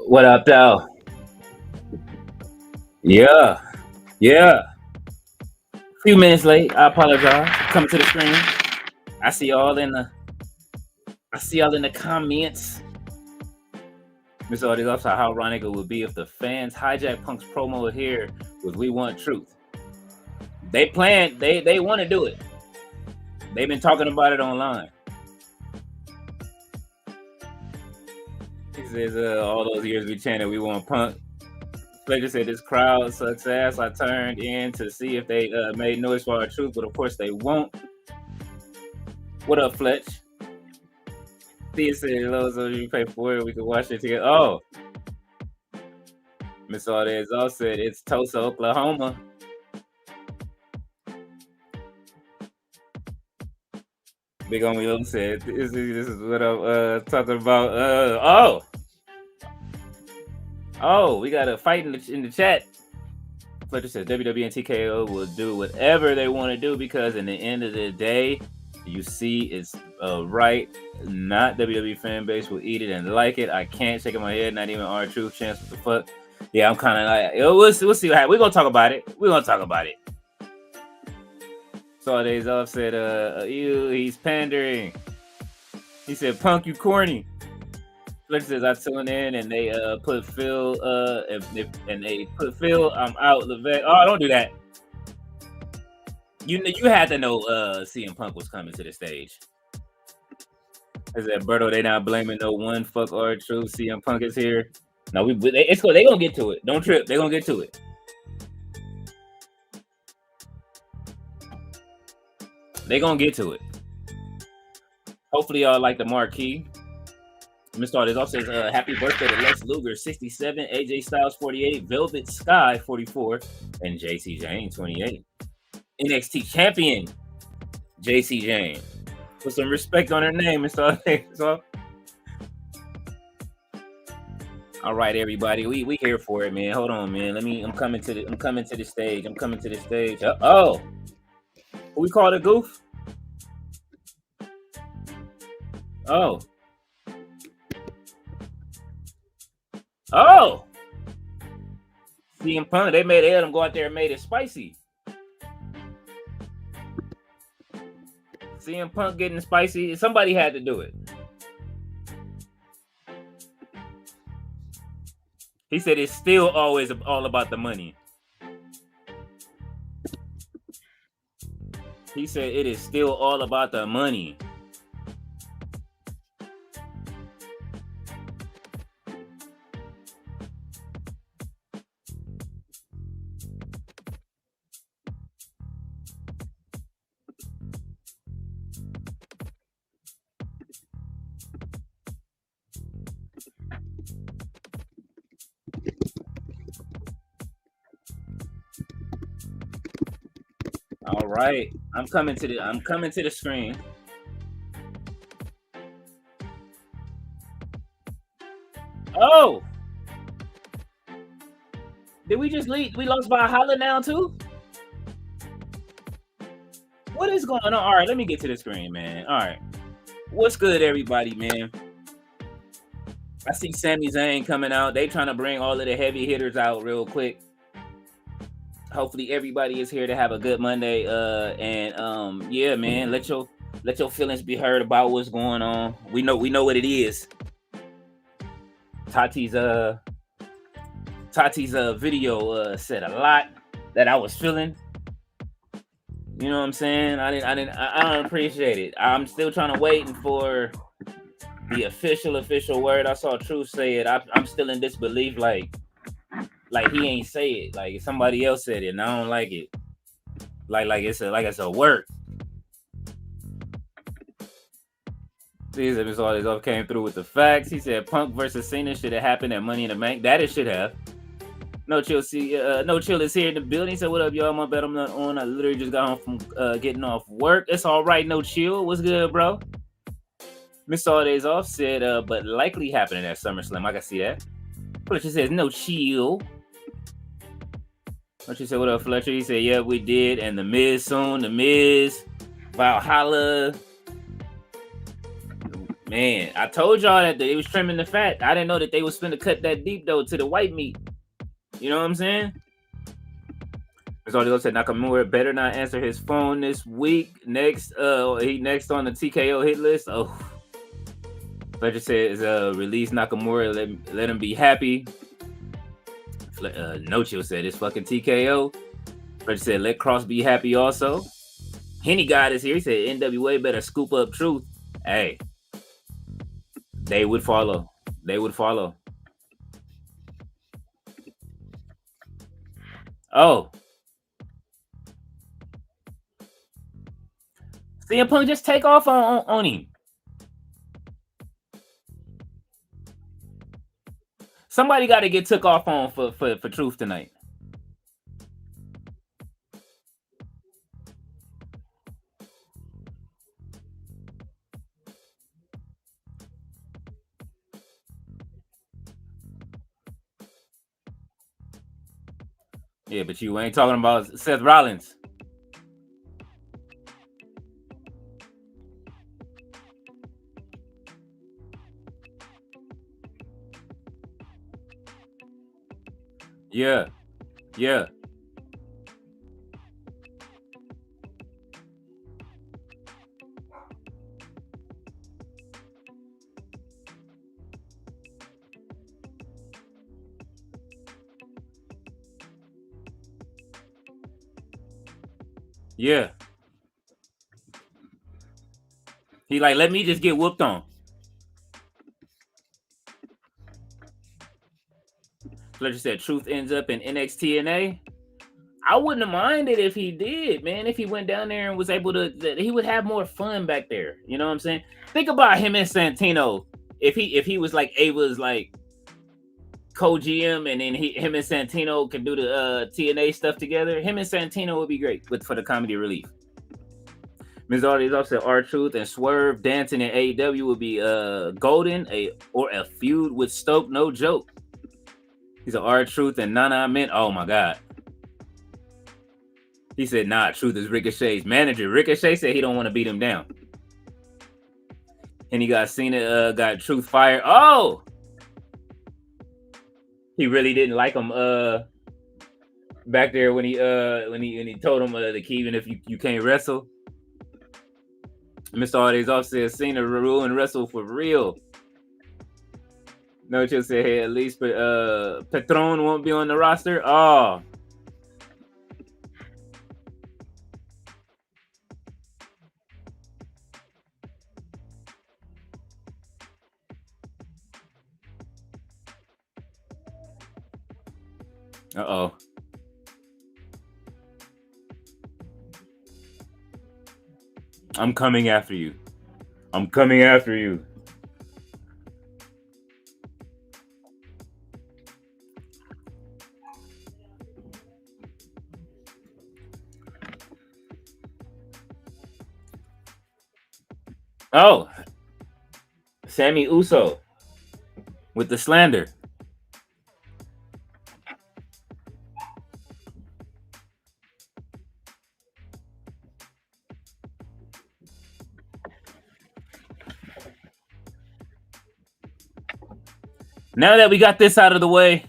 What up, though? Yeah, yeah. A few minutes late. I apologize. Coming to the screen. I see y'all in the. I see y'all in the comments. Miss Audie's upside. How ironic it would be if the fans hijack Punk's promo here with "We Want Truth." They plan. They want to do it. They've been talking about it online. He says, "All those years we chanted, we want Punk." Fletcher said, "This crowd sucks ass. I turned in to see if they made noise for our truth, but of course they won't." What up, Fletch? Thea said, "Hello, so you pay for it. We can watch it together." Oh, Miss Aldez all said, "It's Tulsa, Oklahoma." Big Homie Lil said, "This is what I'm talking about." Oh, we got a fight in the chat. Fletcher says WWE and TKO will do whatever they want to do because in the end of the day, you see it's right. Not WWE fan base will eat it and like it. I can't shake my head. Not even R-Truth chance. What the fuck? Yeah, I'm kind of like, we'll see what happens. We're gonna talk about it. Saw days off said, he's pandering. He said, "Punk, you corny." Fletcher says, "I tune in and they put Phil and they put Phil. I'm out the vet." Oh, don't do that. You had to know CM Punk was coming to the stage. I said, "Berto, they not blaming no one. Fuck R-Truth. CM Punk is here." No, it's cool. They gonna get to it. Don't trip. They gonna get to it. They gonna get to it. Hopefully, y'all like the marquee. Mr. Artist also says, "Happy birthday to Lex Luger, 67, AJ Styles, 48, Velvet Sky, 44, and JC Jane, 28. NXT champion, JC Jane. Put some respect on her name, Mr. Artist. All right, everybody, we here for it, man. Hold on, man. I'm coming to the stage. Oh, who we call the goof? Oh. CM Punk, they let him go out there and made it spicy. CM Punk getting spicy. Somebody had to do it. He said it's still always all about the money. He said it is still all about the money. All right, I'm coming to the screen. Oh, did we just leave? We lost by a holla now too. What is going on? All right, let me get to the screen, man. All right, what's good, everybody, man? I see Sami Zayn coming out. They trying to bring all of the heavy hitters out real quick. Hopefully everybody is here to have a good Monday. Yeah, man, let your feelings be heard about what's going on. We know what it is. Tati's video said a lot that I was feeling. You know what I'm saying? I don't appreciate it. I'm still trying to wait for the official word. I saw Truth say it. I'm still in disbelief, like he ain't say it. Like somebody else said it, and I don't like it. Like it's a work. Miss All this came through with the facts. He said Punk versus Cena should have happened at Money in the Bank. That it should have. No Chill is here in the building. He said, "What up, y'all? My bad I'm not on. I literally just got home from getting off work. It's all right. No Chill. What's good, bro?" Miss All Days Off said, "But likely happening at SummerSlam." I can see that. Fletcher says, "No Chill." Fletcher said, "What up, Fletcher?" He said, "Yeah, we did." And The Miz soon. The Miz, Valhalla. Man, I told y'all that they was trimming the fat. I didn't know that they was finna cut that deep though to the white meat. You know what I'm saying? Ms. Audio said Nakamura better not answer his phone this week. Next, he next on the TKO hit list. Oh, Fletcher says, release Nakamura. Let him be happy. Nocho said it's fucking TKO. Fletcher said let Cross be happy also. Henny God is here. He said NWA better scoop up Truth. Hey, they would follow. They would follow. Oh. CM Punk just take off on him. Somebody got to get took off on for Truth tonight. Yeah, but you ain't talking about Seth Rollins. Yeah. Yeah. Yeah. He like, let me just get whooped on. Fletcher said Truth ends up in NXT NA. I wouldn't have minded if he did, man. If he went down there and was able to, he would have more fun back there. You know what I'm saying? Think about him and Santino. If he was like Ava's like co-GM, and then him and Santino could do the TNA stuff together. Him and Santino would be great for the comedy relief. Ms. Artie's also R-Truth and Swerve dancing in AEW would be golden, or a feud with Stoke, no joke. He's an R-Truth and Nana Mint. Oh my god. He said, nah, Truth is Ricochet's manager. Ricochet said he don't want to beat him down. And he got Cena, got Truth fired. Oh! He really didn't like him back there when he told him the key, even if you can't wrestle. Mr. Artie's off said Cena rule and wrestle for real. No, just said hey, at least Patron won't be on the roster. Oh. Uh-oh. I'm coming after you. I'm coming after you. Oh. Sammy Uso with the slander. Now that we got this out of the way,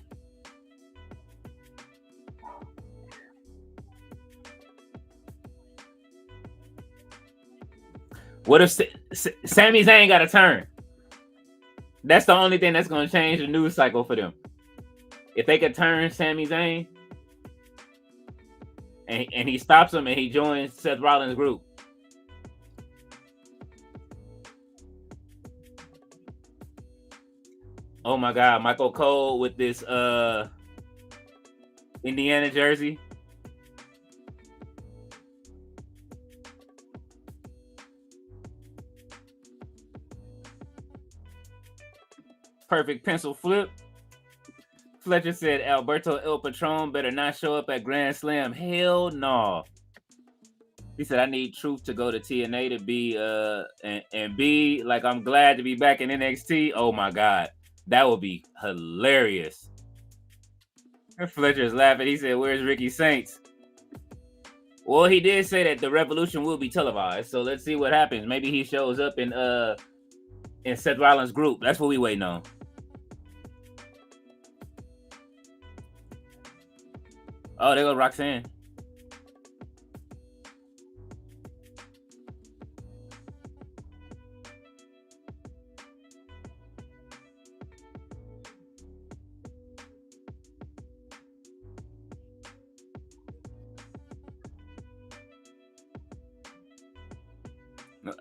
what if Sami Zayn got a turn? That's the only thing that's going to change the news cycle for them. If they could turn Sami Zayn and he stops him and he joins Seth Rollins' group. Oh my God, Michael Cole with this Indiana jersey. Perfect pencil flip. Fletcher said Alberto El Patron better not show up at Grand Slam. Hell no. He said I need Truth to go to TNA to be and be like I'm glad to be back in NXT. Oh my God. That would be hilarious. Fletcher's laughing. He said, where's Ricky Saints? Well, he did say that the Revolution will be televised. So let's see what happens. Maybe he shows up in in Seth Rollins' group. That's what we waiting on. Oh, there goes Roxanne.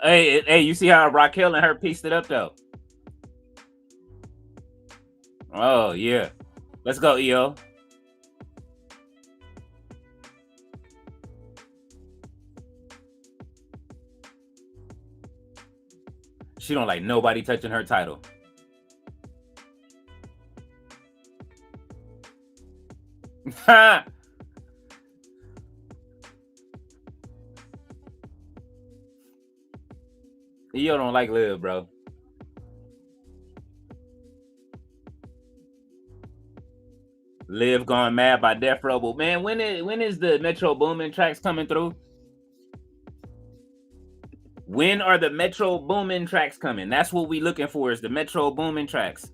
Hey, you see how Raquel and her pieced it up though? Oh yeah, let's go, EO. She don't like nobody touching her title. EO don't like Liv, bro. Liv gone mad by Death Row. Man, when is the Metro Boomin tracks coming through? When are the Metro Boomin tracks coming? That's what we looking for, is the Metro Boomin tracks.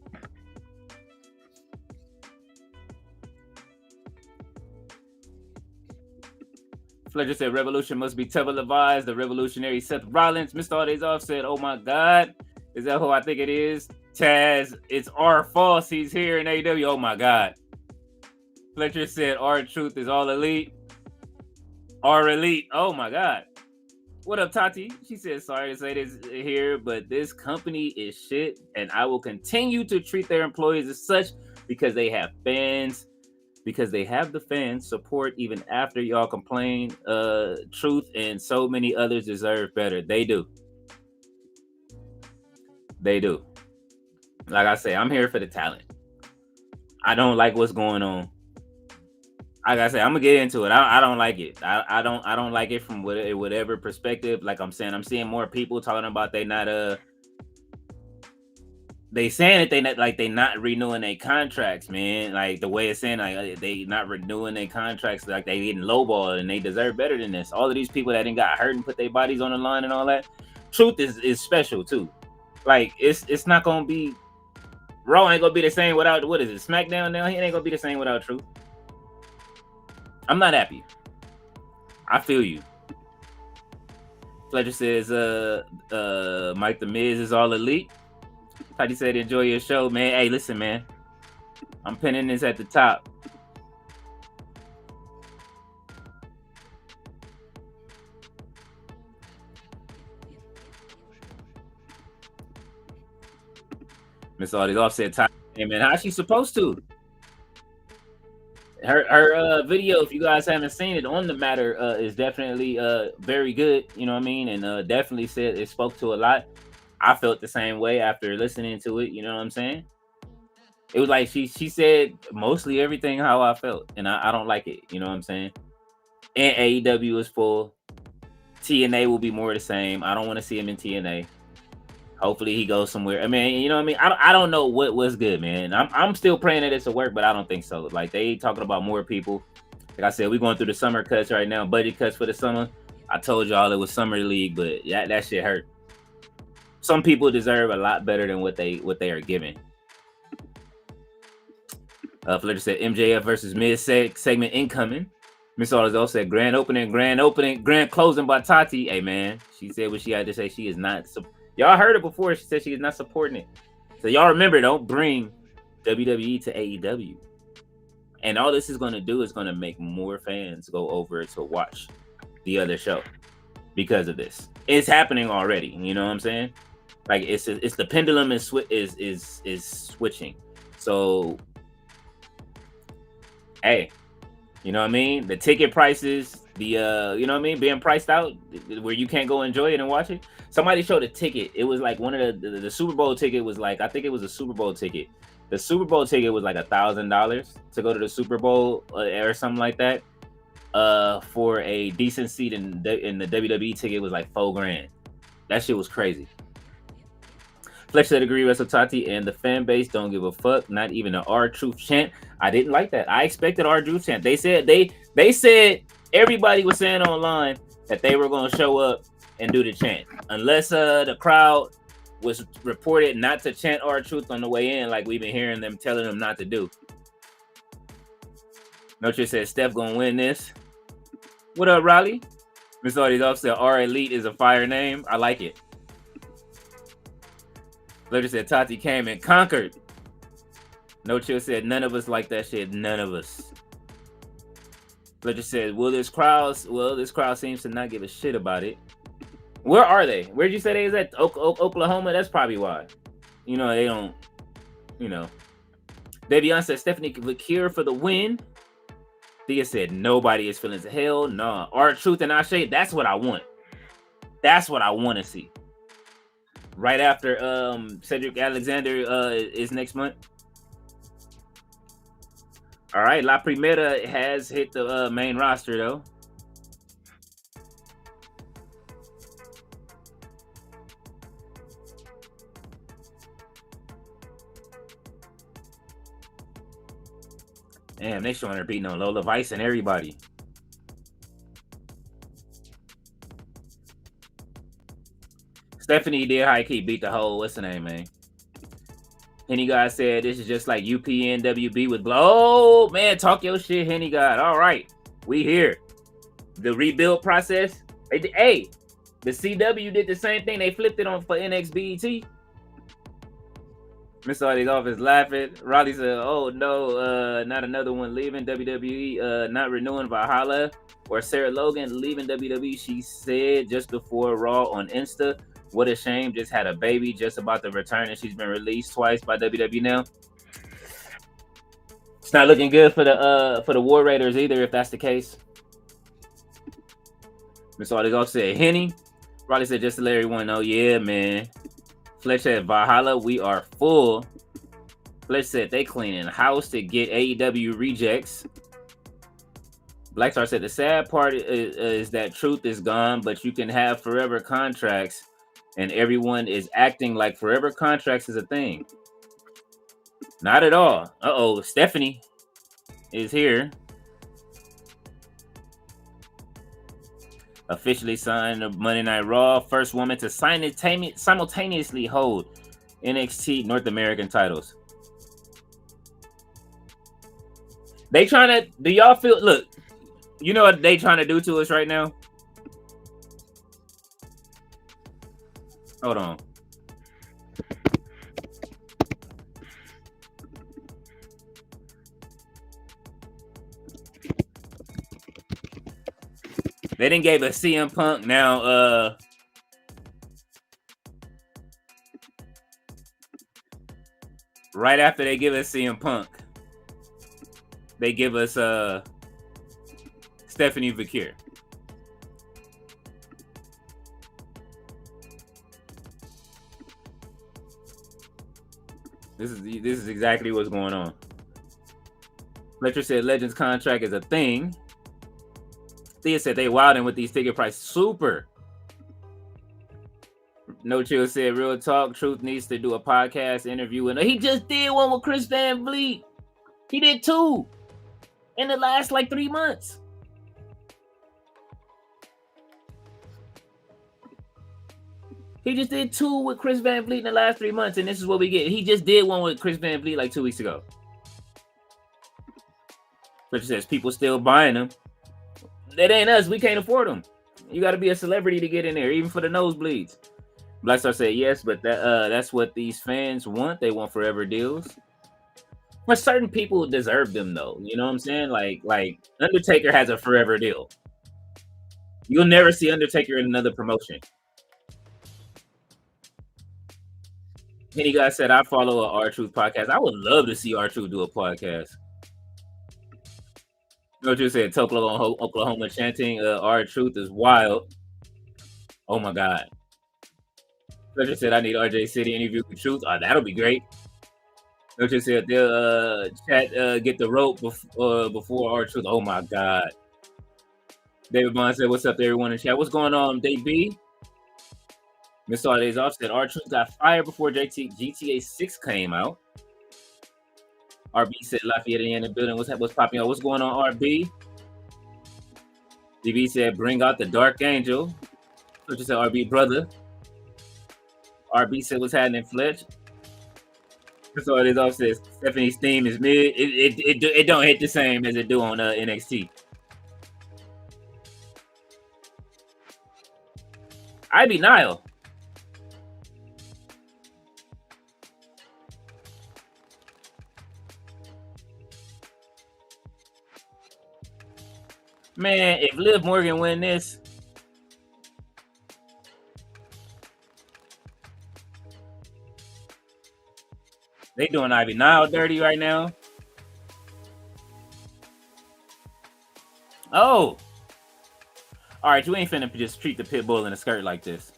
Fletcher said Revolution must be televised. The revolutionary Seth Rollins. Mr. All Days Off said, oh my God. Is that who I think it is? Taz, it's R False. He's here in AEW. Oh my God. Fletcher said R-Truth is all elite. R Elite. Oh my God. What up, Tati? She said, sorry to say this here, but this company is shit, and I will continue to treat their employees as such because they have fans, because they have the fans support even after y'all complain. Truth and so many others deserve better. They do. They do. Like I say, I'm here for the talent. I don't like what's going on. Like I say, I'm gonna get into it. I don't like it. I don't like it from whatever perspective. Like I'm saying, I'm seeing more people talking about they saying that they not renewing their contracts, man. Like the way it's saying, like they not renewing their contracts, like they getting lowballed and they deserve better than this. All of these people that didn't got hurt and put their bodies on the line and all that. Truth is special too. Like it's not gonna be, Raw ain't gonna be the same without, what is it, SmackDown now? He ain't gonna be the same without Truth. I'm not happy. I feel you. Fletcher says, Mike the Miz is all elite. Patty said, enjoy your show, man. Hey, listen, man. I'm pinning this at the top. Miss Audie's offset, hey, man, how's she supposed to? Her video, if you guys haven't seen it, on the matter is definitely very good, you know what I mean, and definitely said it spoke to a lot. I felt the same way after listening to it, you know what I'm saying? It was like she said mostly everything how I felt, and I don't like it, you know what I'm saying? And AEW is full. TNA will be more the same. I don't want to see him in TNA. Hopefully he goes somewhere. I mean, you know what I mean? I don't know what was good, man. I'm still praying that it's a work, but I don't think so. Like they talking about more people. Like I said, we're going through the summer cuts right now, budget cuts for the summer. I told y'all it was summer league, but that shit hurt. Some people deserve a lot better than what they are giving. Fletcher said MJF versus Miz segment incoming. Miss Aldo said grand opening, grand closing by Tati. Hey man, she said what she had to say. She is not. Y'all heard it before. She said she is not supporting it. So y'all remember, don't bring WWE to AEW. And all this is going to do is going to make more fans go over to watch the other show because of this. It's happening already. You know what I'm saying? Like it's the pendulum is switching. So, hey, you know what I mean? The ticket prices, you know what I mean, being priced out where you can't go enjoy it and watch it. Somebody showed a ticket. It was like one of the Super Bowl ticket was like, I think it was a Super Bowl ticket. The Super Bowl ticket was like $1,000 to go to the Super Bowl or something like that. For a decent seat in the WWE ticket was like $4,000. That shit was crazy. Fletcher said agree, Wrestle Tati, and the fan base don't give a fuck. Not even an R-Truth chant. I didn't like that. I expected R-Truth chant. They said they said everybody was saying online that they were gonna show up and do the chant, unless the crowd was reported not to chant R-Truth on the way in, like we've been hearing them telling them not to do. Notre said Steph gonna win this. What up, Riley? Miss Audie's off said R Elite is a fire name. I like it. Fletcher said Tati came and conquered. No Chill said none of us like that shit. None of us. Fletcher said, this crowd seems to not give a shit about it. Where are they? Where'd you say they was at? Oklahoma? That's probably why. You know, they don't, you know. Davion said Stephanie Vakir for the win. Thea said nobody is feeling hell. Nah. R-Truth and Ashe, that's what I want. That's what I want to see. Right after Cedric Alexander is next month. All right, La Primera has hit the main roster though. Damn, they showing her beating on Lola Vice and everybody. Stephanie did high key beat the whole, what's the name, man? Henny God said this is just like UPNWB with blow. Oh, man, talk your shit, Henny God. All right, we here. The rebuild process. Hey, the CW did the same thing. They flipped it on for NXBET. Miss Audie's office laughing. Raleigh said, oh no, not another one leaving WWE, not renewing Valhalla. Or Sarah Logan leaving WWE, she said just before Raw on Insta. What a shame, just had a baby, just about to return, and she's been released twice by WWE now. It's not looking good for the War Raiders either, if that's the case. Miss Audie's office said, Henny. Raleigh said, just to let everyone know, yeah, man. Fletch said, Valhalla, we are full. Fletch said they cleaning house to get AEW rejects. Blackstar said the sad part is that Truth is gone, but you can have forever contracts, and everyone is acting like forever contracts is a thing. Not at all. Uh-oh, Stephanie is here. Officially signed the Monday Night Raw, first woman to simultaneously hold NXT North American titles. They trying to, do y'all feel, look, you know what they trying to do to us right now? Hold on. They didn't give us CM Punk now. Right after they give us CM Punk, they give us Stephanie Vakir. This is exactly what's going on. Fletcher said Legends contract is a thing. Thea said they wilding with these ticket prices. Super. No Chill said real talk. Truth needs to do a podcast interview. And he just did one with Chris Van Vliet. He did 2 in the last like 3 months. He just did 2 with Chris Van Vliet in the last 3 months, and this is what we get. He just did one with Chris Van Vliet like 2 weeks ago. Fletcher says people still buying them. That ain't us. We can't afford them. You got to be a celebrity to get in there, even for the nosebleeds. Blackstar said yes, but that's what these fans want. They want forever deals. But certain people deserve them, though. You know what I'm saying? Like Undertaker has a forever deal. You'll never see Undertaker in another promotion. Any guy said I follow a R-Truth podcast. I would love to see R-Truth do a podcast. What you said, Oklahoma chanting R-Truth is wild. Oh my God. Fletcher said I need RJ City interview with Truth. Oh, that'll be great. Fletcher said they'll get the rope before R-Truth. Oh my God. David Bond said, what's up to everyone in chat? What's going on, Dave B? Miss Audie's off said R-Truth got fired before GTA 6 came out. RB said Lafayette in the building. What's popping up? What's going on, RB? DB said bring out the Dark Angel. So just said RB brother. RB said what's happening, Fletch. That's all it is. Off says Stephanie's theme is mid. It don't hit the same as it do on NXT. Ivy Nile. Man, if Liv Morgan win this, they doing Ivy Nile dirty right now. Oh. All right, you ain't finna just treat the pit bull in a skirt like this.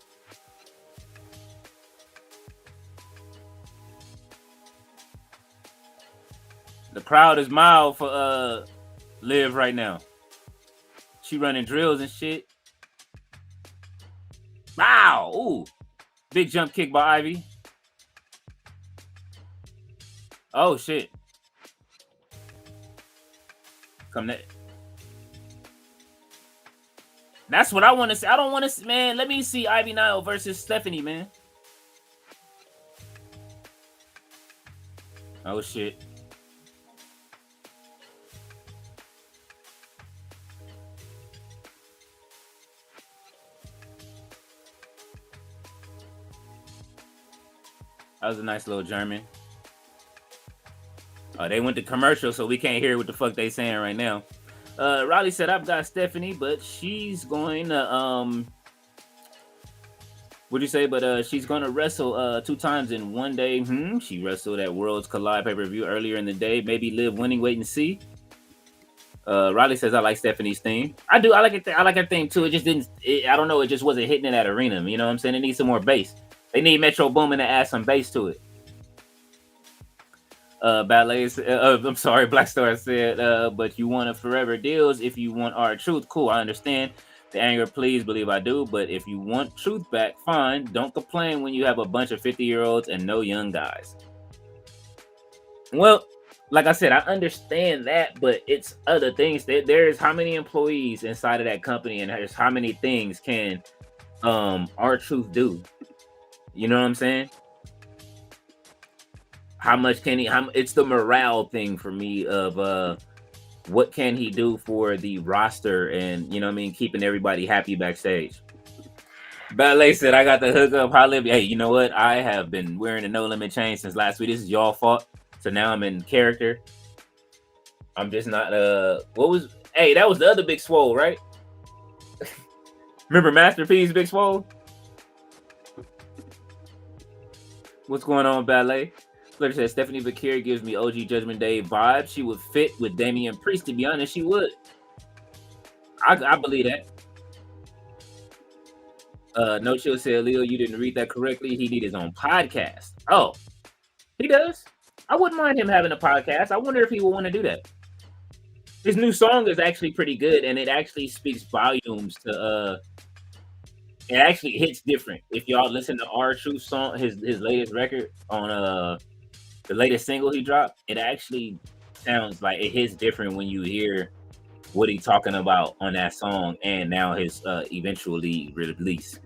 The crowd is mild for Liv right now. She running drills and shit. Wow! Ooh, big jump kick by Ivy. Oh shit! Come that. That's what I want to see. I don't want to, man. Let me see Ivy Nile versus Stephanie, man. Oh shit! That was a nice little German. They went to commercial, so we can't hear what the fuck they saying right now. Riley said, I've got Stephanie, but she's going to, what'd you say? But she's going to wrestle 2 times in one day. She wrestled at Worlds Collide pay-per-view earlier in the day. Maybe Liv winning, wait and see. Riley says, I like Stephanie's theme. I do. I like it. I like her theme too. It just didn't, I don't know. It just wasn't hitting in that arena. You know what I'm saying? It needs some more bass. They need Metro Boomin to add some bass to it. Ballet, I'm sorry, Black Star said, but you want a forever deals if you want our truth. Cool, I understand the anger, please believe I do. But if you want truth back, fine. Don't complain when you have a bunch of 50-year-olds and no young guys. Well, like I said, I understand that, but it's other things. There's how many employees inside of that company, and there's how many things can our truth do. You know what I'm saying? How much can he? It's the morale thing for me of what can he do for the roster, and you know what I mean, keeping everybody happy backstage. Ballet said, "I got the hookup. Hey, you know what? I have been wearing a No Limit chain since last week. This is y'all fault. So now I'm in character. I'm just not. What was? Hey, that was the other Big Swole, right? Remember Masterpiece Big Swole? What's going on, Ballet? Flitter says Stephanie Bakir gives me OG Judgment Day vibes. She would fit with Damian Priest. To be honest, she would. I believe that. No Chill said, Leo, you didn't read that correctly. He needs his own podcast. Oh, he does? I wouldn't mind him having a podcast. I wonder if he would want to do that. His new song is actually pretty good, and it actually speaks volumes to it actually hits different. If y'all listen to R Truth song, his latest record on the latest single he dropped, it actually sounds like it hits different when you hear what he's talking about on that song and now his eventually release.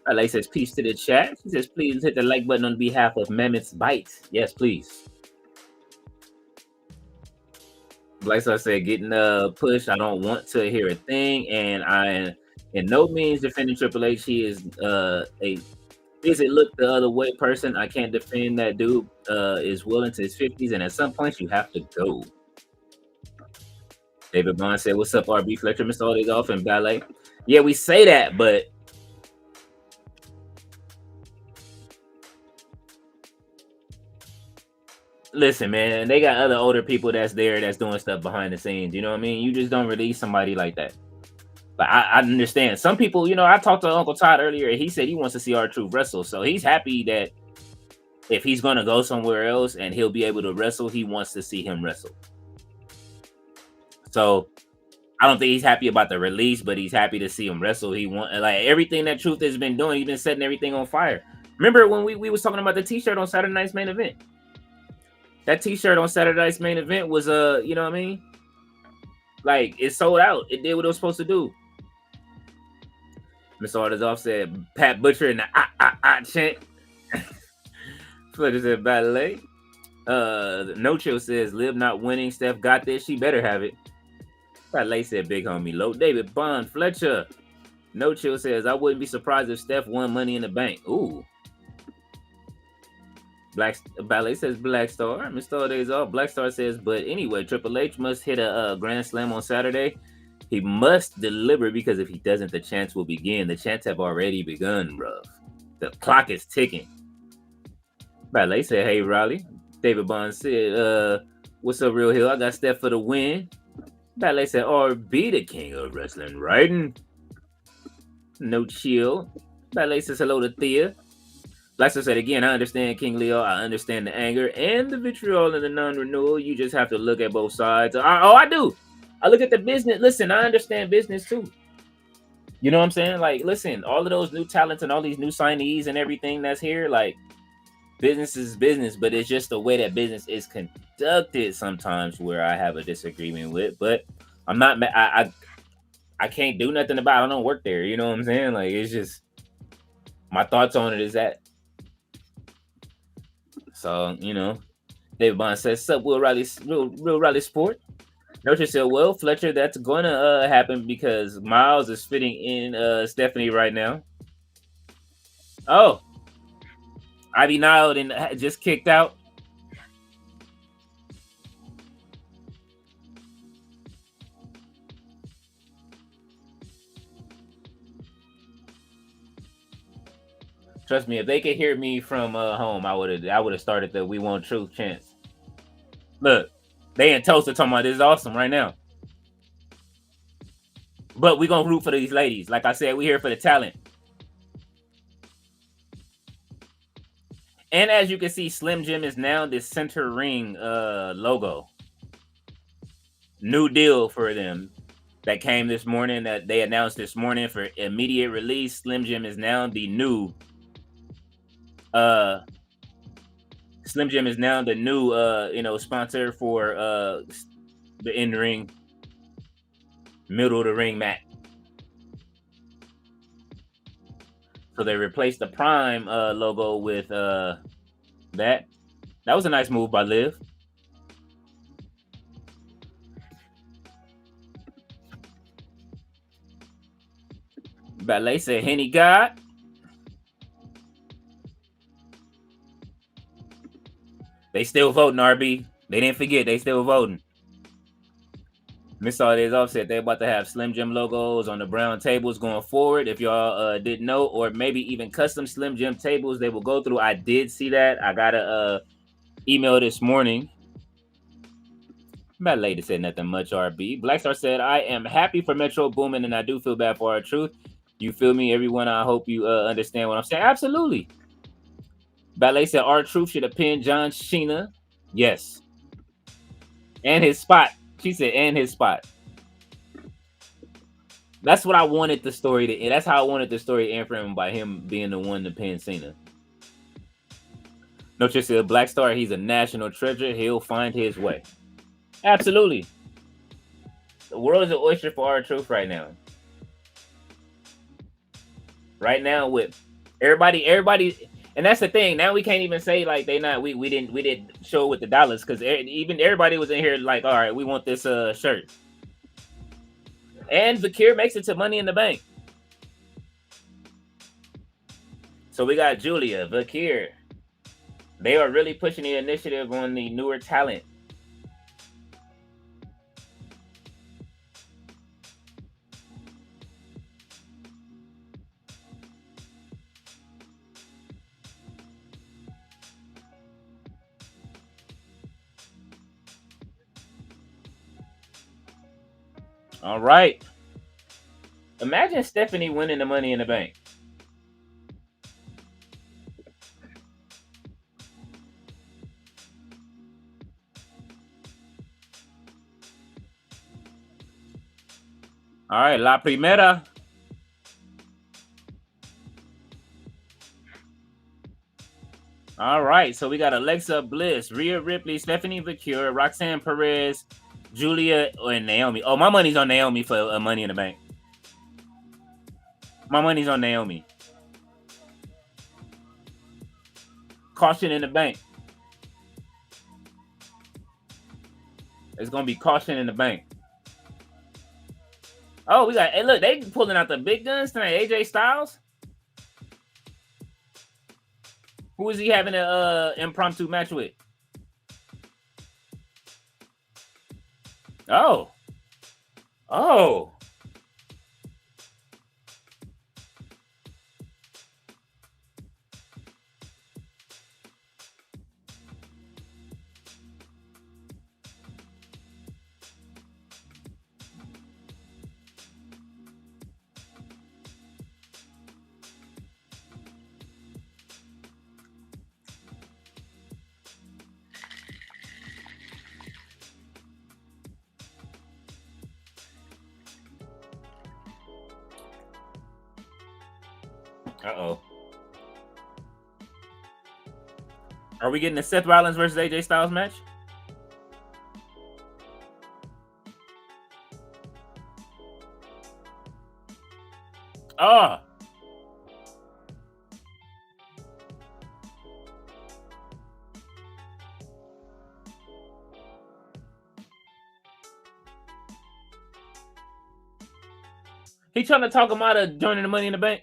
LA says peace to the chat. He says please hit the like button on behalf of Mammoth's Bites. Yes, please. Black Star said getting pushed. I don't want to hear a thing, and I in no means defending Triple H. He is is it look the other way person. I can't defend that dude. Is well into his 50s, and at some point you have to go. David Bond said, "What's up, RB Fletcher, Mr. All Days Off and Ballet?" Yeah, we say that, but listen, man, they got other older people that's there that's doing stuff behind the scenes. You know what I mean? You just don't release somebody like that. But I understand some people. You know, I talked to Uncle Todd earlier. He said he wants to see R-Truth wrestle, so he's happy that if he's going to go somewhere else and he'll be able to wrestle, he wants to see him wrestle. So I don't think he's happy about the release, but he's happy to see him wrestle. He want like everything that Truth has been doing. He's been setting everything on fire. Remember when we was talking about the T-shirt on Saturday Night's Main Event? That T-shirt on Saturday Night's Main Event was you know what I mean? Like it sold out. It did what it was supposed to do. Miss Orders off said Pat Butcher and the chant. Fletcher said ballet. No Chill says Liv not winning. Steph got this. She better have it. Ballet said big homie low. David Bond Fletcher. No Chill says I wouldn't be surprised if Steph won Money in the Bank. Ooh. Black Ballet says Black Star. Miss Star days off. Black Star says, but anyway, Triple H must hit a grand slam on Saturday. He must deliver because if he doesn't, the chants will begin. The chants have already begun, bruv. The clock is ticking. Ballet said, hey, Raleigh. David Bond said, what's up, Real Hill? I got Steph for the win. Ballet said, RB, the king of wrestling, writing. No Chill. Ballet says, hello to Thea. Like I said again, I understand King Leo. I understand the anger and the vitriol and the non-renewal. You just have to look at both sides. I do. I look at the business. Listen, I understand business too. You know what I'm saying? Like, listen, all of those new talents and all these new signees and everything that's here, like, business is business, but it's just the way that business is conducted sometimes where I have a disagreement with. But I'm not. I can't do nothing about it. I don't work there. You know what I'm saying? Like, it's just my thoughts on it is that. So, you know, David Bond says, sup, Will Riley, real Riley Sport. Nurture said, well, Fletcher, that's going to happen because Miles is fitting in Stephanie right now. Oh, Ivy Nile and just kicked out. Trust me, if they could hear me from home, I would have started the We Want Truth chants. Look, they in Toaster talking about this is awesome right now. But we gonna root for these ladies. Like I said, we here for the talent. And as you can see, Slim Jim is now the center ring logo. New deal for them that came this morning that they announced this morning for immediate release. Slim Jim is now the new Slim Jim is now the new sponsor for the in-ring middle of the ring mat. So they replaced the Prime logo with that. That was a nice move by Liv. Ballet said Henny God. They still voting, RB. They didn't forget. They still voting. Miss All Offset. They're about to have Slim Jim logos on the brown tables going forward. If y'all didn't know, or maybe even custom Slim Jim tables they will go through. I did see that. I got a email this morning. My lady said nothing much, RB. Blackstar said, I am happy for Metro Boomin, and I do feel bad for our truth. You feel me, everyone? I hope you understand what I'm saying. Absolutely. Ballet said our truth should have pinned John Cena. Yes. And his spot. She said, and his spot. That's what I wanted the story to end. That's how I wanted the story to end for him, by him being the one to pin Cena. No, just said Black Star, he's a national treasure. He'll find his way. Absolutely. The world is an oyster for our truth right now. Right now with everybody, and that's the thing. Now we can't even say like they not. We didn't show with the dollars because even everybody was in here like, all right, we want this shirt. And Vakir makes it to Money in the Bank. So we got Julia, Vakir. They are really pushing the initiative on the newer talent. All right. Imagine Stephanie winning the Money in the Bank. All right, La Primera. All right, so we got Alexa Bliss, Rhea Ripley, Stephanie Vakir, Roxanne Perez, Julia, and Naomi. Oh, my money's on Naomi for Money in the Bank. My money's on Naomi. Caution in the bank. It's gonna be caution in the bank. Oh, we got. Hey, look, they pulling out the big guns tonight. AJ Styles. Who is he having a impromptu match with? Oh. Oh. Uh-oh. Are we getting the Seth Rollins versus AJ Styles match? Oh. He trying to talk him out of joining the Money in the Bank?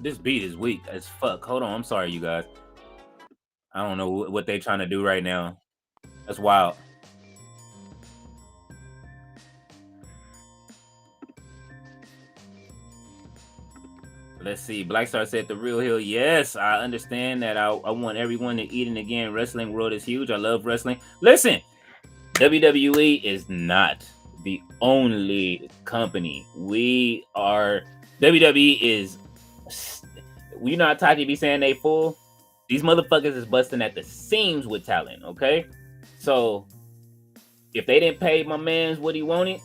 This beat is weak as fuck. Hold on. I'm sorry, you guys. I don't know what they trying to do right now. That's wild. Let's see. Black Star said the real heel. Yes, I understand that. I want everyone to eat. And again, wrestling world is huge. I love wrestling. Listen, WWE is not the only company. We are. WWE is. We not Taki be saying they full. These motherfuckers is busting at the seams with talent. Okay, so if they didn't pay my man's what he wanted,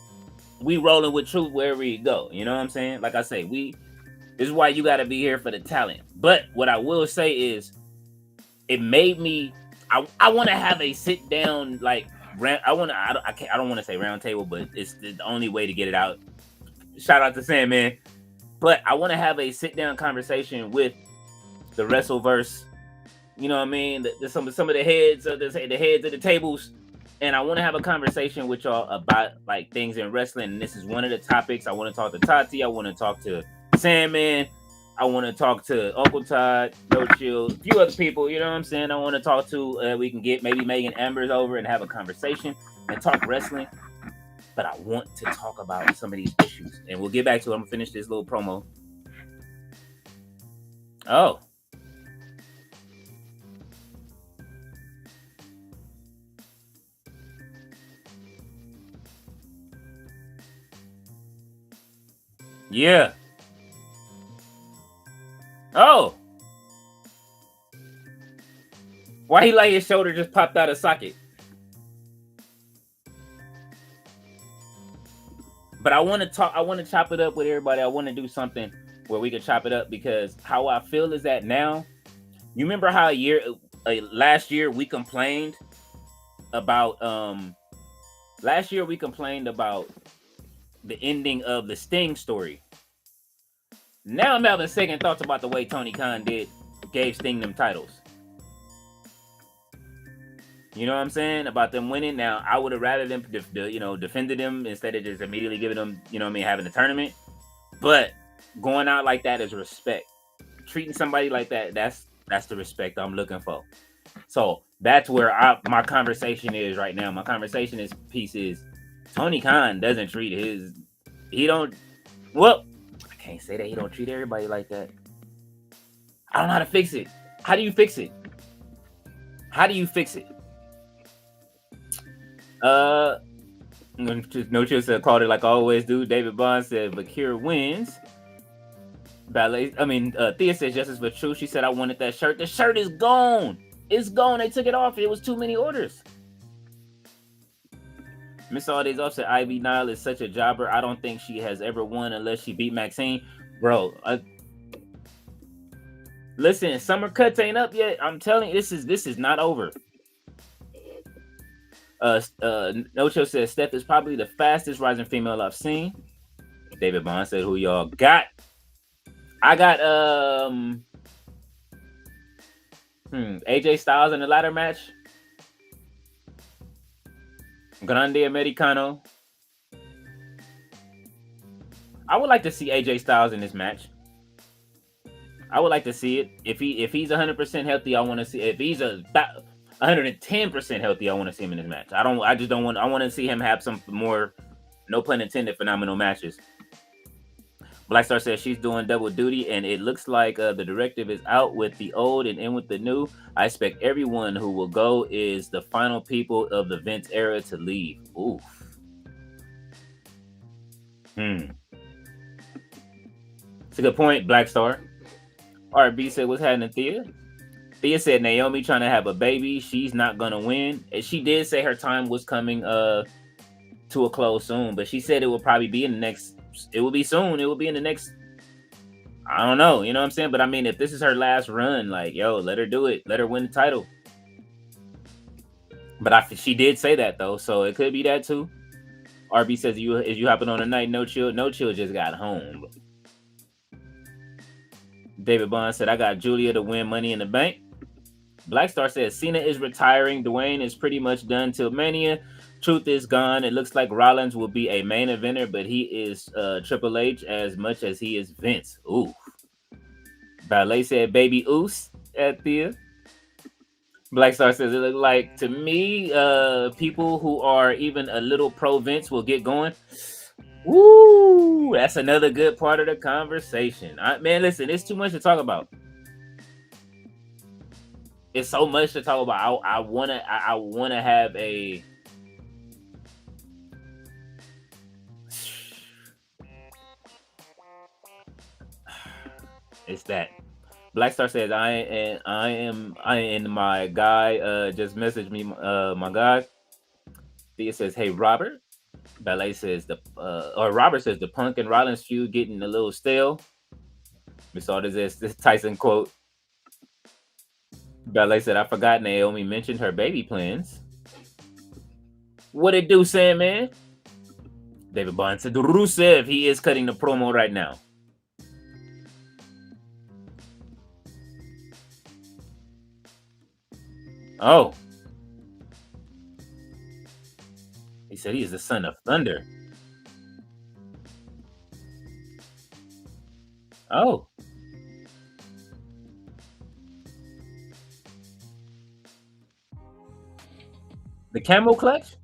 we rolling with truth wherever he go. You know what I'm saying? Like I say, this is why you got to be here for the talent. But what I will say is, it made me. I want to have a sit down like. I don't want to say round table, but it's the only way to get it out. Shout out to Sandman. But I want to have a sit down conversation with the Wrestleverse. You know what I mean? Some of the heads of the heads of the tables, and I want to have a conversation with y'all about like things in wrestling. And this is one of the topics. I want to talk to Tati. I want to talk to Sandman. I want to talk to Uncle Todd, No Chill, a few other people. You know what I'm saying? I want to talk to. We can get maybe Megan Ambers over and have a conversation and talk wrestling. But I want to talk about some of these issues, and we'll get back to it. I'm gonna finish this little promo. Oh. Yeah. Oh. Why he like his shoulder just popped out of socket? But I want to talk. I want to chop it up with everybody. I want to do something where we can chop it up, because how I feel is that now. You remember how last year we complained about last year we complained about the ending of the Sting story. Now I'm having second thoughts about the way Tony Khan gave Sting them titles. You know what I'm saying? About them winning. Now, I would have rather them, defended them instead of just immediately giving them, having a tournament. But going out like that is respect. Treating somebody like that, that's the respect I'm looking for. So that's where my conversation is right now. My conversation piece is Tony Khan doesn't treat I can't say that he don't treat everybody like that. I don't know how to fix it. How do you fix it? No Chill said called it like I always do. David Bond said Bakir wins. Thea says justice for truth. She said I wanted that shirt. The shirt is gone. It's gone. They took it off. It was too many orders. Miss All Days Off said Ivy Nile is such a jobber. I don't think she has ever won unless she beat Maxine. Bro, listen, Summer Cuts ain't up yet. I'm telling you, this is not over. Nocho says Steph is probably the fastest rising female I've seen. David Bond said, who y'all got? I got AJ Styles in the ladder match. Grande Americano. I would like to see AJ Styles in this match. I would like to see it. If he's 100% healthy, I want to see. If he's about 110% healthy, I want to see him in this match. I want to see him have some more, no pun intended, phenomenal matches. Black Star says she's doing double duty, and it looks like the directive is out with the old and in with the new. I expect everyone who will go is the final people of the Vince era to leave. Oof. It's a good point, Black Star. RB said, what's happening, Thea? Thea said Naomi trying to have a baby. She's not going to win. And she did say her time was coming to a close soon, but she said it will probably be in the next, it will be soon. It will be in the next, I don't know. You know what I'm saying? But I mean, if this is her last run, like, yo, let her do it. Let her win the title. But she did say that, though. So it could be that, too. RB says, is you hopping on a night? No chill. No chill just got home. David Bond said, I got Julia to win Money in the Bank. Black Star says, Cena is retiring. Dwayne is pretty much done till Mania. Truth is gone. It looks like Rollins will be a main eventer, but he is Triple H as much as he is Vince. Ooh. Ballet said, baby oos at Thea. Black Star says, it looks like, to me, people who are even a little pro-Vince will get going. Woo! That's another good part of the conversation. Man, listen, it's too much to talk about. It's so much to talk about. I wanna have a. It's that. Black Star says, I am my guy. Just message me, my guy. Thea says, hey Robert. Ballet says Robert says the Punk and Rollins feud getting a little stale. We saw this Tyson quote. Ballet said, I forgot Naomi mentioned her baby plans. What it do, Sandman? David Bond said, Rusev, he is cutting the promo right now. Oh. He said he is the son of thunder. Oh. The camel clutch?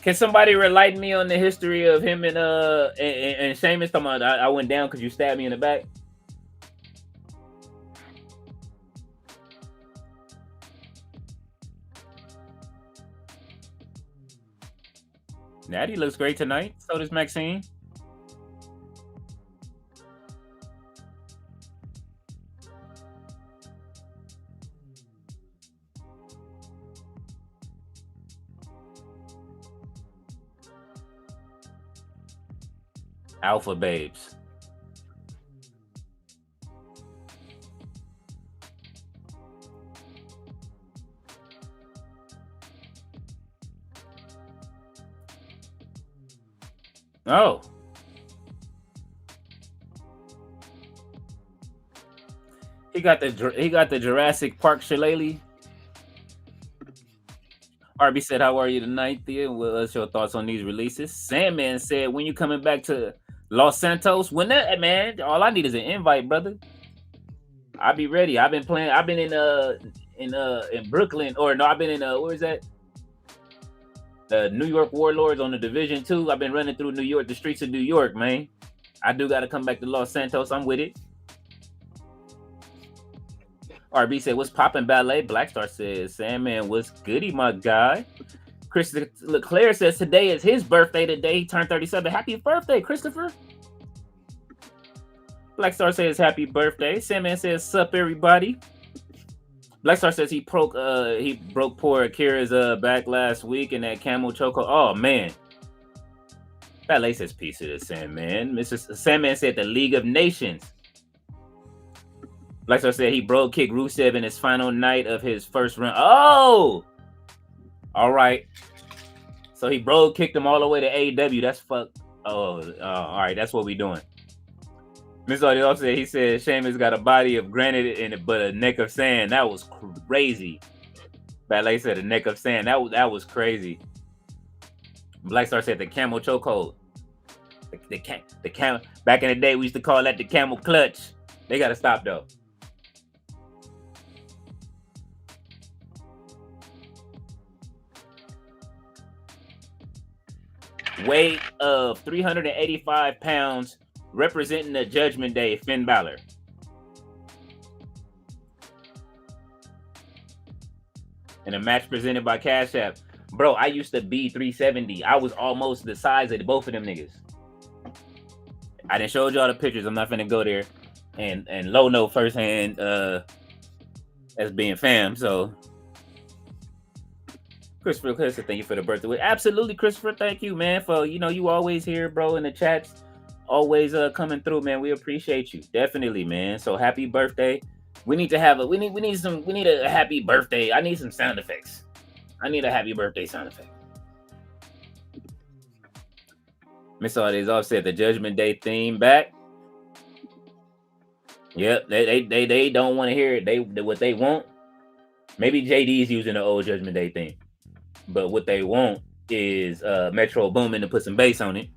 Can somebody enlighten me on the history of him and Sheamus? Talking about I went down because you stabbed me in the back. Natty looks great tonight. So does Maxine. Alpha babes. Oh. He got the Jurassic Park shillelagh. RB said, how are you tonight, Thea? What's your thoughts on these releases? Sandman said, when you coming back to Los Santos? When that, man, all I need is an invite, brother. I'll be ready. I've been playing. I've been in Brooklyn, or no, I've been in where is that? The New York Warlords on the Division 2. I've been running through New York, the streets of New York, man. I do got to come back to Los Santos. I'm with it. RB said, "What's poppin' ballet?" Blackstar says, "Sandman, what's goody, my guy?" Chris Leclerc says, "Today is his birthday. Today he turned 37. Happy birthday, Christopher." Blackstar says, "Happy birthday." Sandman says, "Sup, everybody." Blackstar says he broke poor Akira's back last week in that camel choco. Oh man. Ballet says, "Piece of the Sandman." Mr. Sandman said, "The League of Nations." Blackstar said he broke kick Rusev in his final night of his first run. Oh! All right. So he broke kicked him all the way to AEW. That's fuck. Oh, all right. That's what we doing. Mr. Audio said, he said, "Sheamus got a body of granite in it, but a neck of sand." That was crazy. Ballet said, "A neck of sand." That was crazy. Blackstar said, "The camel chokehold." The camel. Back in the day, we used to call that the camel clutch. They got to stop, though. Weight of 385 pounds, representing the Judgment Day, Finn Balor. In a match presented by Cash App. Bro, I used to be 370. I was almost the size of both of them niggas. I didn't show y'all the pictures. I'm not finna go there and low know firsthand as being fam. So Christopher said, "Thank you for the birthday." Absolutely, Christopher. Thank you, man, for you always here, bro, in the chats, always coming through, man. We appreciate you, definitely, man. So happy birthday. We need to have we need a happy birthday. I need some sound effects. I need a happy birthday sound effect. Miss Audi's offset the Judgment Day theme back. Yep, they don't want to hear it. They what they want. Maybe JD's using the old Judgment Day theme. But what they want is Metro Boomin to put some bass on it.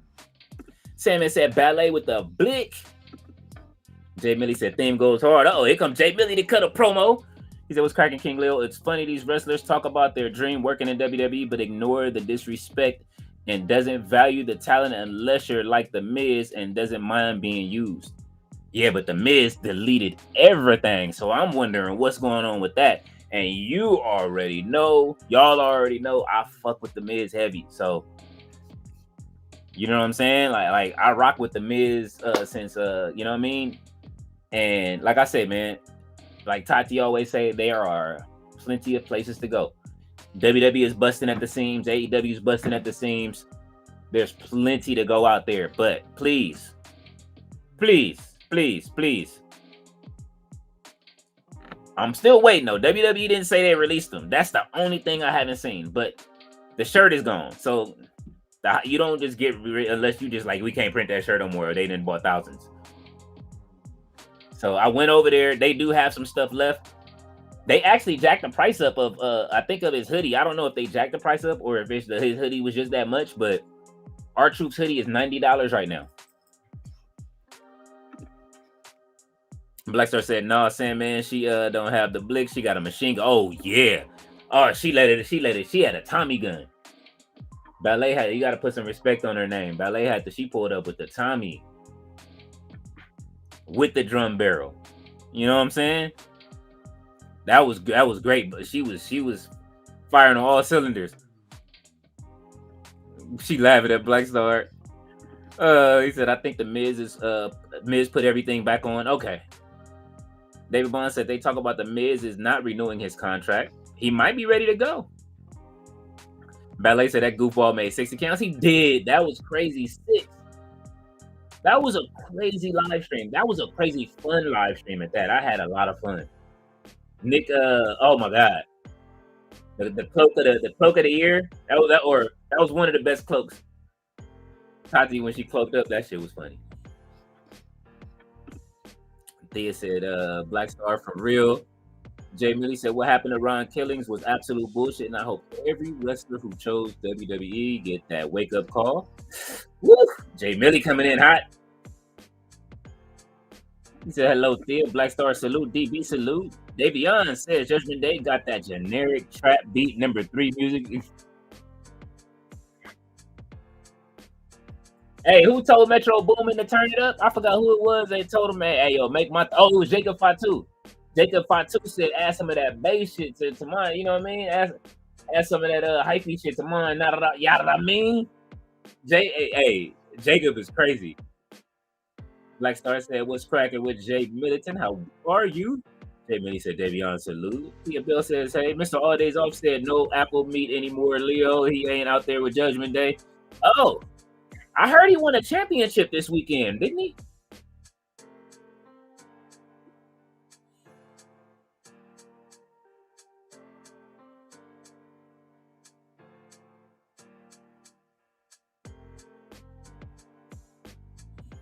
Salmon said, "Ballet with the blick." Jay Millie said, "Theme goes hard." Oh, here comes Jay Millie to cut a promo. He said, "What's cracking, King Leo? It's funny these wrestlers talk about their dream working in WWE, but ignore the disrespect and doesn't value the talent unless you're like The Miz and doesn't mind being used." Yeah, but The Miz deleted everything. So I'm wondering what's going on with that. And y'all already know, I fuck with The Miz heavy. So, you know what I'm saying? Like I rock with The Miz since you know what I mean? And like I said, man, like Tati always say, there are plenty of places to go. WWE is busting at the seams. AEW is busting at the seams. There's plenty to go out there. But please, I'm still waiting though. WWE didn't say they released them. That's the only thing I haven't seen. But the shirt is gone. So you don't just get unless you just like, we can't print that shirt no more. Or they didn't bought thousands. So I went over there. They do have some stuff left. They actually jacked the price up of I think of his hoodie. I don't know if they jacked the price up or if his hoodie was just that much, but R-Truth's hoodie is $90 right now. Blackstar said, "No, Sandman, she don't have the blick. She got a machine gun." Oh yeah. Oh, she let it. She had a Tommy gun. Ballet you gotta put some respect on her name. Ballet she pulled up with the Tommy. With the drum barrel. You know what I'm saying? That was great, but she was firing on all cylinders. She laughing at Blackstar. He said, "I think the Miz put everything back on." Okay. David Bond said they talk about the Miz is not renewing his contract. He might be ready to go. Ballet said that goofball made 60 counts. He did. That was crazy. 6. That was a crazy live stream. That was a crazy fun live stream at that. I had a lot of fun. Nick, oh my god, the cloak of the year. That was one of the best cloaks. Tati, when she cloaked up, that shit was funny. Thea said, "Blackstar for real." Jay Millie said, "What happened to Ron Killings was absolute bullshit, and I hope every wrestler who chose WWE get that wake up call." Woo! Jay Millie coming in hot. He said, "Hello, Thea. Blackstar salute. DB salute." Davion says, "Judgment Day got that generic trap beat number 3 music." Hey, who told Metro Boomin to turn it up? I forgot who it was. They told him, "Hey, yo, make my..." Oh, it was Jacob Fatu. Jacob Fatu said, add some of that bass shit to mine. You know what I mean? Add some of that hypey shit to mine. Yada I mean? Hey, Jacob is crazy. Black Star said, what's cracking with Jake Middleton? How are you? Jay Millie said, Davion salute. Tia Bill says, hey, Mr. All Days Off said, no Apple meat anymore, Leo. He ain't out there with Judgment Day. Oh, I heard he won a championship this weekend, didn't he?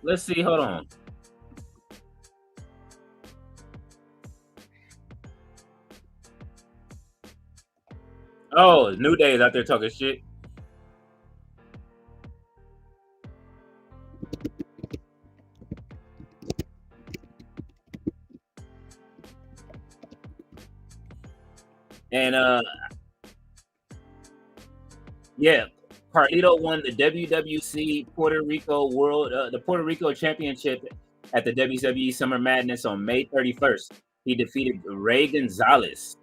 Let's see. Hold on. Oh, New Day is out there talking shit. And yeah, Carlito won the WWC Puerto Rico the Puerto Rico Championship at the WWE Summer Madness on May 31st. He defeated Ray Gonzalez.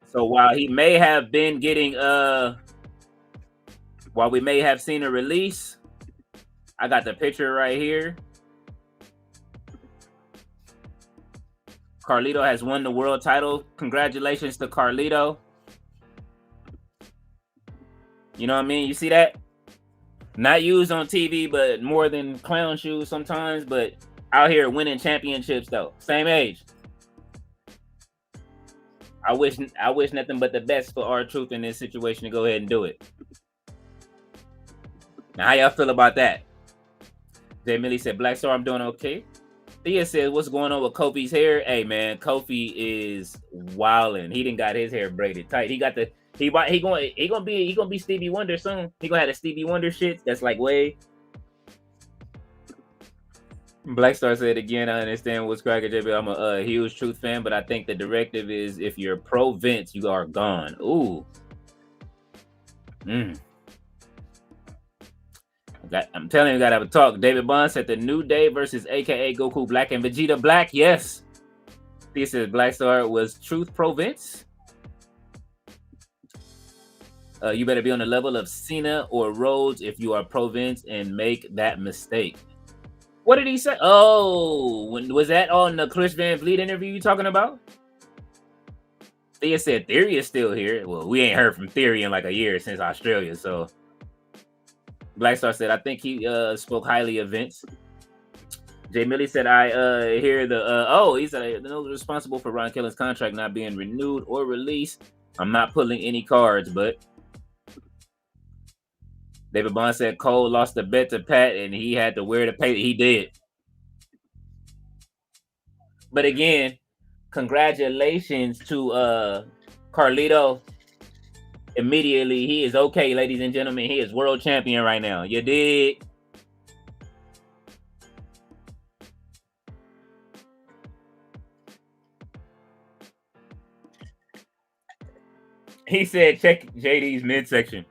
So while he may have been getting while we may have seen a release, I got the picture right here. Carlito has won the world title. Congratulations to Carlito. You know what I mean? You see that? Not used on TV, but more than clown shoes sometimes, but out here winning championships though. Same age. I wish nothing but the best for R-Truth in this situation to go ahead and do it. Now, how y'all feel about that? Jay Millie said, Black Star, I'm doing okay. Thea says, what's going on with Kofi's hair? Hey man, Kofi is wilding. He didn't got his hair braided tight. He got the he gonna be Stevie Wonder soon. He gonna have the Stevie Wonder shit. That's like way. Black Star said again, I understand what's cracking, JB. I'm a huge Truth fan, but I think the directive is if you're pro Vince, you are gone. Ooh. I'm telling you, gotta have a talk. David Bond said the New Day versus AKA Goku Black and Vegeta Black. Yes. He says Black Star was Truth pro Vince. You better be on the level of Cena or Rhodes if you are pro Vince and make that mistake. What did he say? Oh, was that on the Chris Van Vliet interview you talking about? Thea said Theory is still here. Well, we ain't heard from Theory in like a year since Australia, so. Black Star said, I think he spoke highly of Vince. Jay Millie said, I hear he said, no responsible for Ron Kellen's contract not being renewed or released. I'm not pulling any cards, but David Bond said Cole lost the bet to Pat and he had to wear the pay. He did. But again, congratulations to Carlito. Immediately, he is okay, ladies and gentlemen. He is world champion right now. You dig? He said, check JD's midsection.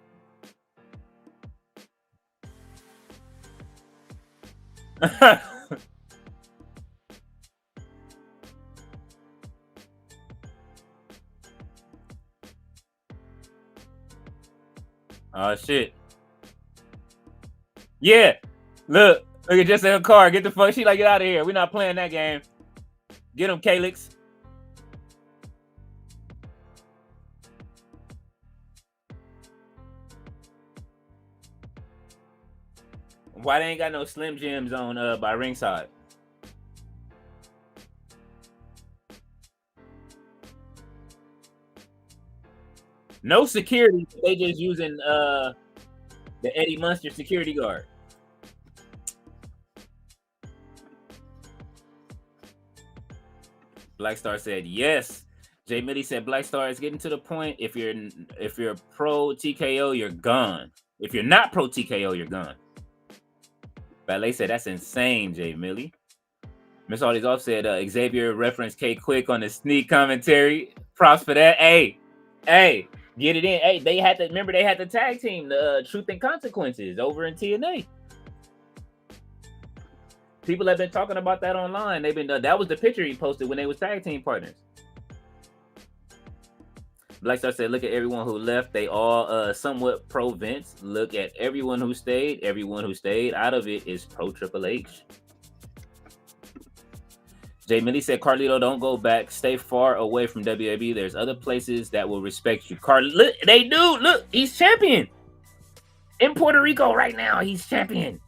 Oh shit. Yeah. Look at just in her car. Get the fuck. She like, get out of here. We're not playing that game. Get him, Calix. Why they ain't got no Slim Jims on by ringside? No security. They just using the Eddie Munster security guard. Black Star said yes. Jay Millie said Black Star is getting to the point. If you're pro TKO, you're gone. If you're not pro TKO, you're gone. Ballet said that's insane, Jay Millie. Miss Aldi's off said Xavier referenced K Quick on the sneak commentary. Props for that. Hey, get it in. Hey, they had the tag team, the Truth and Consequences over in TNA. People have been talking about that online. They've been that was the picture he posted when they was tag team partners. Blackstar said, look at everyone who left. They all somewhat pro Vince. Look at everyone who stayed. Everyone who stayed out of it is pro Triple H. Jay Millie said, Carlito, don't go back. Stay far away from WWE. There's other places that will respect you. Look, they do. Look, he's champion. In Puerto Rico right now, he's champion.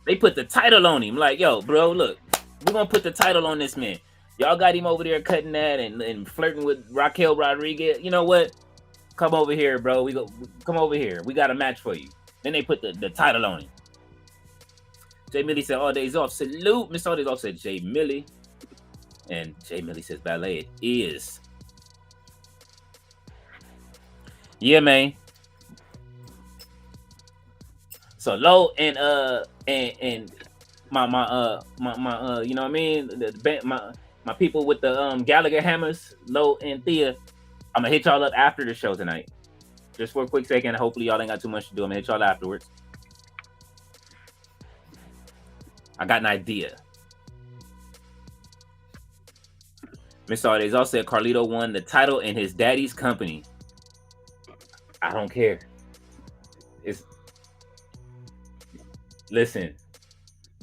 They put the title on him. Like, yo, bro, look, we're going to put the title on this man. Y'all got him over there cutting that and flirting with Raquel Rodriguez. You know what? Come over here, bro. Come over here. We got a match for you. Then they put the title on him. Jay Millie said, all days off. Salute. Miss All Days Off said Jay Millie. And Jay Millie says ballet. It is. Yeah, man. So Low and my you know what I mean? My people with the Gallagher hammers, Low and Thea. I'm gonna hit y'all up after the show tonight. Just for a quick second. Hopefully y'all ain't got too much to do. I'm gonna hit y'all afterwards. I got an idea. Miss All Days also said Carlito won the title in his daddy's company. I don't care. Listen.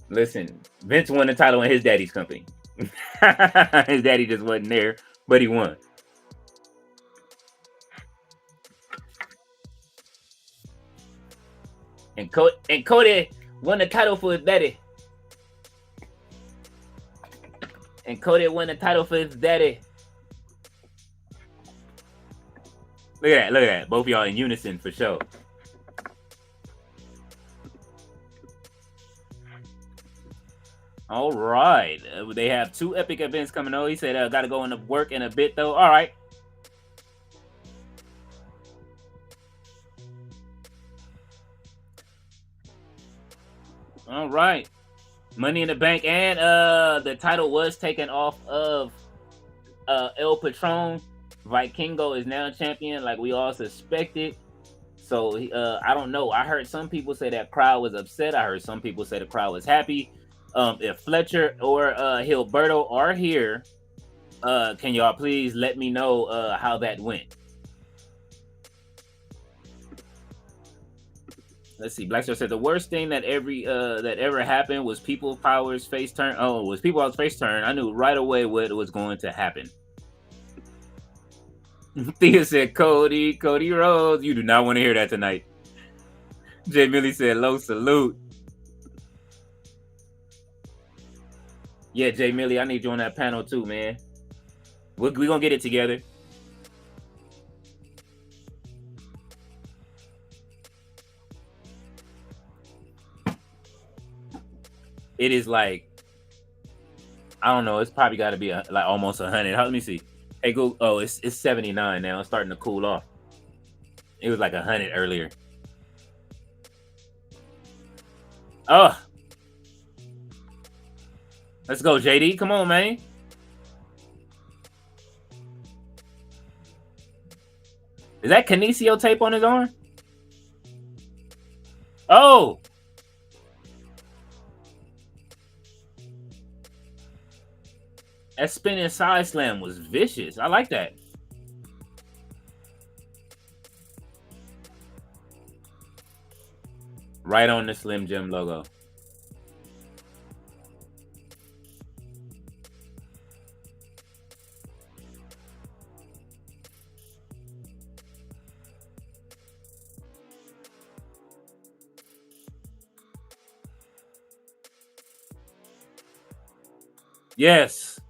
Vince won the title in his daddy's company. His daddy just wasn't there, but he won. And Cody won the title for his daddy. Look at that. Both of y'all in unison for sure. All right. They have 2 epic events coming on. He said, got to go into work in a bit, though. All right. All right. Money in the Bank. And the title was taken off of El Patron. Vikingo is now champion, like we all suspected. So I don't know. I heard some people say that crowd was upset. I heard some people say the crowd was happy. If Fletcher or Gilberto are here, can y'all please let me know how that went? Let's see. Blackstar said the worst thing that ever happened was People Power's face turn. Oh, it was People Power's face turn. I knew right away what was going to happen. Thea said, Cody Rhodes. You do not want to hear that tonight. Jay Millie said, low salute. Yeah, Jay Millie, I need you on that panel too, man. We're going to get it together. It is like, I don't know. It's probably got to be like almost 100. Let me see. Hey, go. Oh, it's 79 now. It's starting to cool off. It was like 100 earlier. Oh, let's go, JD. Come on, man. Is that Kinesio tape on his arm? Oh. That spinning side slam was vicious. I like that. Right on the Slim Jim logo. Yes.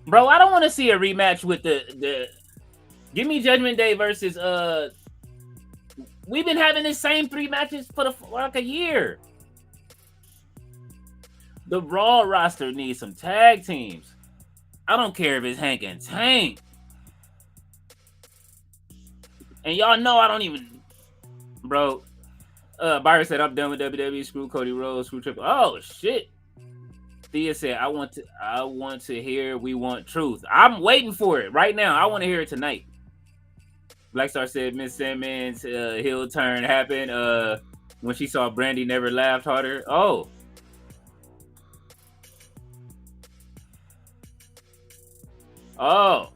Bro, I don't want to see a rematch with the give me Judgment Day versus we've been having the same 3 matches for like a year. The Raw roster needs some tag teams. I don't care if it's Hank and Tank. And y'all know I don't even, bro. Byron said I'm done with WWE. Screw Cody Rhodes. Screw Triple. Oh shit. Thea said I want to hear We Want Truth. I'm waiting for it right now. I want to hear it tonight. Blackstar said Miss Simmons heel turn happened when she saw Brandy never laughed harder. Oh. Oh.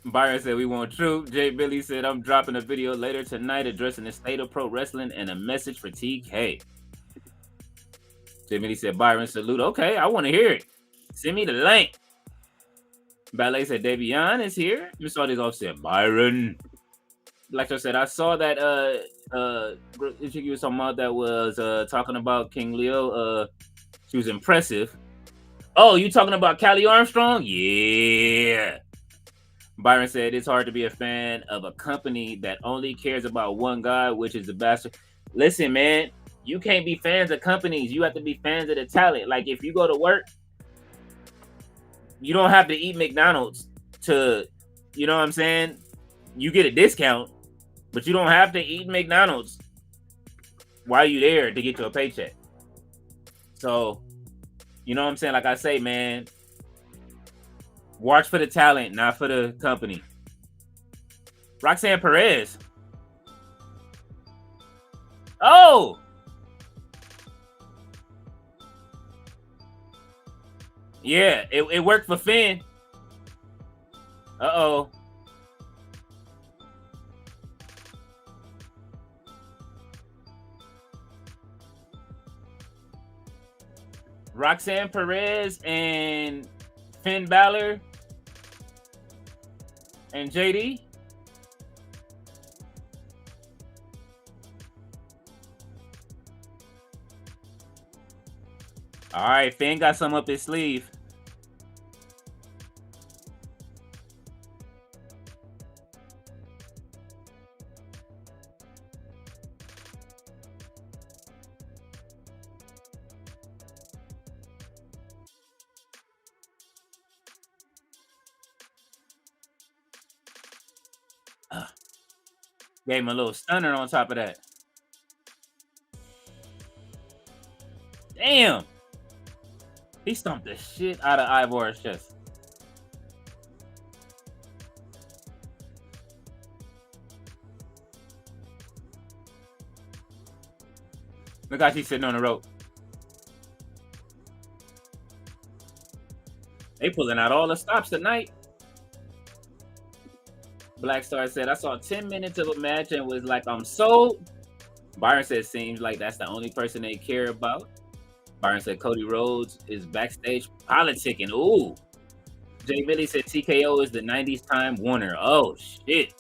Byron said we want truth. Jay Billy said I'm dropping a video later tonight addressing the state of pro wrestling and a message for TK. Jay Billy said Byron salute. Okay, I want to hear it. Send me the link. Ballet said Davion is here. Miss Audis off said Byron. Blackstar said I saw that you was talking about that was talking about King Leo. She was impressive. Oh, you talking about Callie Armstrong? Yeah. Byron said it's hard to be a fan of a company that only cares about one guy, which is the bastard. Listen, man, you can't be fans of companies. You have to be fans of the talent. Like if you go to work, you don't have to eat McDonald's to, you know what I'm saying? You get a discount, but you don't have to eat McDonald's while you're there to get your paycheck. So, you know what I'm saying? Like I say, man, watch for the talent, not for the company. Roxanne Perez. Oh! Yeah, it worked for Finn. Uh-oh. Roxanne Perez and Finn Balor and JD. All right, Finn got some up his sleeve. Gave him a little stunner on top of that. Damn. He stomped the shit out of Ivor's chest. Look how she's sitting on the rope. They pulling out all the stops tonight. Blackstar said, I saw 10 minutes of a match and was like, I'm sold. Byron said, seems like that's the only person they care about. Byron said, Cody Rhodes is backstage politicking. Ooh. Jay Billy said, TKO is the 90s Time Warner. Oh, shit.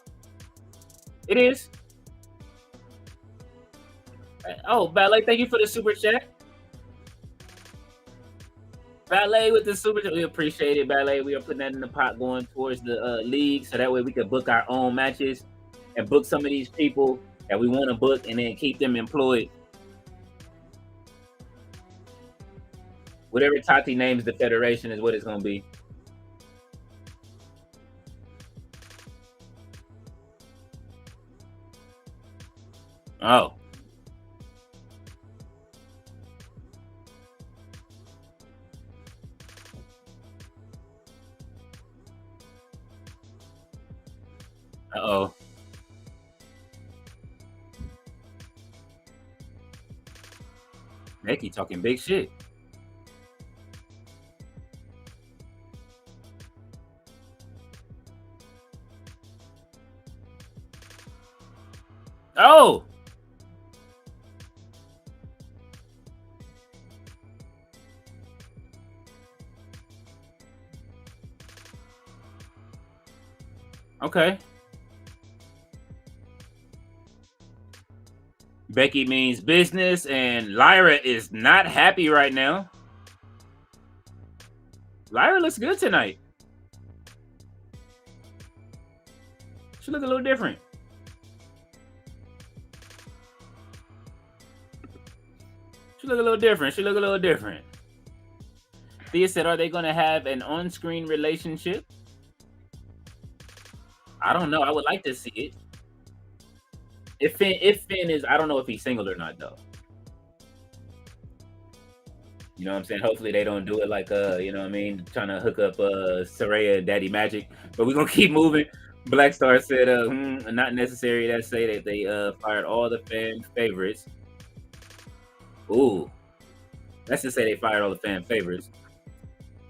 It is. Oh, Ballet, thank you for the super chat. Ballet with the super chat. We appreciate it, Ballet. We are putting that in the pot going towards the league so that way we can book our own matches and book some of these people that we want to book and then keep them employed. Whatever Tati names the federation is what it's going to be. Oh. Uh-oh. Becky talking big shit. Oh! Okay. Becky means business, and Lyra is not happy right now. Lyra looks good tonight. She look a little different. She look a little different. Thea said, are they going to have an on-screen relationship? I don't know. I would like to see it. If Finn is, I don't know if he's single or not though. You know what I'm saying? Hopefully they don't do it like you know what I mean, trying to hook up Saraya and Daddy Magic. But we're gonna keep moving. Black Star said, not necessary. That say that they fired all the fan favorites. Ooh, that's to say they fired all the fan favorites.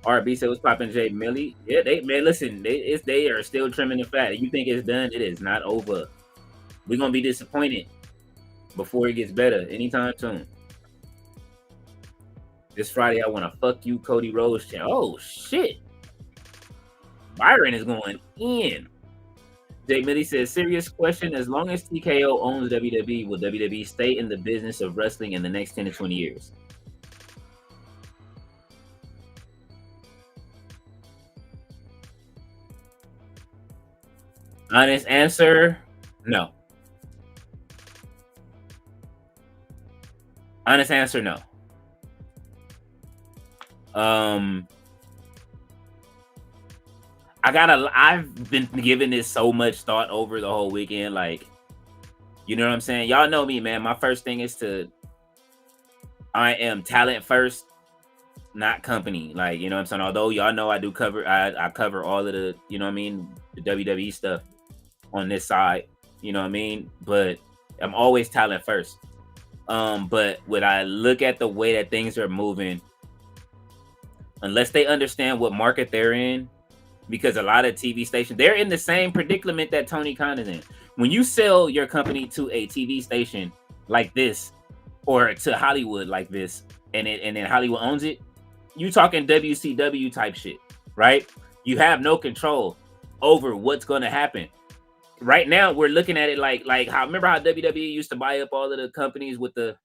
RB said, "What's popping, Jay Millie?" Yeah, man. Listen, they are still trimming the fat. You think it's done? It is not over. We're gonna be disappointed before it gets better anytime soon. This Friday, I want to fuck you, Cody Rhodes chant. Oh shit, Byron is going in. Jay Millie says, "Serious question: as long as TKO owns WWE, will WWE stay in the business of wrestling in the next 10 to 20 years?" Honest answer, no. Honest answer, no. I've been giving this so much thought over the whole weekend. Like, you know what I'm saying? Y'all know me, man. My first thing is I am talent first, not company. Like, you know what I'm saying? Although y'all know I cover all of the, you know what I mean, the WWE stuff on this side, you know what I mean? But I'm always talent first. But when I look at the way that things are moving, unless they understand what market they're in, because a lot of TV stations, they're in the same predicament that Tony Khan is in. When you sell your company to a TV station like this, or to Hollywood like this, and then Hollywood owns it, you talking WCW type shit, right? You have no control over what's going to happen. Right now, we're looking at it like how, remember how WWE used to buy up all of the companies with the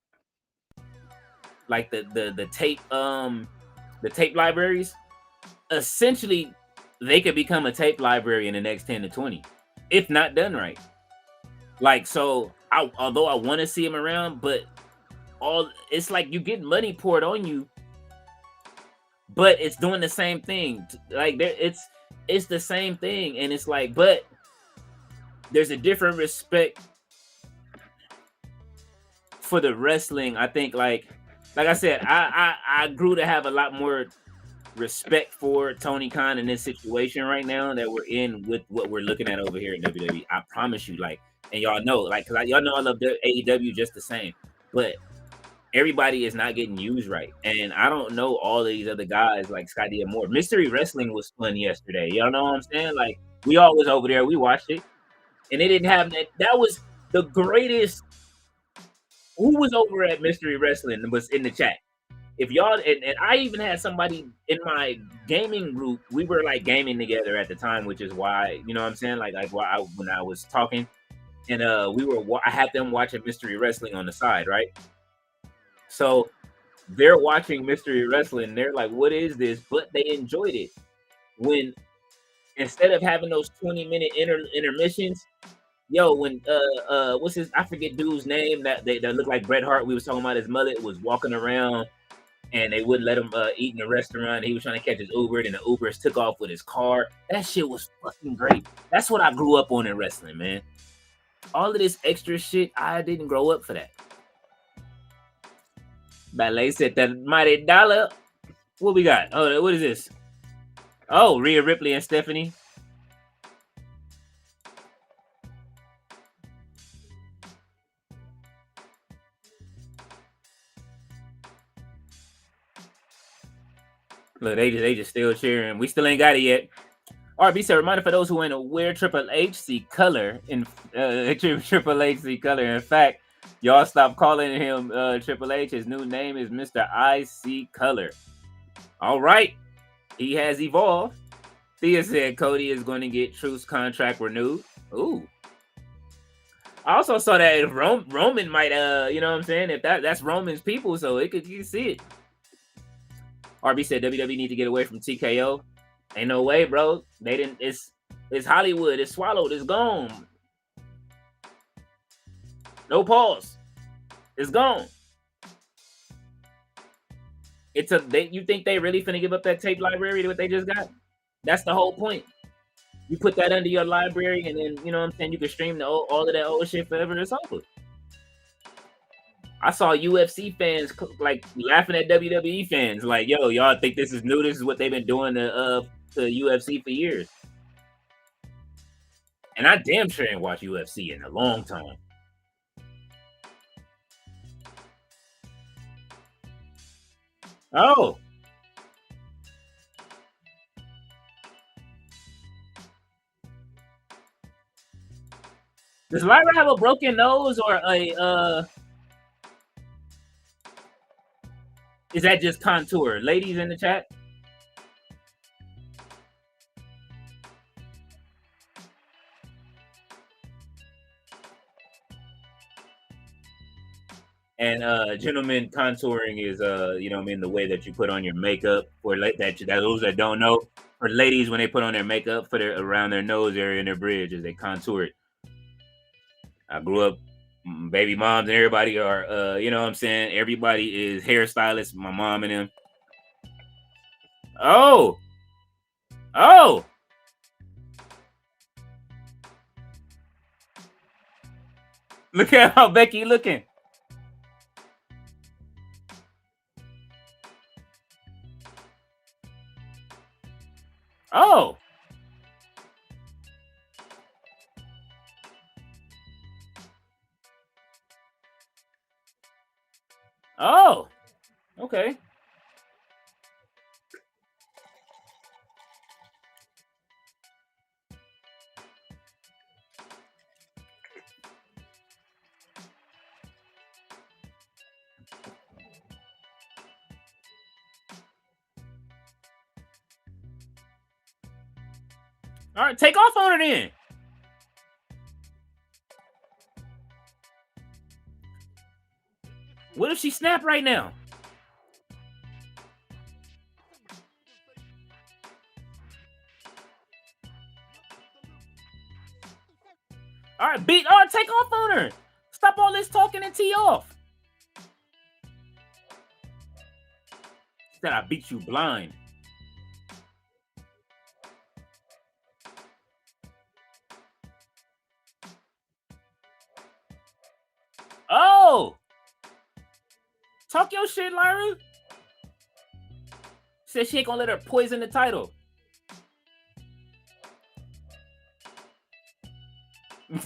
tape libraries. Essentially, they could become a tape library in the next 10 to 20, if not done right. Like, so although I want to see him around, but it's like you get money poured on you, but it's doing the same thing. Like, it's the same thing, and it's like, but there's a different respect for the wrestling. I think, like I said, I grew to have a lot more respect for Tony Khan in this situation right now that we're in with what we're looking at over here in WWE. I promise you, like, and y'all know, like, because y'all know I love AEW just the same, but everybody is not getting used right. And I don't know all of these other guys like Scotty and Moore. Mystery Wrestling was fun yesterday. Y'all know what I'm saying? Like, we all was over there, we watched it, and they didn't have that. That was the greatest. Who was over at Mystery Wrestling was in the chat? If y'all, and I even had somebody in my gaming group, we were like gaming together at the time, which is why, you know what I'm saying, like why when I was talking, and I had them watching Mystery Wrestling on the side, right? So they're watching Mystery Wrestling, they're like, what is this? But they enjoyed it. When instead of having those 20-minute intermissions, when what's his, I forget dude's name, that looked like Bret Hart, we was talking about, his mullet, was walking around and they wouldn't let him eat in the restaurant. He was trying to catch his Uber, and the Ubers took off with his car. That shit was fucking great. That's what I grew up on in wrestling, man. All of this extra shit, I didn't grow up for that. Ballet said that mighty dollar. What we got? Oh, what is this? Oh, Rhea Ripley and Stephanie. Look, they just still cheering. We still ain't got it yet. RB said, reminder for those who ain't aware, Triple H see color in Triple H see color. In fact, y'all stop calling him Triple H. His new name is Mr. I See Color. All right, he has evolved. Thea said Cody is going to get Truth's contract renewed. Ooh. I also saw that Roman might, you know what I'm saying? If that's Roman's people, so you can see it. RB said WWE need to get away from TKO. Ain't no way, bro. They didn't. It's Hollywood. It's swallowed. It's gone. No pause. It's gone. You think they really finna give up that tape library to what they just got? That's the whole point. You put that under your library, and then you know what I'm saying. You can stream all of that old shit forever. It's over. I saw UFC fans like laughing at WWE fans, like, "Yo, y'all think this is new? This is what they've been doing to UFC for years." And I damn sure ain't watched UFC in a long time. Oh, does Lyra have a broken nose or a is that just contour? Ladies in the chat. And gentlemen, contouring is you know what I mean, the way that you put on your makeup for that those that don't know. For ladies, when they put on their makeup for their around their nose area and their bridge, is they contour it. I grew up, baby moms and everybody are you know what I'm saying. Everybody is hairstylists. My mom and them. Oh, oh, look at how Becky looking. Oh, oh, okay. All right, take off on her then. What if she snap right now? All right, beat. All right, take off on her. Stop all this talking and tee off. Said I beat you blind. Oh, talk your shit, Lyra. Said she ain't gonna let her poison the title.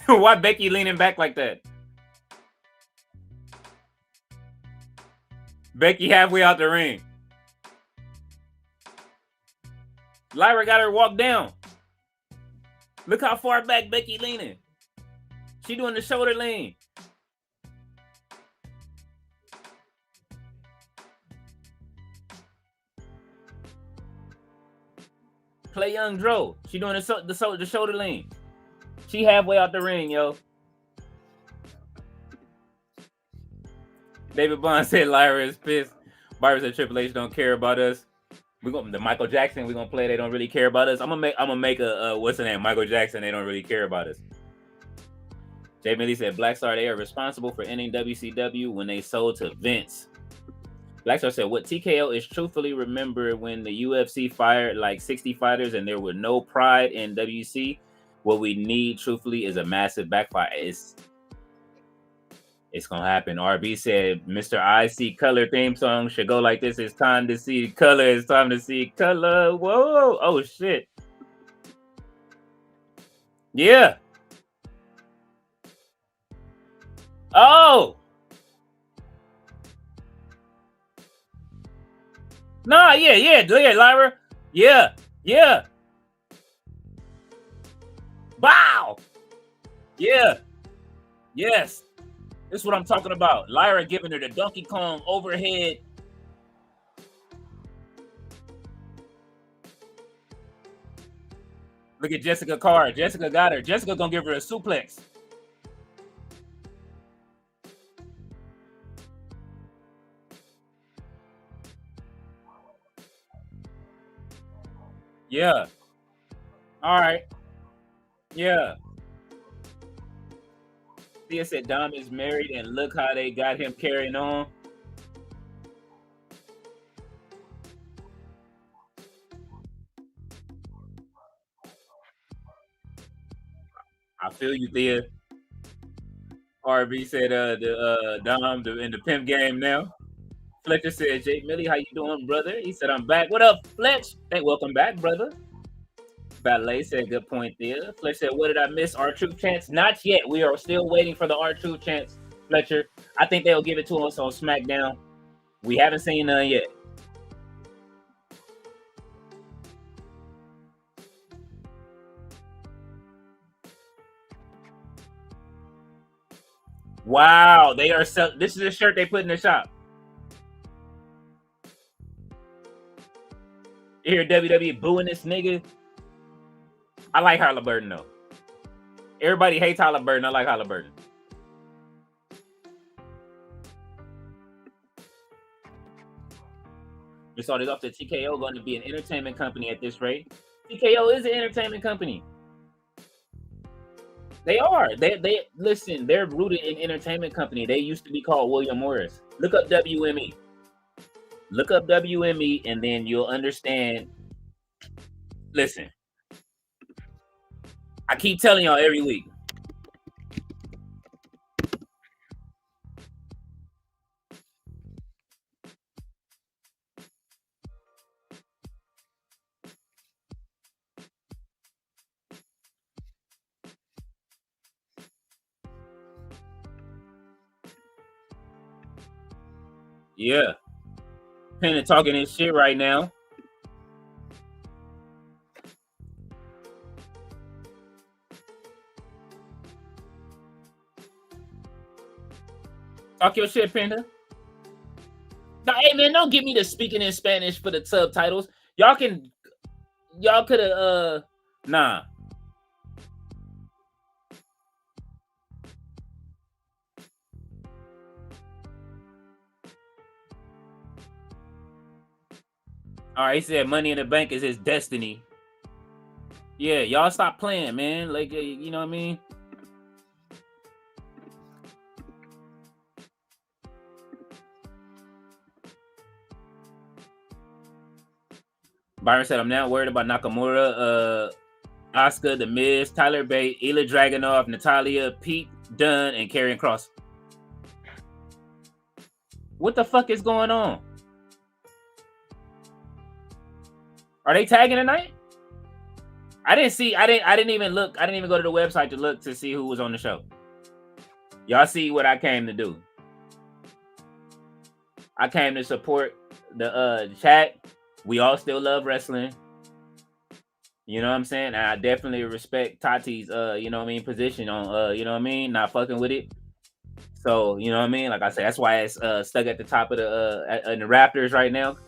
Why Becky leaning back like that? Becky halfway out the ring. Lyra got her walk down. Look how far back Becky leaning. She doing the shoulder lean. Play Young Dro. She doing the shoulder lean. She halfway out the ring, yo. David Bond said Lyra is pissed. Barbara said Triple H don't care about us. We going the Michael Jackson. We gonna play. They don't really care about us. I'm gonna make a what's the name? Michael Jackson. They don't really care about us. Jay Millie said Black Star. They are responsible for ending WCW when they sold to Vince. Black Star said what TKO is truthfully remembered when the UFC fired like 60 fighters and there was no pride in WC. What we need truthfully is a massive backfire. It's gonna happen. RB said Mr. I See Color theme song should go like this. It's time to see color. It's time to see color. Whoa. Oh shit. Yeah. Oh. Nah, yeah, Lyra. Yeah, yeah. Wow. Yeah. Yes. This is what I'm talking about. Lyra giving her the Donkey Kong overhead. Look at Jessica Carr. Jessica got her. Jessica gonna give her a suplex. Yeah. All right. Yeah. Thea said Dom is married and look how they got him carrying on. I feel you, Thea. RB said the Dom in the pimp game now. Fletcher said, Jake Millie, how you doing, brother? He said, I'm back. What up, Fletch? Hey, welcome back, brother. Ballet said, good point there. Fletcher said, what did I miss? R-Truth chance? Not yet. We are still waiting for the R-Truth chance, Fletcher. I think they'll give it to us on SmackDown. We haven't seen none yet. Wow, they are this is a shirt they put in the shop. You hear WWE booing this nigga? I like Halliburton though. Everybody hates Halliburton. I like Halliburton. We saw this off the TKO going to be an entertainment company at this rate. TKO is an entertainment company. They are. They listen. They're rooted in entertainment company. They used to be called William Morris. Look up WME. Look up WME, and then you'll understand. Listen, I keep telling y'all every week. Yeah, Pena talking his shit right now. Talk your shit, Panda. Now, hey man, don't give me the speaking in Spanish for the subtitles. Y'all could have nah. All right, he said Money in the Bank is his destiny. Yeah, y'all stop playing, man. Like, you know what I mean? Byron said, I'm now worried about Nakamura, Asuka, The Miz, Tyler Bate, Ilya Dragunov, Natalia, Pete Dunne, and Karrion Kross. What the fuck is going on? Are they tagging tonight? I didn't even look. I didn't even go to the website to look to see who was on the show. Y'all see what I came to do. I came to support the chat. We all still love wrestling. You know what I'm saying? And I definitely respect Tati's you know what I mean, position on you know what I mean, not fucking with it. So, you know what I mean? Like I said, that's why it's stuck at the top of the in the Raptors right now.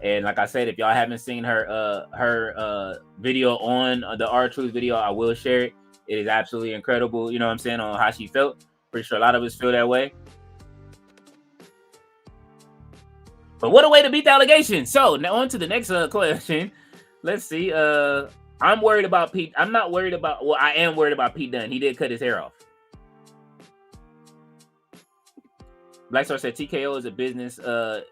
And like I said, if y'all haven't seen her video on the R-Truth video, I will share it. It is absolutely incredible, you know what I'm saying, on how she felt. Pretty sure a lot of us feel that way. But what a way to beat the allegation. So now on to the next question. Let's see. I'm worried about Pete. I'm not worried about, well, I am worried about Pete Dunne. He did cut his hair off. Black Star said TKO is a business,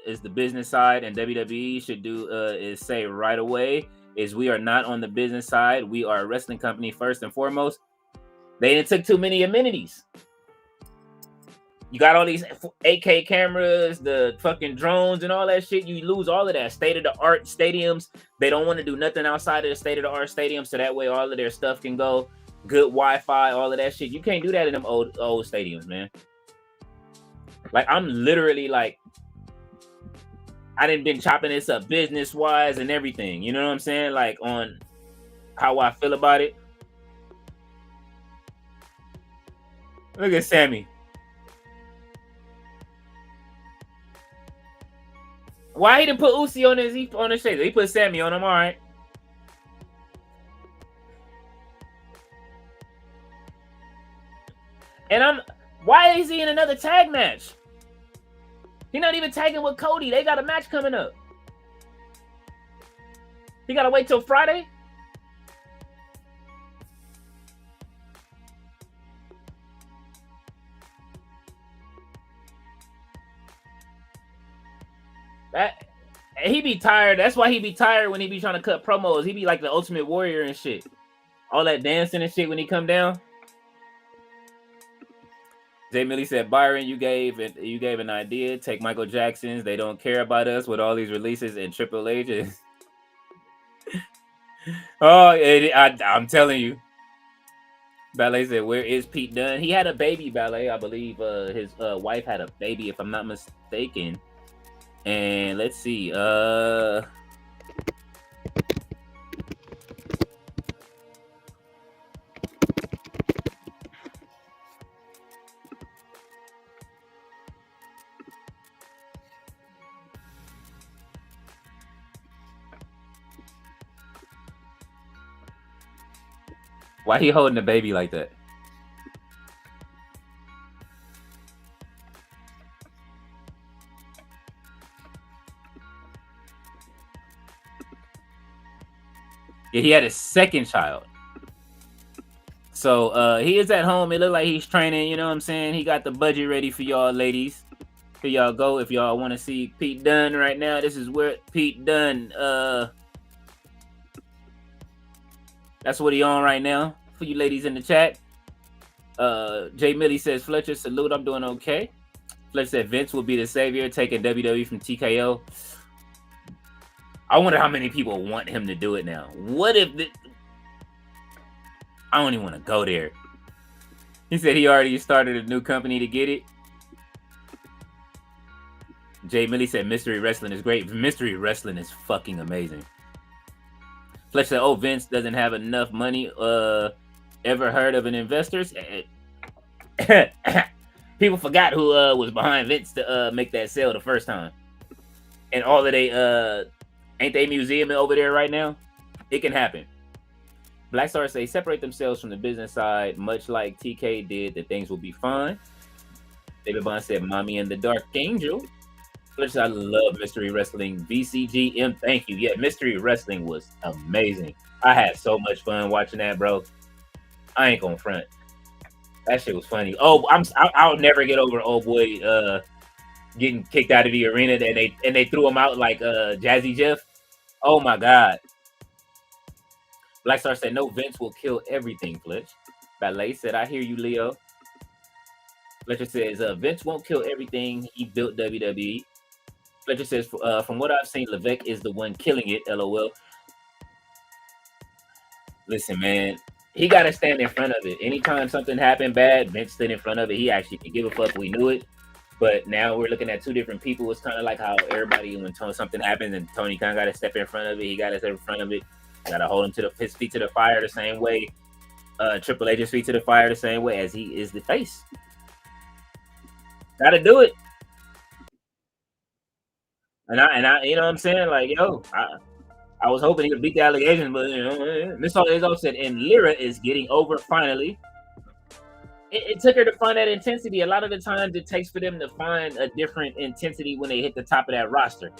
is the business side, and WWE should do is say right away is we are not on the business side. We are a wrestling company first and foremost. They took too many amenities. You got all these 8K cameras, the fucking drones, and all that shit. You lose all of that. State of the art stadiums. They don't want to do nothing outside of the state of the art stadium, so that way all of their stuff can go. Good Wi-Fi, all of that shit. You can't do that in them old stadiums, man. Like, I'm literally like, I done been chopping this up business-wise and everything. You know what I'm saying? Like, on how I feel about it. Look at Sammy. Why he didn't put Uzi on his shade? He put Sammy on him, all right. And why is he in another tag match? He's not even tagging with Cody. They got a match coming up. He gotta wait till Friday? He be tired. That's why he be tired when he be trying to cut promos. He be like the Ultimate Warrior and shit. All that dancing and shit when he come down. Jay Millie said, Byron, you gave an idea. Take Michael Jackson's. They don't care about us with all these releases and Triple H. I'm telling you. Ballet said, where is Pete Dunne? He had a baby, Ballet. I believe his wife had a baby, if I'm not mistaken. And let's see. Why he holding the baby like that? Yeah, he had his second child. So he is at home. It looked like he's training, you know what I'm saying? He got the budget ready for y'all ladies. Here y'all go. If y'all want to see Pete Dunne right now, this is where Pete Dunne, that's what he on right now. For you ladies in the chat. Jay Millie says, Fletcher, salute, I'm doing okay. Fletcher said Vince will be the savior, taking WWE from TKO. I wonder how many people want him to do it now. What if I don't even want to go there. He said he already started a new company to get it. Jay Millie said Mystery Wrestling is great. Mystery Wrestling is fucking amazing. Fletcher said, oh, Vince doesn't have enough money. Ever heard of an investors? People forgot who was behind Vince to make that sale the first time. And all of they ain't they museum over there right now? It can happen. Black Star say separate themselves from the business side, much like TK did. That things will be fine. David Bond said, "Mommy and the Dark Angel." Fletcher, I love Mystery Wrestling. VCGM, thank you. Yeah, Mystery Wrestling was amazing. I had so much fun watching that, bro. I ain't gonna front. That shit was funny. Oh, I'll never get over old boy getting kicked out of the arena and they threw him out like Jazzy Jeff. Oh my god. Black Star said, no, Vince will kill everything, Fletch. Ballet said, I hear you, Leo. Fletcher says, Vince won't kill everything. He built WWE. Fletcher says, from what I've seen, Levesque is the one killing it, LOL. Listen, man, he got to stand in front of it. Anytime something happened bad, Vince stood in front of it. He actually didn't give a fuck. We knew it. But now we're looking at two different people. It's kind of like how everybody, when something happens and Tony Khan got to step in front of it, he got to step in front of it. Got to hold him to his feet to the fire the same way. Triple H's feet to the fire the same way as he is the face. Got to do it. And I, you know what I'm saying? Like, yo, I was hoping he would beat the allegations, but you know, Miss Hall is also said, and Lyra is getting over finally. It took her to find that intensity. A lot of the times it takes for them to find a different intensity when they hit the top of that roster.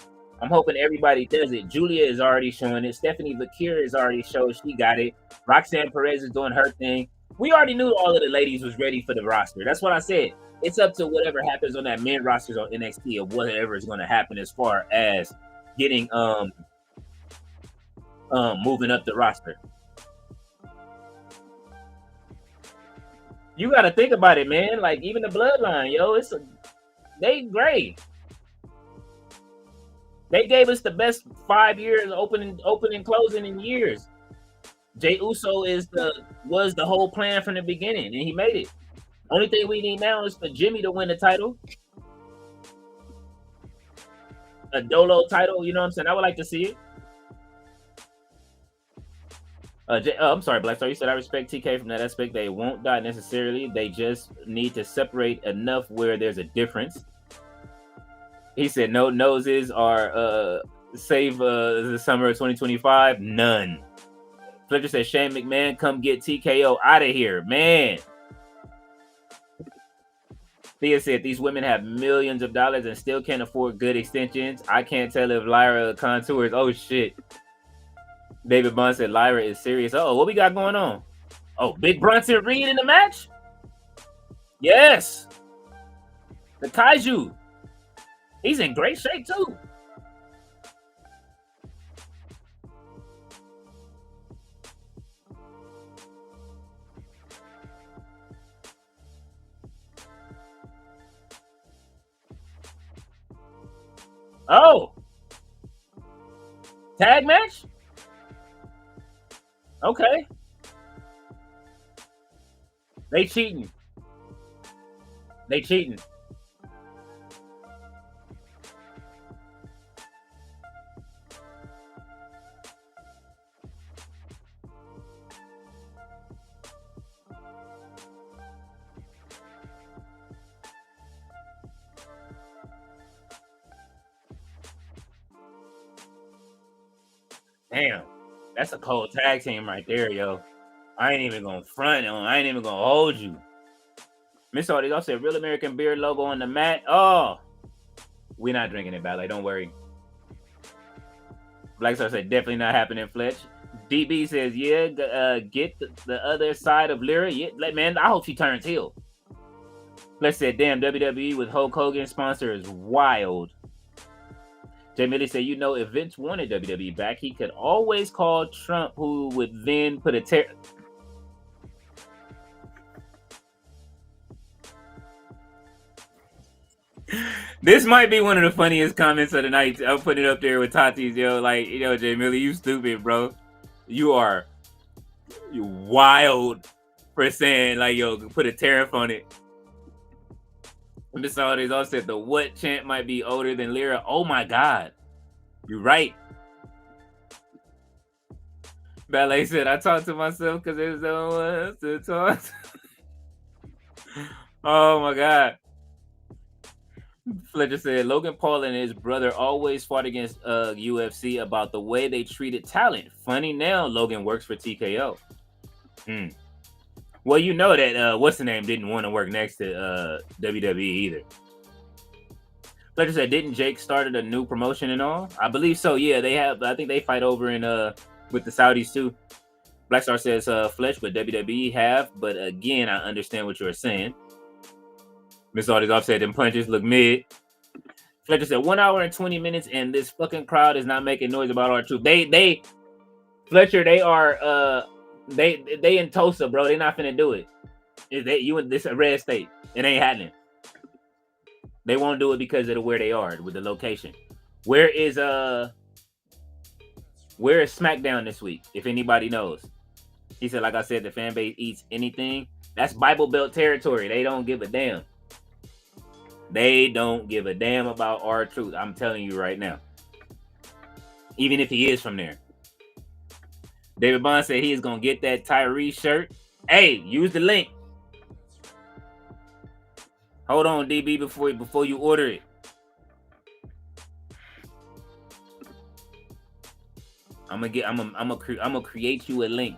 I'm hoping everybody does it. Julia is already showing it. Stephanie Vakir is already showing she got it. Roxanne Perez is doing her thing. We already knew all of the ladies was ready for the roster. That's what I said. It's up to whatever happens on that main rosters on NXT or whatever is going to happen as far as getting moving up the roster. You got to think about it, man. Like even the Bloodline, yo, they great. They gave us the best 5 years opening, closing in years. Jey Uso was the whole plan from the beginning, and he made it. Only thing we need now is for Jimmy to win the title, a Dolo title. You know what I'm saying? I would like to see it. I'm sorry, Black Star. You said I respect TK from that aspect. They won't die necessarily. They just need to separate enough where there's a difference. He said no noses are save the summer of 2025. None. Fletcher said Shane McMahon come get TKO out of here, man. Thea said these women have millions of dollars and still can't afford good extensions. I can't tell if Lyra contours. Oh shit. David Bond said Lyra is serious. Oh, what we got going on? Oh, Big Bronson Reed in the match? Yes. The Kaiju. He's in great shape too. Oh, tag match? Okay. They cheating. They cheating. Damn. That's a cold tag team right there, yo. I ain't even gonna front on. I ain't even gonna hold you. Miss Audie also said Real American Beer logo on the mat. Oh, we're not drinking it, Ballet. Don't worry. Black Star said definitely not happening, Fletch. DB says, yeah, get the other side of Lyra. Yeah, man, I hope she turns heel. Fletch said, damn, WWE with Hulk Hogan sponsor is wild. Jay Millie said, you know, if Vince wanted WWE back, he could always call Trump, who would then put a This might be one of the funniest comments of the night. I'll put it up there with Tati's, yo. Like, yo, Jay Millie, you stupid, bro. You wild for saying, like, yo, put a tariff on it. Miss Holidays also said the what chant might be older than Lyra. Oh my God. You're right. Ballet said, I talk to myself because there's no one else to talk to. Oh my God. Fletcher said Logan Paul and his brother always fought against UFC about the way they treated talent. Funny now, Logan works for TKO. Well, you know that what's the name didn't want to work next to WWE either. Fletcher said, didn't Jake started a new promotion and all? I believe so. Yeah, they have. I think they fight over in with the Saudis too. Blackstar says Fletch, but WWE have. But again, I understand what you're saying. Miss Audie's offset them punches look mid. Fletcher said 1 hour and 20 minutes, and this fucking crowd is not making noise about our truth. They Fletcher, they are they in Tulsa, bro. They not finna do it. You in this red state. It ain't happening. They won't do it because of where they are with the location. Where is SmackDown this week? If anybody knows. He said, like I said, the fan base eats anything. That's Bible Belt territory. They don't give a damn. They don't give a damn about our truth. I'm telling you right now. Even if he is from there. David Bond said he is going to get that Tyrese shirt. Hey, use the link. Hold on, DB, before you order it. I'm gonna create you a link.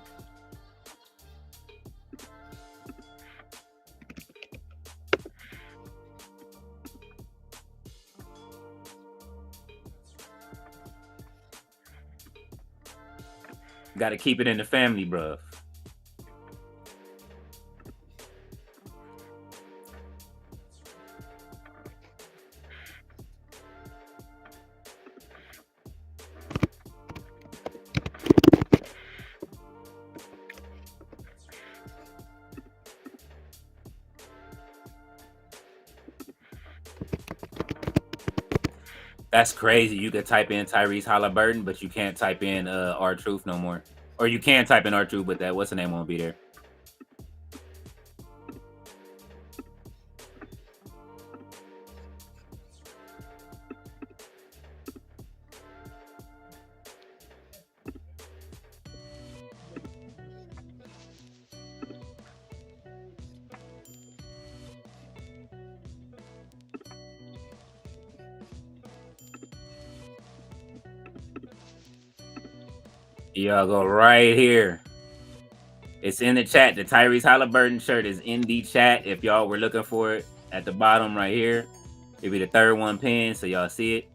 Got to keep it in the family, bruh. That's crazy. You could type in Tyrese Halliburton, but you can't type in R-Truth no more. Or you can type in R-Truth, but that what's the name won't be there. Y'all go right here. It's in the chat. The Tyrese Halliburton shirt is in the chat. If y'all were looking for it at the bottom right here, it'll be the third one pinned, so y'all see it.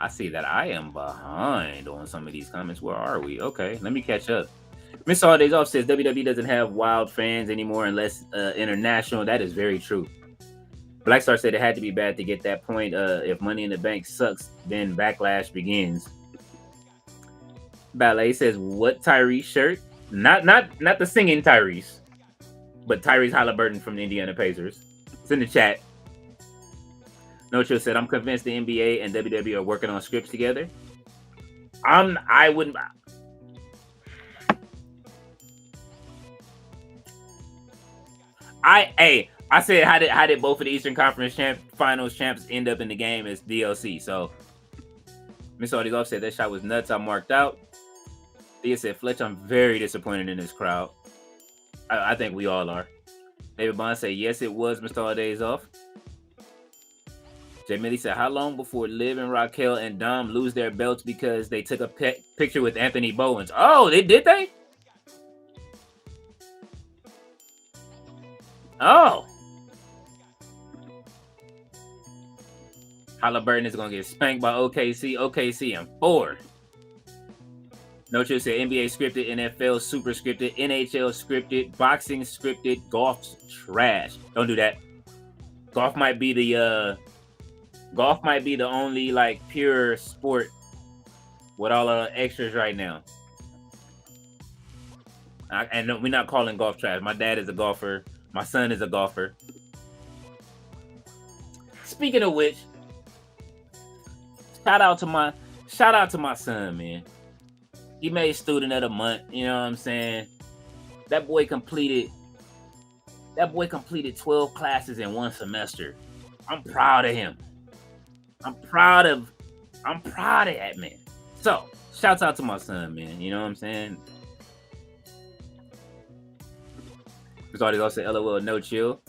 I see that I am behind on some of these comments. Where are we? Okay, let me catch up. Miss All Days Off says WWE doesn't have wild fans anymore unless international. That is very true. Blackstar said it had to be bad to get that point. If Money in the Bank sucks, then backlash begins. Ballet says, what Tyrese shirt? Not the singing Tyrese, but Tyrese Halliburton from the Indiana Pacers. It's in the chat. No Chill said, I'm convinced the NBA and WWE are working on scripts together. I wouldn't. I said how did both of the Eastern Conference Finals champs end up in the game as DLC? So Miss Audie's off said that shot was nuts. I marked out. Thea said, Fletch, I'm very disappointed in this crowd. I think we all are. David Bond said, yes, it was Mr. All Days Off. Jay Millie said, how long before Liv and Raquel and Dom lose their belts because they took a picture with Anthony Bowens? Oh, did they? Oh. Halliburton is going to get spanked by OKC. OKC in 4. No Chill said NBA scripted, NFL super scripted, NHL scripted, boxing scripted, golf's trash. Don't do that. Golf might be the only like pure sport with all the extras right now. And no, we're not calling golf trash. My dad is a golfer. My son is a golfer. Speaking of which, shout out to my son, man. He made student of the month. You know what I'm saying? That boy completed 12 classes in one semester. I'm proud of him. I'm proud of that man. So, shouts out to my son, man. You know what I'm saying? Started also said, LOL, no chill.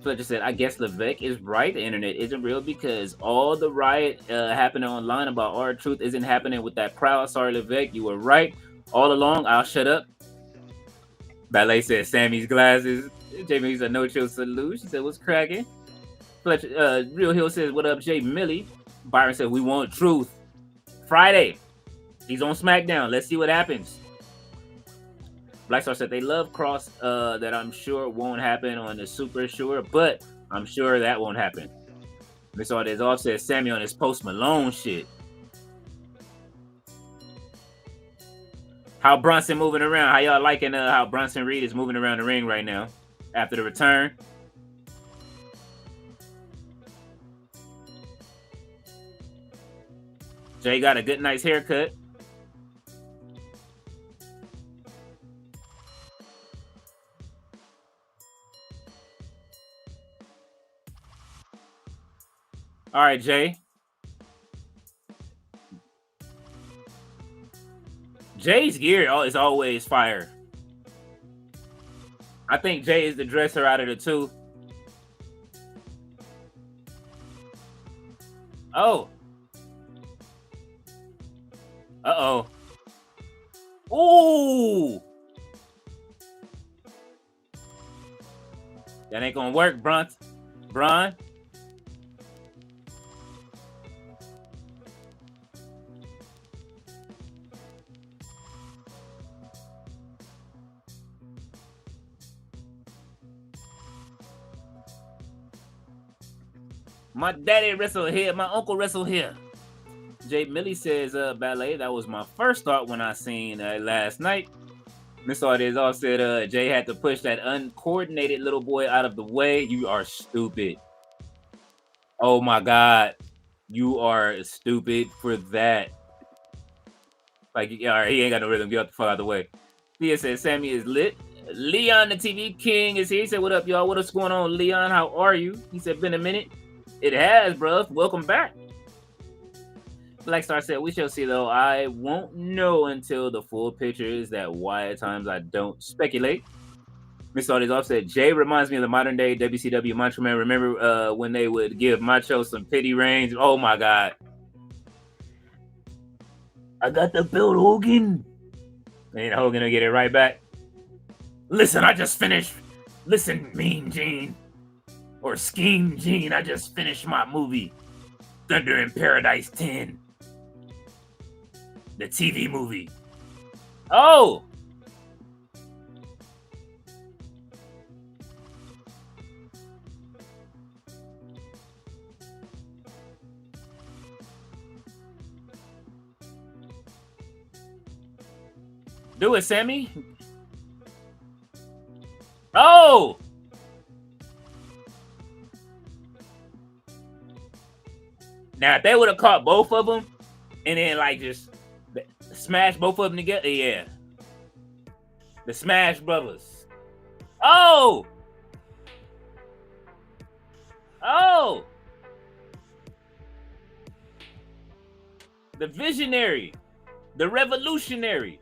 Fletcher said, I guess Levesque is right. The internet isn't real because all the riot happening online about our truth isn't happening with that crowd. Sorry, Levesque, you were right all along. I'll shut up. Ballet said, Sammy's glasses. Jamie said, no chill salute. She said, what's cracking? Fletcher, Real Hill says, what up, Jay Millie? Byron said, we want truth. Friday. He's on SmackDown. Let's see what happens. Black Star said they love Cross that I'm sure won't happen on the Super Sure, but I'm sure that won't happen. Miss Ardes off says Sammy on his Post Malone shit. How Bronson moving around? How y'all liking how Bronson Reed is moving around the ring right now after the return? Jay got a good nice haircut. All right, Jay. Jay's gear is always fire. I think Jay is the dresser out of the two. Oh. Uh-oh. Ooh. That ain't gonna work, Bron. My daddy wrestled here. My uncle wrestled here. Jay Millie says, Ballet, that was my first thought when I seen last night. Miss Ardes all said, Jay had to push that uncoordinated little boy out of the way. You are stupid. Oh my God. You are stupid for that. Like, all right, he ain't got no rhythm. Get the fuck out of the way. Thea said, Sammy is lit. Leon, the TV King, is here. He said, what up, y'all? What's going on, Leon? How are you? He said, been a minute. It has, bro. Welcome back. Black Star said, we shall see, though. I won't know until the full picture is that why at times I don't speculate. Miss Audie's off said, Jay reminds me of the modern day WCW Macho Man. Remember when they would give Macho some pity reigns? Oh, my God. I got the belt, Hogan. And Hogan will get it right back. Listen, I just finished. Listen, Mean Gene. Or Scheme Gene, I just finished my movie, Thunder in Paradise 10. The TV movie. Oh! Do it, Sammy. Oh! Now if they would have caught both of them and then like just smash both of them together, yeah. The Smash Brothers. Oh! Oh! The visionary. The revolutionary.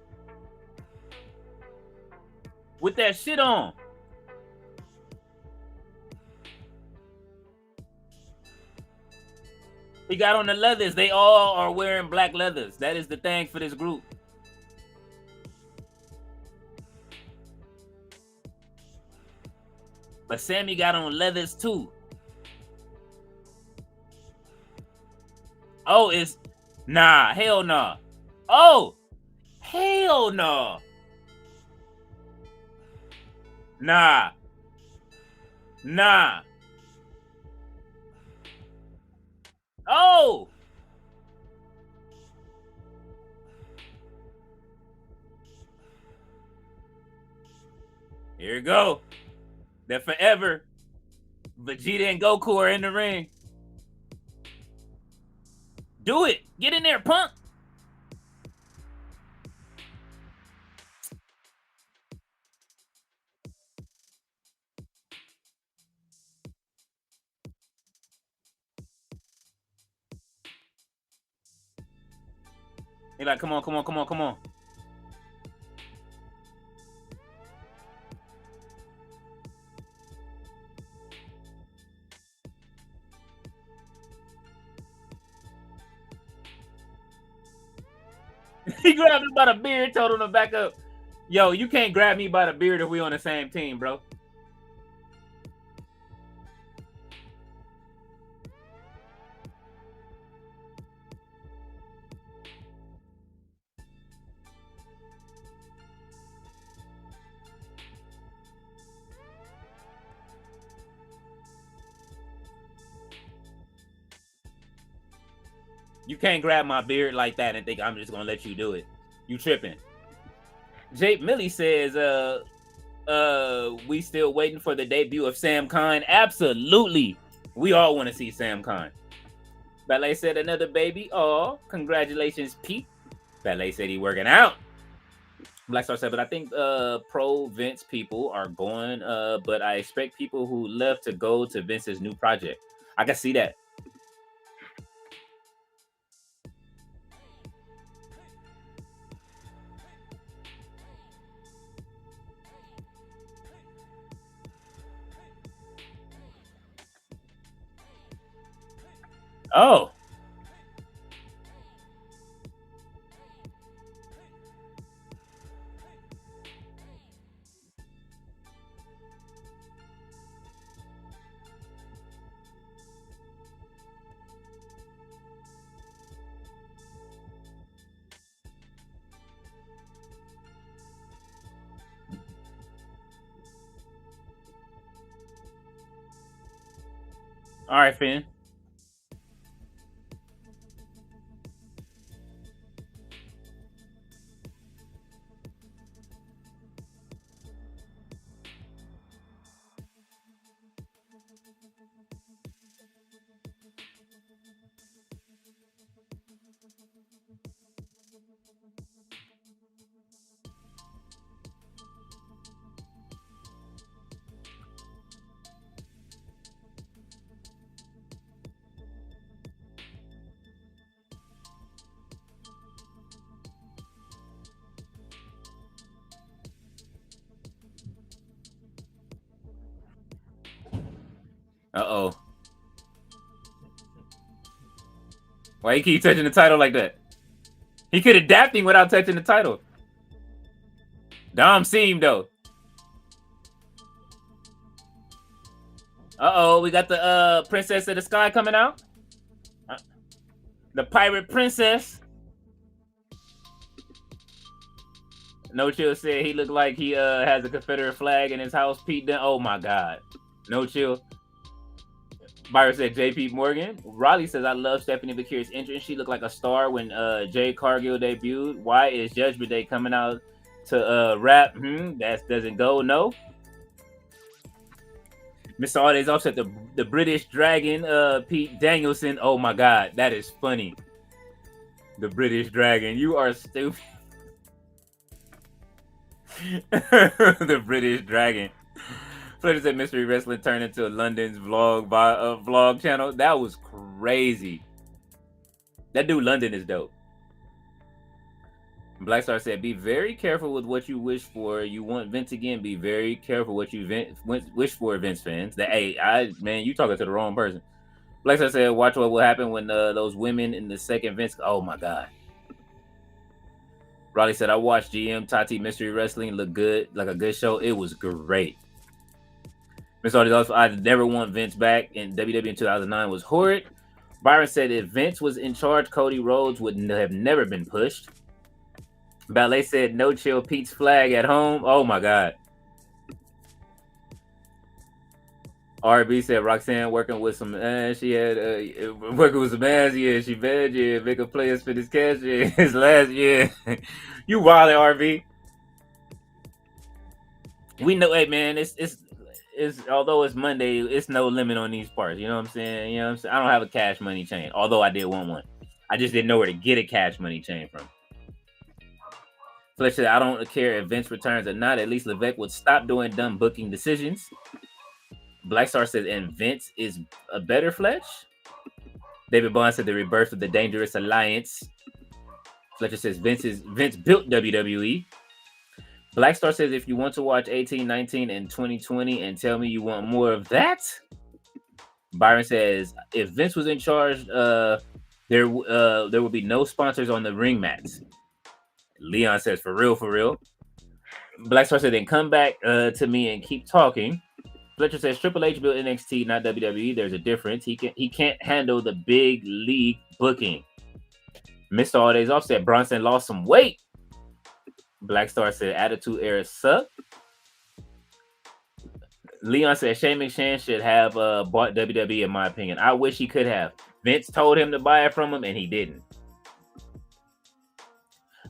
With that shit on. He got on the leathers. They all are wearing black leathers. That is the thing for this group. But Sammy got on leathers too. Oh, it's nah, hell nah. Oh, hell nah. Nah. Nah. Oh. Here we go. They're forever. Vegeta and Goku are in the ring. Do it. Get in there, punk. He's like, come on, come on, come on, come on. He grabbed him by the beard, told him to back up. Yo, you can't grab me by the beard if we on the same team, bro. You can't grab my beard like that and think I'm just gonna let you do it. You tripping. Jake Millie says, we still waiting for the debut of Sam Khan. Absolutely. We all want to see Sam Khan. Ballet said another baby. Oh, congratulations, Pete. Ballet said he working out. Black Star said, but I think pro Vince people are going, but I expect people who left to go to Vince's new project. I can see that. Oh. All right, Finn. Uh-oh. Why he keep touching the title like that? He could adapt him without touching the title. Dom see him though. Uh-oh, we got the Princess of the Sky coming out. The Pirate Princess. No Chill said he looked like he has a Confederate flag in his house. Pete done. Oh my God. No Chill. Byron said JP Morgan. Raleigh says, I love Stephanie Bakir's entrance. She looked like a star when Jade Cargill debuted. Why is Judgment Day coming out to rap? That doesn't go. No. Mr. All Days Offset, the British Dragon, Pete Danielson. Oh my God, that is funny. The British Dragon, you are stupid. The British Dragon. Fletcher said Mystery Wrestling turned into London's vlog channel. That was crazy. That dude London is dope. Black Star said, "Be very careful with what you wish for. You want Vince again. Be very careful what you wish for, Vince fans." Man, you talking to the wrong person. Black Star said, "Watch what will happen when those women in the second Vince." Oh my God. Raleigh said, "I watched GM Tati Mystery Wrestling. Look good, like a good show. It was great." Miss Audie also, "I never want Vince back in WWE in 2009 was horrid." Byron said, "If Vince was in charge, Cody Rhodes would have never been pushed." Ballet said, "No chill Pete's flag at home." Oh my God. RB said, "Roxanne working with some she had working with some ass. Yeah, she bad. Yeah, make a player spend his cash. Yeah, his last year." You wild RB. We know, hey man, it's although it's Monday, it's no limit on these parts. You know what I'm saying? You know what I'm saying? I don't have a Cash Money chain, although I did want one. I just didn't know where to get a Cash Money chain from. Fletcher said, "I don't care if Vince returns or not. At least Levesque would stop doing dumb booking decisions." Black Star says, "And Vince is a better Fletch." David Bond said, "The rebirth of the Dangerous Alliance." Fletcher says, Vince built WWE." Black Star says, "If you want to watch 18, 19, and 2020 and tell me you want more of that." Byron says, "If Vince was in charge, there would be no sponsors on the ring mats." Leon says, "For real, for real." Black Star said, "Then come back to me and keep talking." Fletcher says, "Triple H built NXT, not WWE. There's a difference. He can't handle the big league booking." Mr. All Days Off said, "Bronson lost some weight." Black Star said, "Attitude Era suck." Leon said, "Shane McShane should have bought WWE, in my opinion. I wish he could have. Vince told him to buy it from him, and he didn't."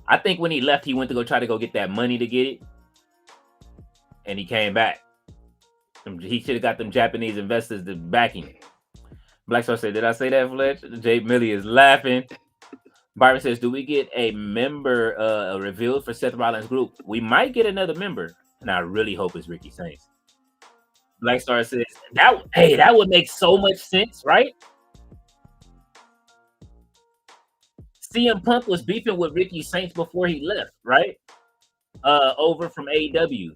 I think when he left, he went to try to get that money to get it, and he came back. He should have got them Japanese investors to backing it. Black Star said, "Did I say that, Fletch?" Jay Millie is laughing. Byron says, "Do we get a member revealed for Seth Rollins' group? We might get another member, and I really hope it's Ricky Saints." Black Star says, that would make so much sense, right? CM Punk was beefing with Ricky Saints before he left, right? Over from AEW.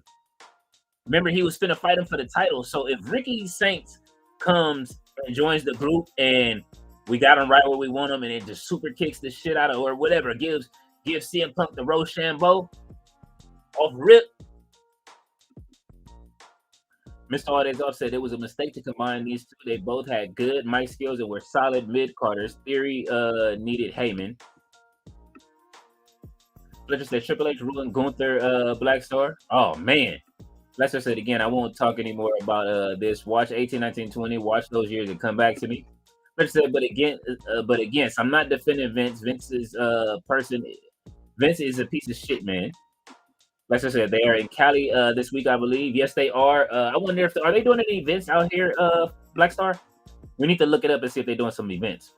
Remember, he was finna fight him for the title. So if Ricky Saints comes and joins the group and we got him right where we want him and it just super kicks the shit out of, or whatever, gives CM Punk the Rochambeau off rip. Mr. All Days Off said it was a mistake to combine these two. They both had good mic skills and were solid mid-carders. Theory needed Heyman. Fletcher said Triple H ruling Gunther Black Star. Oh, man. Fletcher said, "Again, I won't talk anymore about this. Watch 18, 19, 20. Watch those years and come back to me." Fletcher said, but again, I'm not defending Vince. Vince is a piece of shit, man. Like I said, they are in Cali this week, I believe. Yes, they are. I wonder are they doing any events out here, Black Star? We need to look it up and see if they're doing some events.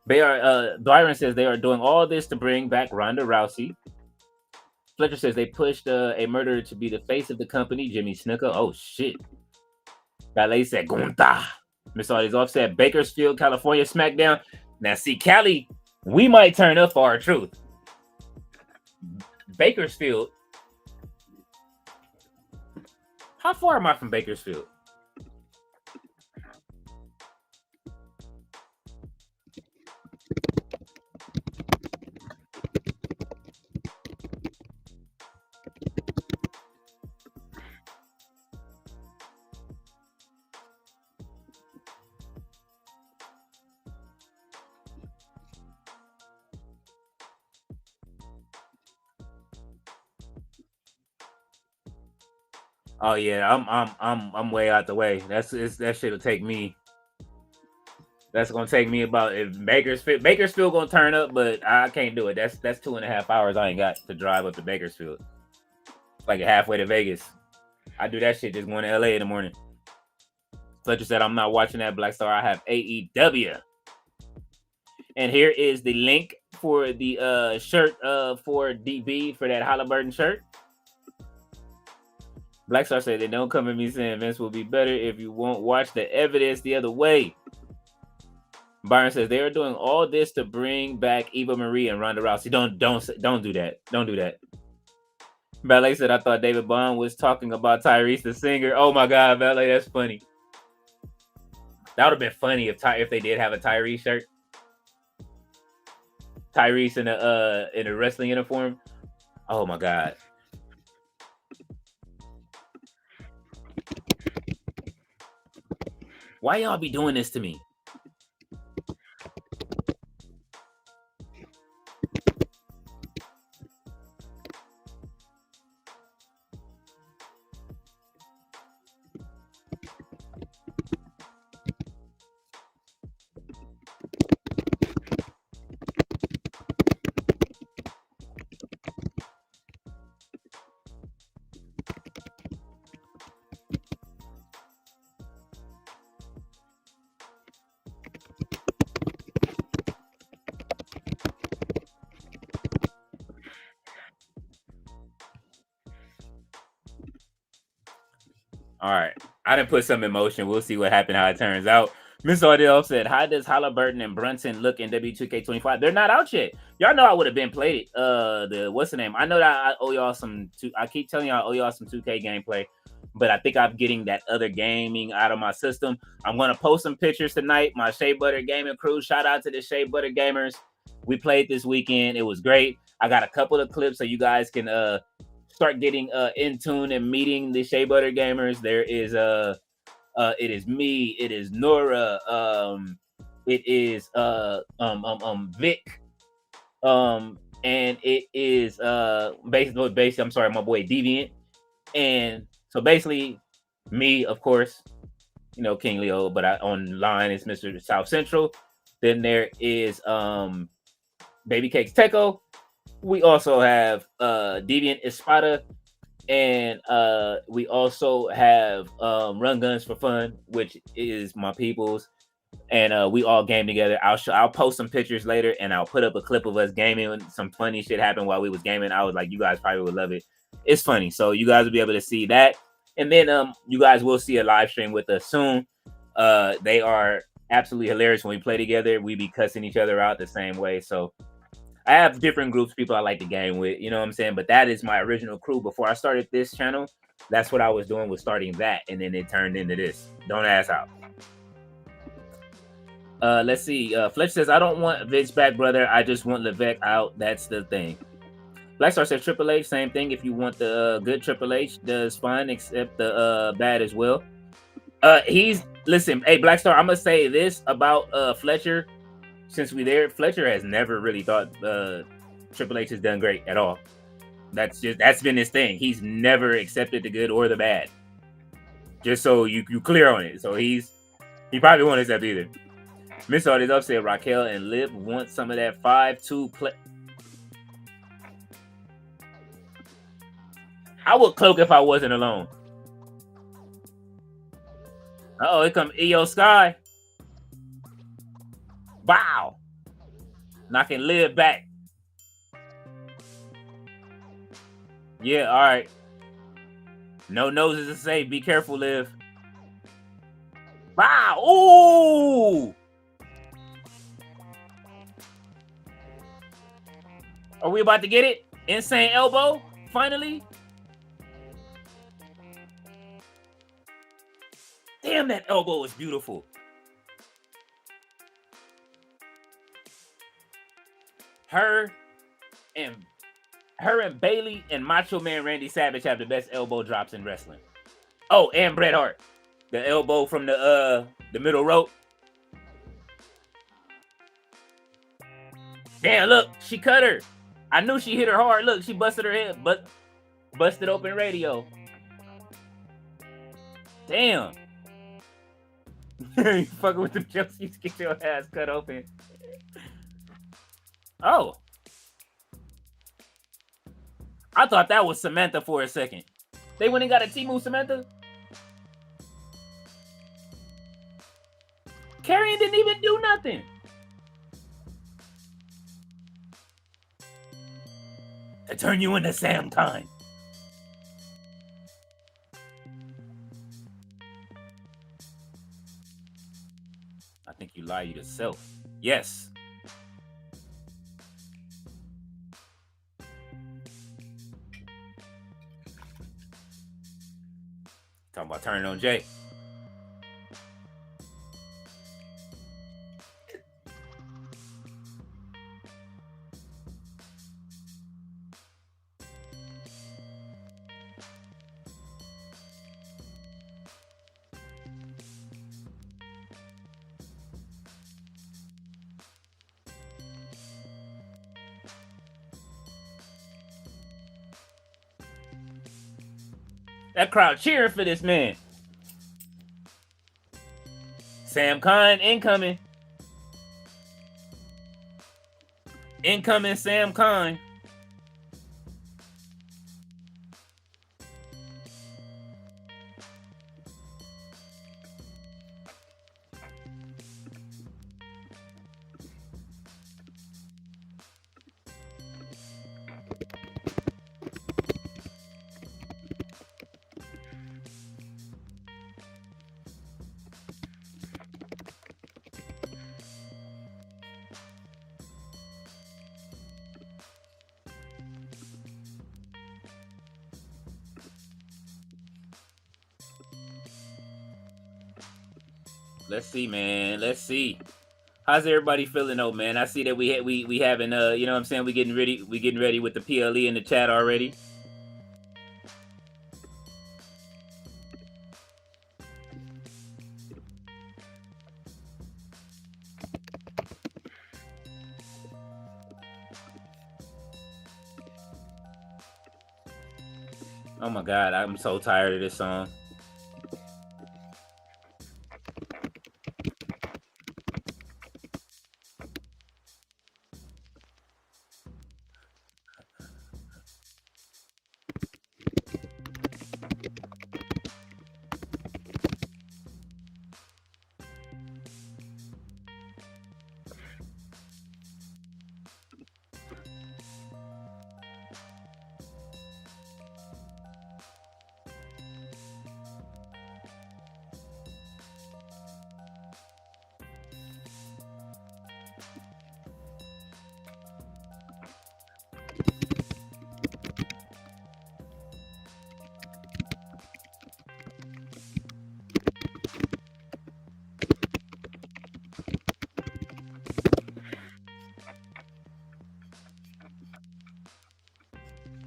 They are. Byron says they are doing all this to bring back Ronda Rousey. Fletcher says they pushed a murderer to be the face of the company, Jimmy Snuka. Oh shit. Ballet said Gunther. Miss Audie's Off said Bakersfield, California SmackDown. Now see, Cali, we might turn up for our truth. Bakersfield. How far am I from Bakersfield? Oh yeah, I'm way out the way. That shit'll take me. That's gonna take me about if Bakersfield gonna turn up, but I can't do it. That's 2.5 hours I ain't got to drive up to Bakersfield. Like halfway to Vegas. I do that shit just going to LA in the morning. Fletcher said, I'm not watching that, Black Star. I have AEW. And here is the link for the shirt for DB for that Halliburton shirt. Black Star said, they don't come at me saying Vince will be better if you won't watch the evidence the other way. Byron says they are doing all this to bring back Eva Marie and Ronda Rousey. Don't do that. Don't do that. Ballet said, I thought David Bond was talking about Tyrese the singer. Oh my God, Ballet, that's funny. That would have been funny if they did have a Tyrese shirt. Tyrese in a wrestling uniform. Oh my God. Why y'all be doing this to me? All right. I didn't put some in motion. We'll see what happened, how it turns out. Miss Ardell said, how does Halliburton and Brunson look in W2K25? They're not out yet. Y'all know I would have been played it. What's the name? I know that I owe y'all some I keep telling y'all I owe y'all some 2K gameplay, but I think I'm getting that other gaming out of my system. I'm gonna post some pictures tonight. My Shea Butter Gaming crew. Shout out to the Shea Butter Gamers. We played this weekend. It was great. I got a couple of clips so you guys can start getting in tune and meeting the Shea Butter Gamers. There is it is me, it is Nora, it is Vic, and it is basically I'm sorry, my boy Deviant. And so basically me, of course, you know, King Leo, but online it's Mr. South Central. Then there is Baby Cakes Techo. We also have Deviant Espada, and we also have Run Guns for Fun, which is my people's, and we all game together. I'll post some pictures later, and I'll put up a clip of us gaming. When some funny shit happened while we was gaming. I was like, you guys probably would love it. It's funny, so you guys will be able to see that, and then you guys will see a live stream with us soon. They are absolutely hilarious when we play together. We be cussing each other out the same way, so. I have different groups, people I like to game with, you know what I'm saying? But that is my original crew. Before I started this channel, that's what I was doing, was starting that, and then it turned into this. Don't ask how. Let's see. Fletch says, I don't want Vince back, brother. I just want Levesque out. That's the thing. Blackstar says Triple H, same thing. If you want the good, Triple H does fine, except the bad as well. Listen, hey, Blackstar, I'm going to say this about Fletcher. Since we there, Fletcher has never really thought Triple H has done great at all. That's been his thing. He's never accepted the good or the bad. Just so you clear on it. So he probably won't accept either. Miss Artie's upset. Raquel and Liv want some of that 5-2 play. I would cloak if I wasn't alone. Uh-oh, here comes Io Sky. Wow. Knocking Liv back. Yeah, all right. No noses to say. Be careful, Liv. Wow. Ooh. Are we about to get it? Insane elbow, finally. Damn, that elbow is beautiful. Her and Bailey and Macho Man Randy Savage have the best elbow drops in wrestling. Oh, and Bret Hart. The elbow from the middle rope. Damn, look, she cut her. I knew she hit her hard. Look, she busted her head, but busted open radio. Damn. You fucking with the jokes, you get your ass cut open. Oh. I thought that was Samantha for a second. They went and got a Timu Samantha? Carrion didn't even do nothing. To turn you into Sam Kine. I think you lie to yourself. Yes. Talking about turning on Jay. That crowd cheering for this man. Sam Kine incoming. Incoming Sam Kine. Let's see, man. Let's see. How's everybody feeling though, man? I see that we having you know what I'm saying, we getting ready with the PLE in the chat already. Oh my god, I'm so tired of this song.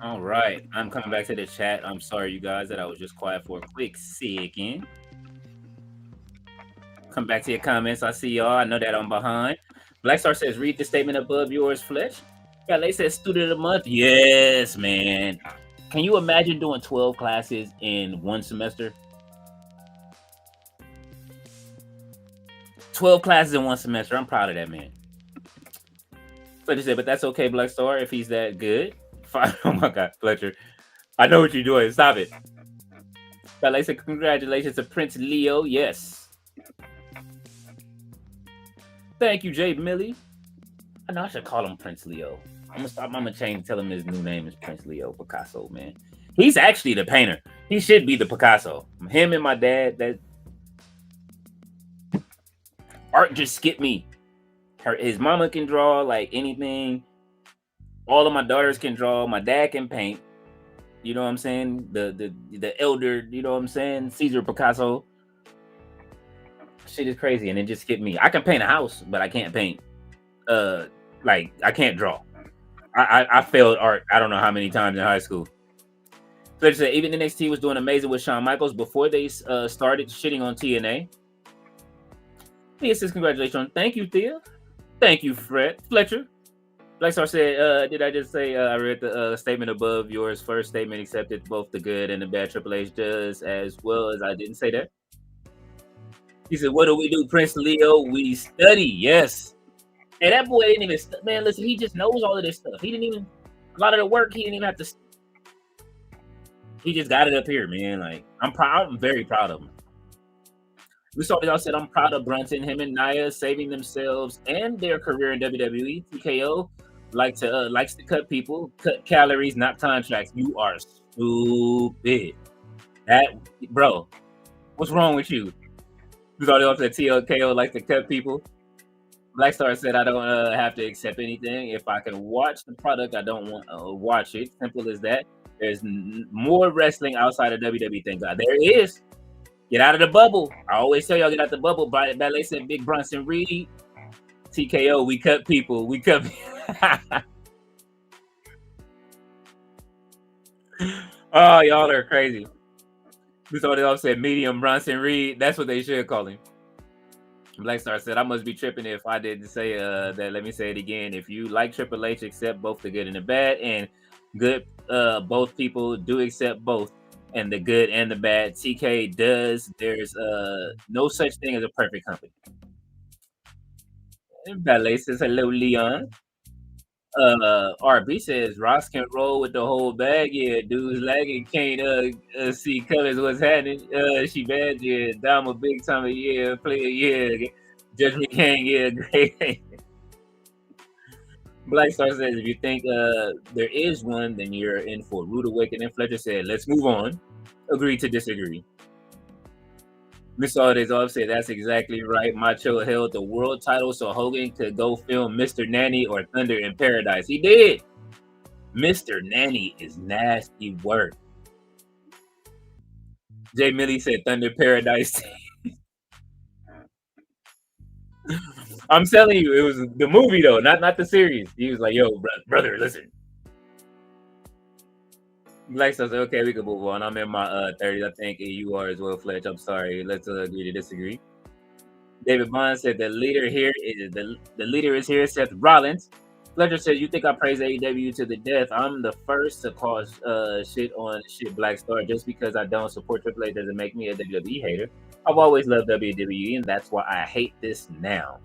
All right, I'm coming back to the chat. I'm sorry, you guys, that I was just quiet for a quick second. Come back to your comments. I see y'all. I know that I'm behind. Black Star says, read the statement above yours, Fletch. They said student of the month. Yes, man. Can you imagine doing 12 classes in one semester? 12 classes in one semester. I'm proud of that, man. Fletcher said, but that's okay, Black Star, if he's that good. Fine. Oh my God, Fletcher. I know what you're doing. Stop it. They said, congratulations to Prince Leo. Yes. Thank you, Jay Millie. I know I should call him Prince Leo. I'm gonna change, tell him his new name is Prince Leo Picasso, man. He's actually the painter. He should be the Picasso. Him and my dad, that art just skipped me. His mama can draw like anything. All of my daughters can draw. My dad can paint. You know what I'm saying? The elder, you know what I'm saying? Caesar Picasso. Shit is crazy, and it just skipped me. I can paint a house, but I can't paint. Like I can't draw. I failed art. I don't know how many times in high school. So said, even NXT was doing amazing with Shawn Michaels before they started shitting on TNA. Thea says, congratulations. Thank you, Thea. Thank you, Fletcher. Black Star said, did I just say I read the statement above yours? First statement accepted both the good and the bad Triple H does, as well as I didn't say that. He said, what do we do, Prince Leo? We study. Yes. And that boy didn't even, man, listen, he just knows all of this stuff. He didn't even, a lot of the work, he didn't even have to, he just got it up here, man. Like, I'm proud, I'm very proud of him. We saw y'all said I'm proud of Brunson, him and Nia saving themselves and their career in WWE. TKO likes to cut people, cut calories, not contracts. You are stupid. That bro, what's wrong with you? We saw y'all said TKO likes to cut people. Black Star said I don't have to accept anything. If I can watch the product, I don't want to watch it. Simple as that. There's more wrestling outside of WWE. Thank God. There is. Get out of the bubble. I always tell y'all get out the bubble. Ballet said Big Bronson Reed. TKO, we cut people. We cut Oh, y'all are crazy. We saw they all said medium Bronson Reed. That's what they should call him. Black Star said, I must be tripping if I didn't say that. Let me say it again. If you like Triple H, accept both the good and the bad. And good, both people do accept both. And the good and the bad. TK does. There's no such thing as a perfect company. And Ballet says hello, Leon. RB says Ross can roll with the whole bag. Yeah, dude's lagging, can't see colors. What's happening? She bad. Yeah, Dama big time. Yeah, player. Yeah, Judgment King. Yeah, great. Black Star says if you think there is one, then you're in for a rude awakening. Fletcher said, let's move on. Agree to disagree. Miss Holidays off said that's exactly right. Macho held the world title so Hogan could go film Mr. Nanny or Thunder in Paradise. He did. Mr. Nanny is nasty work. Jay Millie said Thunder Paradise. I'm telling you, it was the movie though, not the series. He was like, "Yo, brother, listen." Black says, "Okay, we can move on. I'm in my 30s. I think you are as well, Fletch. I'm sorry. Let's agree to disagree." David Bond said the leader here is the leader is here, Seth Rollins. Fletcher said, "You think I praise AEW to the death? I'm the first to cause shit on shit Black Star. Just because I don't support Triple H doesn't make me a WWE hater. I've always loved WWE, and that's why I hate this now."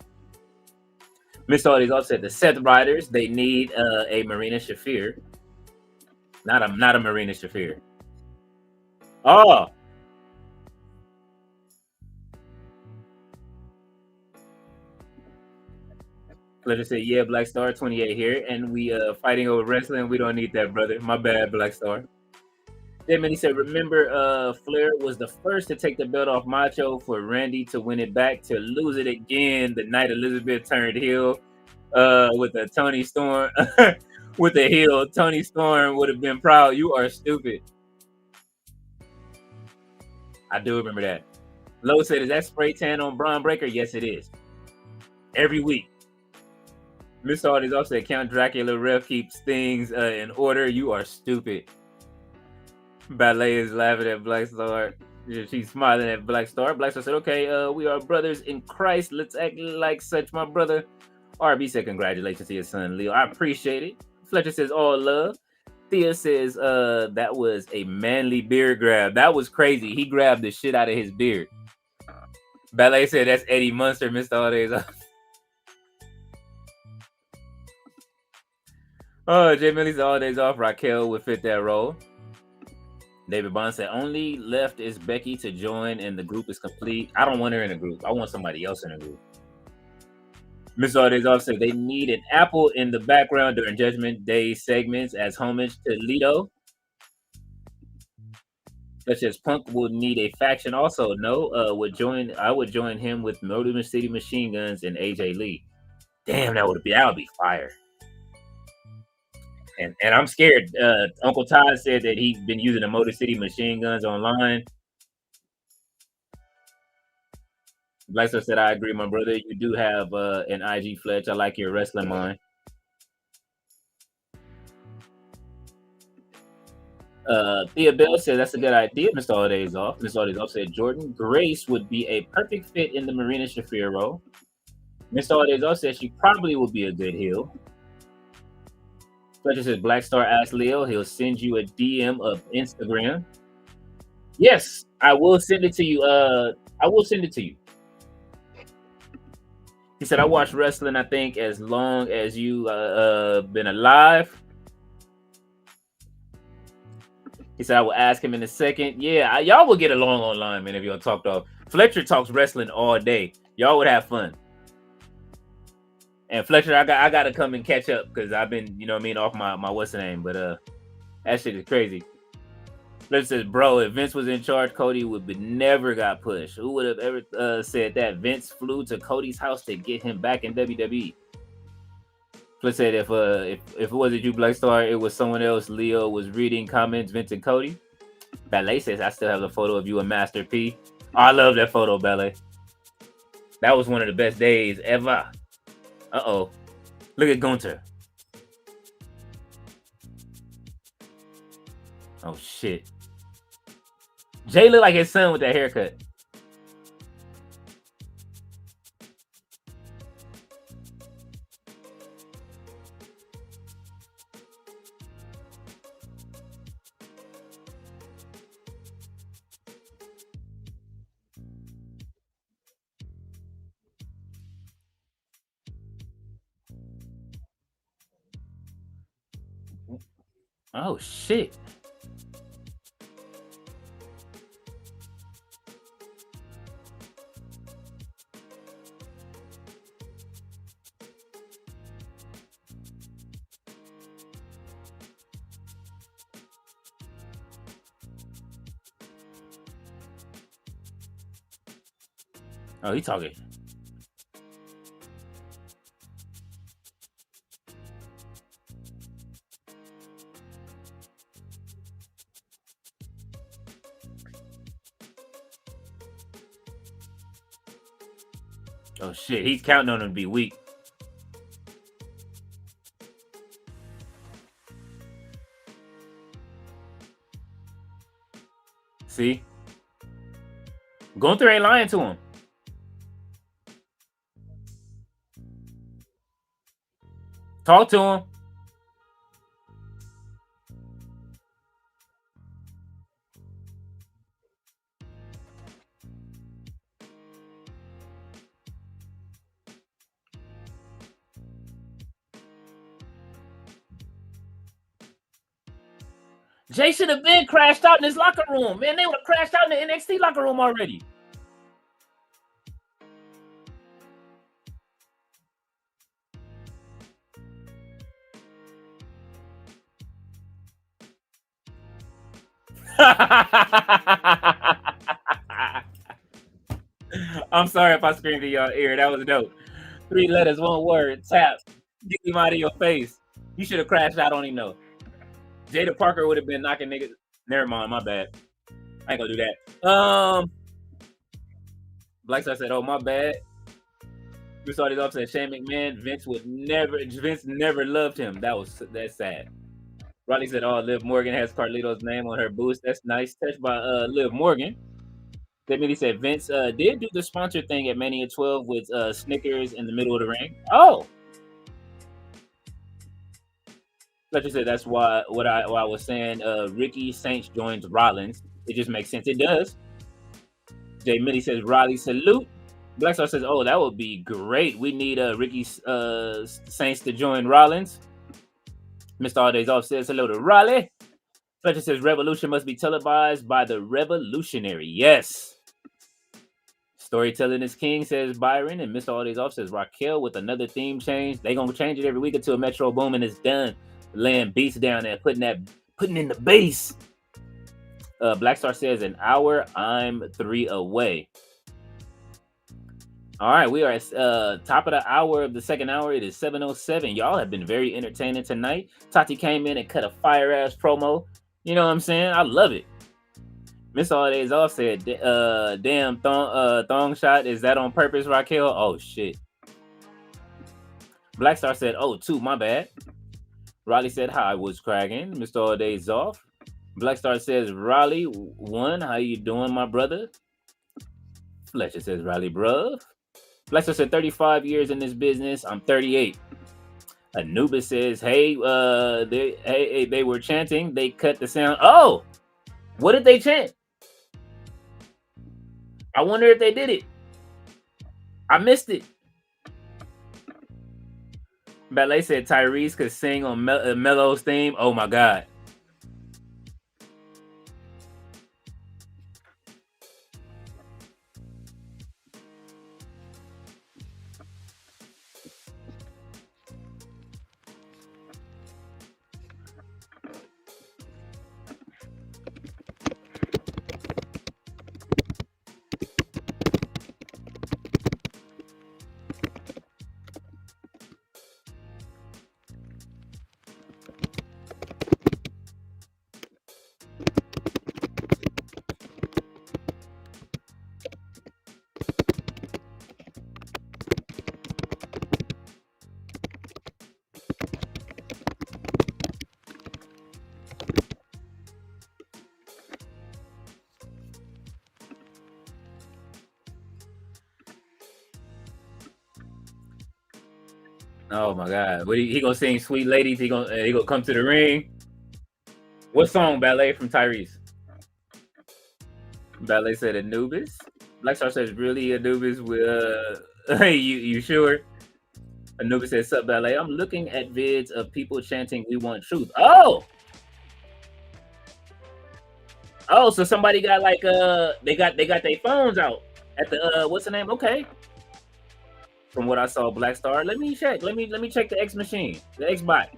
Miss Audi's upset the Seth Riders. They need a Marina Shafir, not a Marina Shafir. Oh. Fletcher said, "Yeah, Black Star 28 here, and we fighting over wrestling. We don't need that, brother. My bad, Black Star." Then he said, "Remember, Flair was the first to take the belt off Macho for Randy to win it back to lose it again the night Elizabeth turned heel with a Tony Storm with a heel. Tony Storm would have been proud. You are stupid." I do remember that. Lowe said, "Is that spray tan on Braun Breaker?" Yes, it is. Every week. Miss Audis also said, "Count Dracula ref keeps things in order. You are stupid." Ballet is laughing at Black Star. She's smiling at Black Star. Black Star said, "Okay, we are brothers in Christ. Let's act like such, my brother." RB said, "Congratulations to your son, Leo. I appreciate it." Fletcher says, "All love." Thea says, "That was a manly beard grab. That was crazy. He grabbed the shit out of his beard." Ballet said, "That's Eddie Munster, Mr. All Days Off." Oh, Jay Millie's All Days Off. Raquel would fit that role. David Bond said, "Only left is Becky to join and the group is complete." I don't want her in a group. I want somebody else in a group. Miss All Days Off said they need an apple in the background during Judgment Day segments as homage to Lito. Such as Punk would need a faction also. No, I would join him with Motor City Machine Guns and AJ Lee. Damn, that would be fire. And I'm scared. Uncle Todd said that he's been using the Motor City Machine Guns online. Black Star said, "I agree, my brother. You do have an IG Fletch. I like your wrestling mind." Thea Bell said, "That's a good idea, Mr. All Days Off." Mr. All Days Off said, "Jordan Grace would be a perfect fit in the Marina Shafir role." Mr. All Days Off said, "She probably would be a good heel." Fletcher says, "Black Star asked Leo. He'll send you a DM of Instagram." Yes, I will send it to you. I will send it to you. He said, "I watch wrestling, I think, as long as you been alive." He said, "I will ask him in a second." Yeah, y'all will get along online, man, if y'all talk to Fletcher talks wrestling all day. Y'all would have fun. And Fletcher, I gotta come and catch up because I've been, you know what I mean, off my what's the name, but that shit is crazy. Fletcher says, bro, if Vince was in charge, Cody would be never got pushed. Who would have ever said that? Vince flew to Cody's house to get him back in WWE. Fletcher said if it wasn't you, Black Star, it was someone else. Leo was reading comments, Vince and Cody. Ballet says, I still have a photo of you and Master P. Oh, I love that photo, Ballet. That was one of the best days ever. Uh-oh. Look at Gunter. Oh, shit. Jay looked like his son with that haircut. Oh, shit. Oh, he talking. Oh, shit. He's counting on him to be weak. See? Gunther ain't lying to him. Talk to him. Jay should have been crashed out in his locker room. Man, they would have crashed out in the NXT locker room already. I'm sorry if I screamed in your ear. That was dope. 3 letters, 1 word. Tap. Get him out of your face. You should have crashed out on him, though. Jada Parker would have been knocking niggas. Never mind, my bad. I ain't gonna do that. Black Star said, "Oh, my bad." We started off saying Shane McMahon. Vince never loved him. That's sad. Riley said, "Oh, Liv Morgan has Carlito's name on her boost. That's nice. Touched by Liv Morgan." Then he said Vince did do the sponsor thing at Mania 12 with Snickers in the middle of the ring. Oh, like I said, that's why what I was saying. Ricky Saints joins Rollins. It just makes sense. It does. Jay Mitty says Riley salute. Black Star says, "Oh, that would be great. We need Ricky Saints to join Rollins." Mr. All Days Off says hello to Riley. Fletcher says Revolution must be televised by the Revolutionary. Yes. Storytelling is king, says Byron. And Mr. All Days Off says Raquel with another theme change. They gonna change it every week until Metro Boom and it's done. Laying beats down there, putting in the bass. Black Star says an hour. I'm 3 away. All right, we are at top of the hour of the second hour. It is 7:07. Y'all have been very entertaining tonight. Tati came in and cut a fire-ass promo. You know what I'm saying? I love it. Miss All Days Off said, damn, thong shot. Is that on purpose, Raquel? Oh, shit. Black Star said, oh, 2, my bad. Riley said, hi, was cracking. Mr. All Days Off. Black Star says, Riley, 1, how you doing, my brother? Fletcher says, Riley, bruv. Black Star said, 35 years in this business. I'm 38. Anubis says, hey, they were chanting. They cut the sound. Oh, what did they chant? I wonder if they did it. I missed it. Ballet said Tyrese could sing on Melo's theme. Oh, my God. Oh my God! What he gonna sing? Sweet ladies. He gonna come to the ring. What song? Ballet from Tyrese. Ballet said Anubis. Black Star says really Anubis with hey, you sure? Anubis says sub ballet. I'm looking at vids of people chanting "We want truth." Oh, so somebody got like they got their phones out at the what's the name? Okay. From what I saw, Black Star. Let me check. Let me check the X machine, the X bot.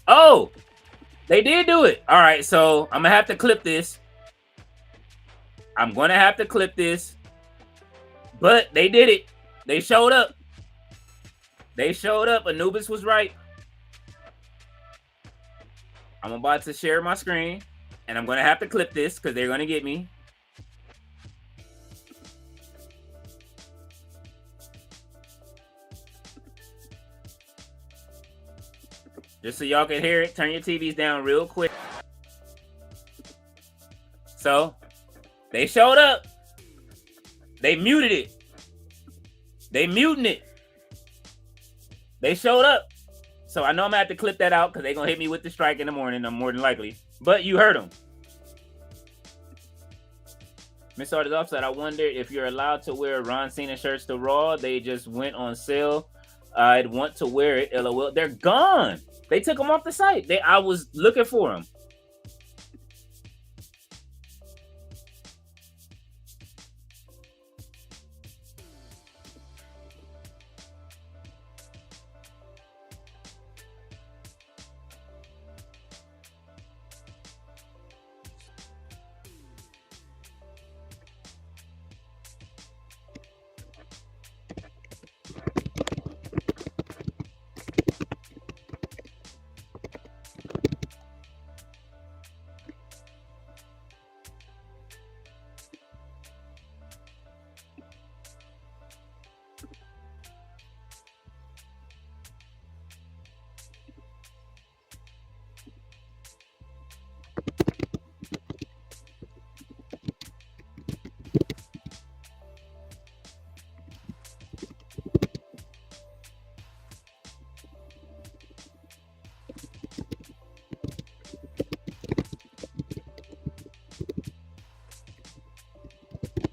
Oh, they did do it. All right, so I'm gonna have to clip this. But they did it. They showed up. Anubis was right. I'm about to share my screen, and I'm gonna have to clip this because they're gonna get me. Just so y'all can hear it, turn your TVs down real quick. So, they showed up. They muted it. They muting it. They showed up. So I know I'm gonna have to clip that out because they're gonna hit me with the strike in the morning, more than likely. But you heard them. Miss Art is offset. I wonder if you're allowed to wear Ron Cena shirts to Raw. They just went on sale. I'd want to wear it. LOL. They're gone. They took them off the site. I was looking for them.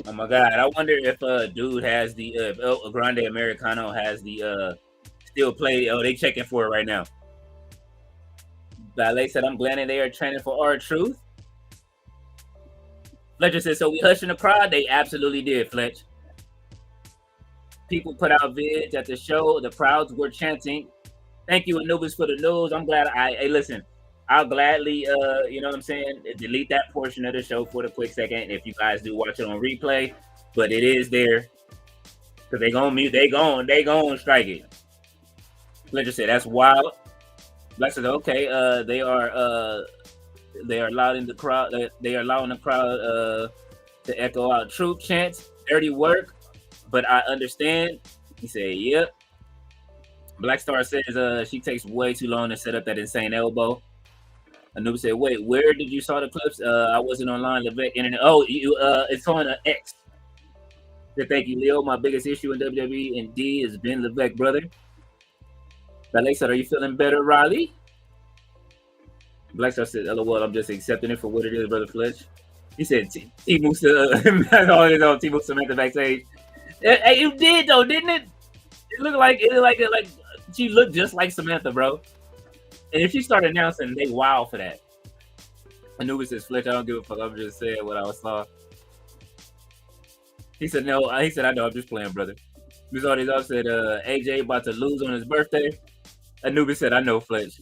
Oh my God! I wonder if dude has the El Grande Americano has the still play. Oh, they checking for it right now. Ballet said, "I'm glad they are training for R-Truth." Fletcher said, "So we hushing the crowd." They absolutely did, Fletch. People put out vids at the show. The crowds were chanting. Thank you, Anubis, for the news. I'm glad. Hey, listen. I'll gladly, you know what I'm saying, delete that portion of the show for the quick second if you guys do watch it on replay. But it is there because they gonna mute. They gonna strike it. Fletcher said that's wild. Black said okay. They are allowing the crowd. They are allowing the crowd to echo out troop chants. Dirty work, but I understand. He said, "Yep." Black Star says she takes way too long to set up that insane elbow. Anubis said, "Wait, where did you saw the clips? I wasn't online. Levesque internet. Oh, it's on X." Said, "Thank you, Leo. My biggest issue in WWE and D has been Levesque, brother." Ballet said, "Are you feeling better, Riley?" Black Star said, "LOL, I'm just accepting it for what it is, brother Fletch." He said, "T-Moose, all this on T-Moose Samantha backstage." Hey, you did though, didn't it? It looked like she looked just like Samantha, bro. And if she started announcing, they wow for that. Anubis says, "Fletch, I don't give a fuck. I'm just saying what I saw." He said, "No." He said, "I know. I'm just playing, brother." Miss Artie's off said, "AJ about to lose on his birthday." Anubis said, "I know, Fletch."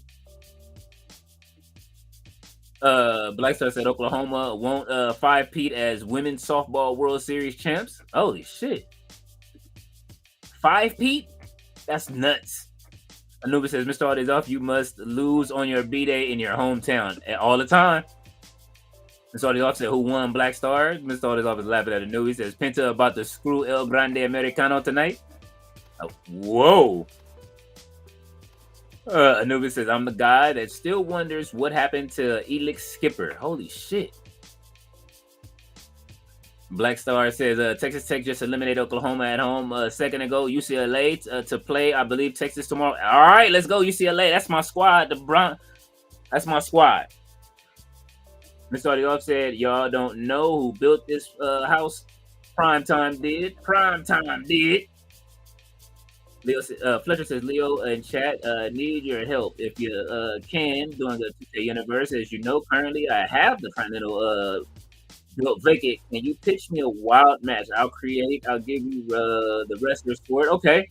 Black Star said, "Oklahoma won't 5-peat as women's softball World Series champs." Holy shit. 5-peat? That's nuts. Anubis says, Mr. All Days Off, you must lose on your B-Day in your hometown all the time. Mr. All Days Off said, who won Black Star? Mr. All Days Off is laughing at Anubis. He says, Penta about to screw El Grande Americano tonight. Oh, whoa. Anubis says, I'm the guy that still wonders what happened to Elix Skipper. Holy shit. Black Star says, Texas Tech just eliminated Oklahoma at home a second ago. UCLA to play, I believe, Texas tomorrow. All right, let's go, UCLA. That's my squad. That's my squad. Mr. Audioff said, y'all don't know who built this house. Primetime did. Primetime did. Leo, Fletcher says, Leo in chat, need your help if you can during the Tuesday universe. As you know, currently I have the Continental built vacant. Can you pitch me a wild match? I'll give you the wrestlers for it. Okay.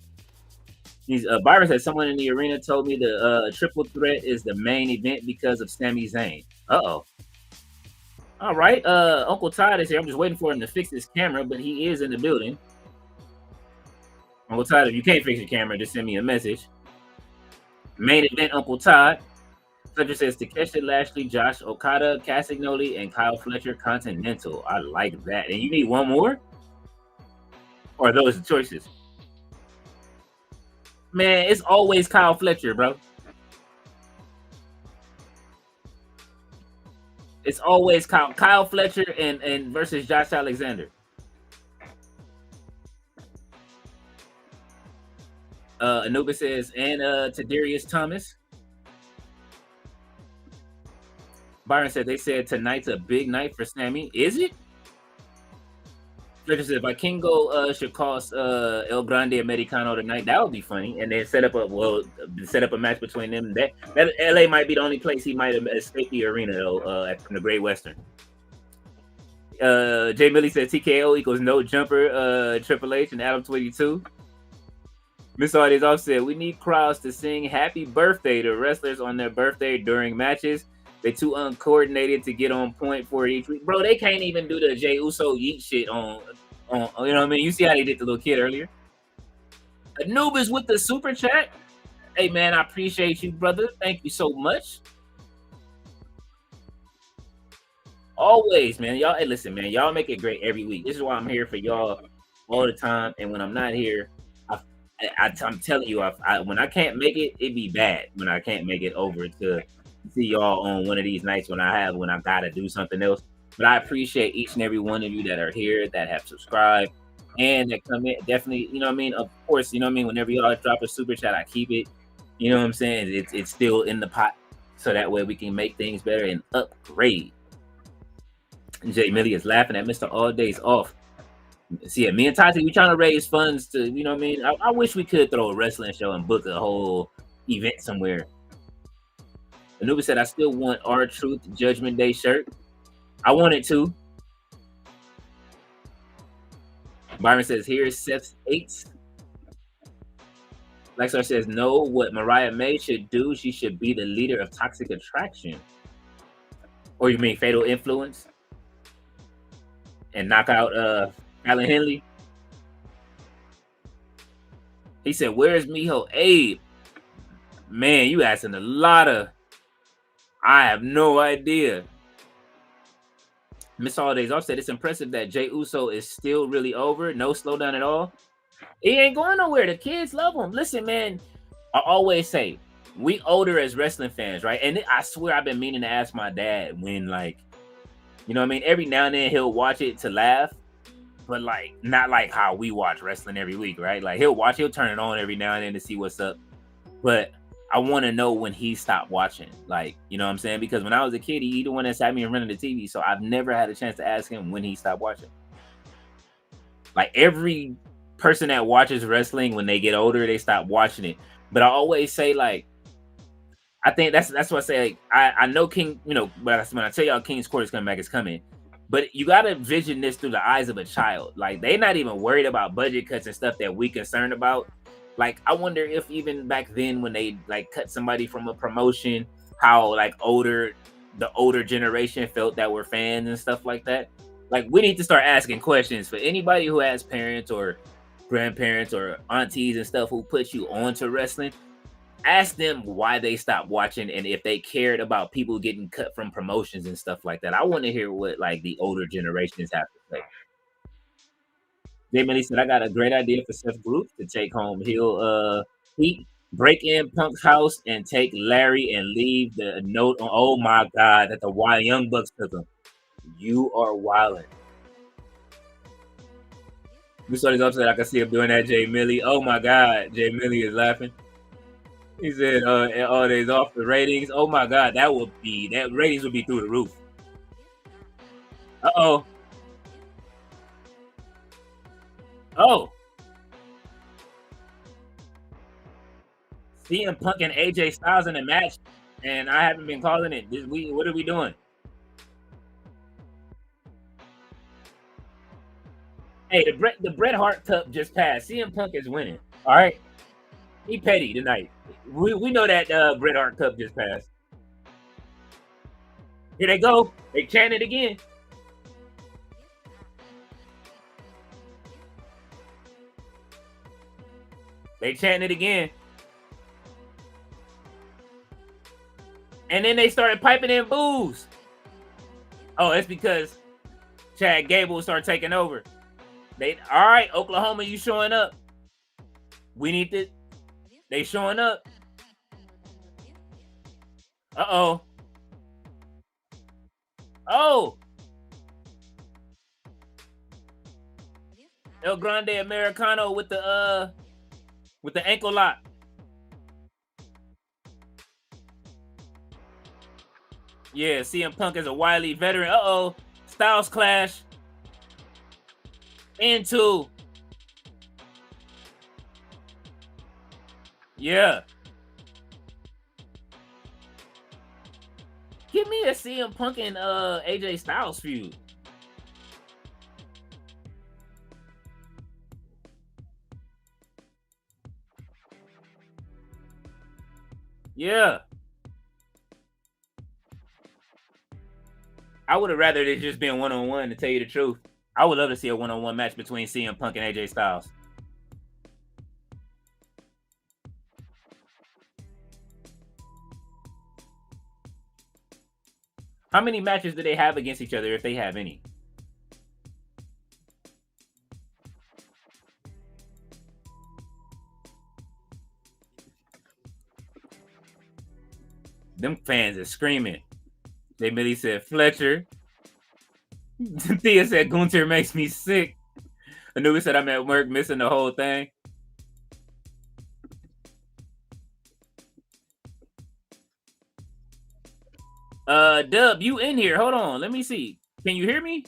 Byron says, someone in the arena told me the triple threat is the main event because of Sami Zayn. Uh-oh. All right. Uncle Todd is here. I'm just waiting for him to fix his camera, but he is in the building. Uncle Todd, if you can't fix your camera, just send me a message. Main event, Uncle Todd. Fletcher says Takeshi Lashley, Josh Okada, Castagnoli, and Kyle Fletcher Continental. I like that. And you need one more? Or are those the choices? Man, it's always Kyle Fletcher, bro. It's always Kyle Fletcher and versus Josh Alexander. Anubis says, and Tadarius Thomas. Byron said, they said tonight's a big night for Sammy. Is it? Fletcher said, Vikingo should cost El Grande Americano tonight. That would be funny. And then set up a match between them. That LA might be the only place he might have escaped the arena, though, from the Great Western. Jay Millie said TKO equals no jumper, Triple H and Adam 22. Miss Artie's off said, we need crowds to sing happy birthday to wrestlers on their birthday during matches. They too uncoordinated to get on point for each week. Bro, they can't even do the Jey Uso yeet shit on you know what I mean? You see how they did the little kid earlier? Anubis with the super chat. Hey, man, I appreciate you, brother. Thank you so much. Always, man. Y'all, hey, listen, man. Y'all make it great every week. This is why I'm here for y'all all the time. And when I'm not here, I'm telling you, when I can't make it, it be bad. When I can't make it over to see y'all on one of these nights when I gotta do something else. But I appreciate each and every one of you that are here, that have subscribed, and that come in. Definitely, you know what I mean? Of course, you know what I mean? Whenever y'all drop a super chat, I keep it. You know what I'm saying? It's still in the pot, so that way we can make things better and upgrade. And Jay Millie is laughing at Mr. All Days Off. See, me and Tati, we trying to raise funds to, you know what I mean? I wish we could throw a wrestling show and book a whole event somewhere. Anubis said, I still want R-Truth Judgment Day shirt. I want it too. Byron says, here's Seth's 8. Lexar says, no, what Mariah May should do, she should be the leader of Toxic Attraction. Or you mean Fatal Influence? And knock out Alan Henley. He said, where's Miho Abe? Man, you asking a lot of... I have no idea. Miss Holidays Off said, it's impressive that Jey Uso is still really over. No slowdown at all. He ain't going nowhere. The kids love him. Listen, man, I always say, we older as wrestling fans, right? And I swear I've been meaning to ask my dad when, like, you know what I mean? Every now and then he'll watch it to laugh, but like not like how we watch wrestling every week, right? Like he'll turn it on every now and then to see what's up. But I want to know when he stopped watching. Like, you know what I'm saying? Because when I was a kid, he the one that sat me in front of the TV. So I've never had a chance to ask him when he stopped watching. Like every person that watches wrestling, when they get older, they stop watching it. But I always say, like, I think that's what I say. Like, I know King, you know, but when I tell y'all King's Court is coming back, it's coming. But you got to vision this through the eyes of a child. Like, they're not even worried about budget cuts and stuff that we concerned about. Like, I wonder if even back then when they, like, cut somebody from a promotion, how, like, the older generation felt that were fans and stuff like that. Like, we need to start asking questions for anybody who has parents or grandparents or aunties and stuff who put you onto wrestling. Ask them why they stopped watching and if they cared about people getting cut from promotions and stuff like that. I want to hear what like the older generations have to say. Jay Millie said, I got a great idea for Seth Group to take home. He break in Punk's house and take Larry and leave the note on. Oh my God, that the Young Bucks took him. You are wilding. This one is upset. I can see him doing that, Jay Millie. Oh my God, Jay Millie is laughing. He said, "Oh, days off the ratings." Oh my God, that ratings would be through the roof. Oh. CM Punk and AJ Styles in a match, and I haven't been calling it. What are we doing? Hey, the Bret Hart Cup just passed. CM Punk is winning. All right, he petty tonight. We know that Bret Hart Cup just passed. Here they go. They chant it again. They chant it again. And then they started piping in boos. Oh, it's because Chad Gable started taking over. All right, Oklahoma, you showing up. We need to. They showing up. Oh. El Grande Americano with the ankle lock. Yeah, CM Punk is a wily veteran. Styles clash. Into. Yeah. Give me a CM Punk and AJ Styles feud. Yeah. I would have rather it just been one-on-one, to tell you the truth. I would love to see a one-on-one match between CM Punk and AJ Styles. How many matches do they have against each other, if they have any? Them fans are screaming. They Millie said Fletcher. Thea said Gunther makes me sick. Anubis said I'm at work missing the whole thing. Dub, you in here? Hold on, let me see. Can you hear me?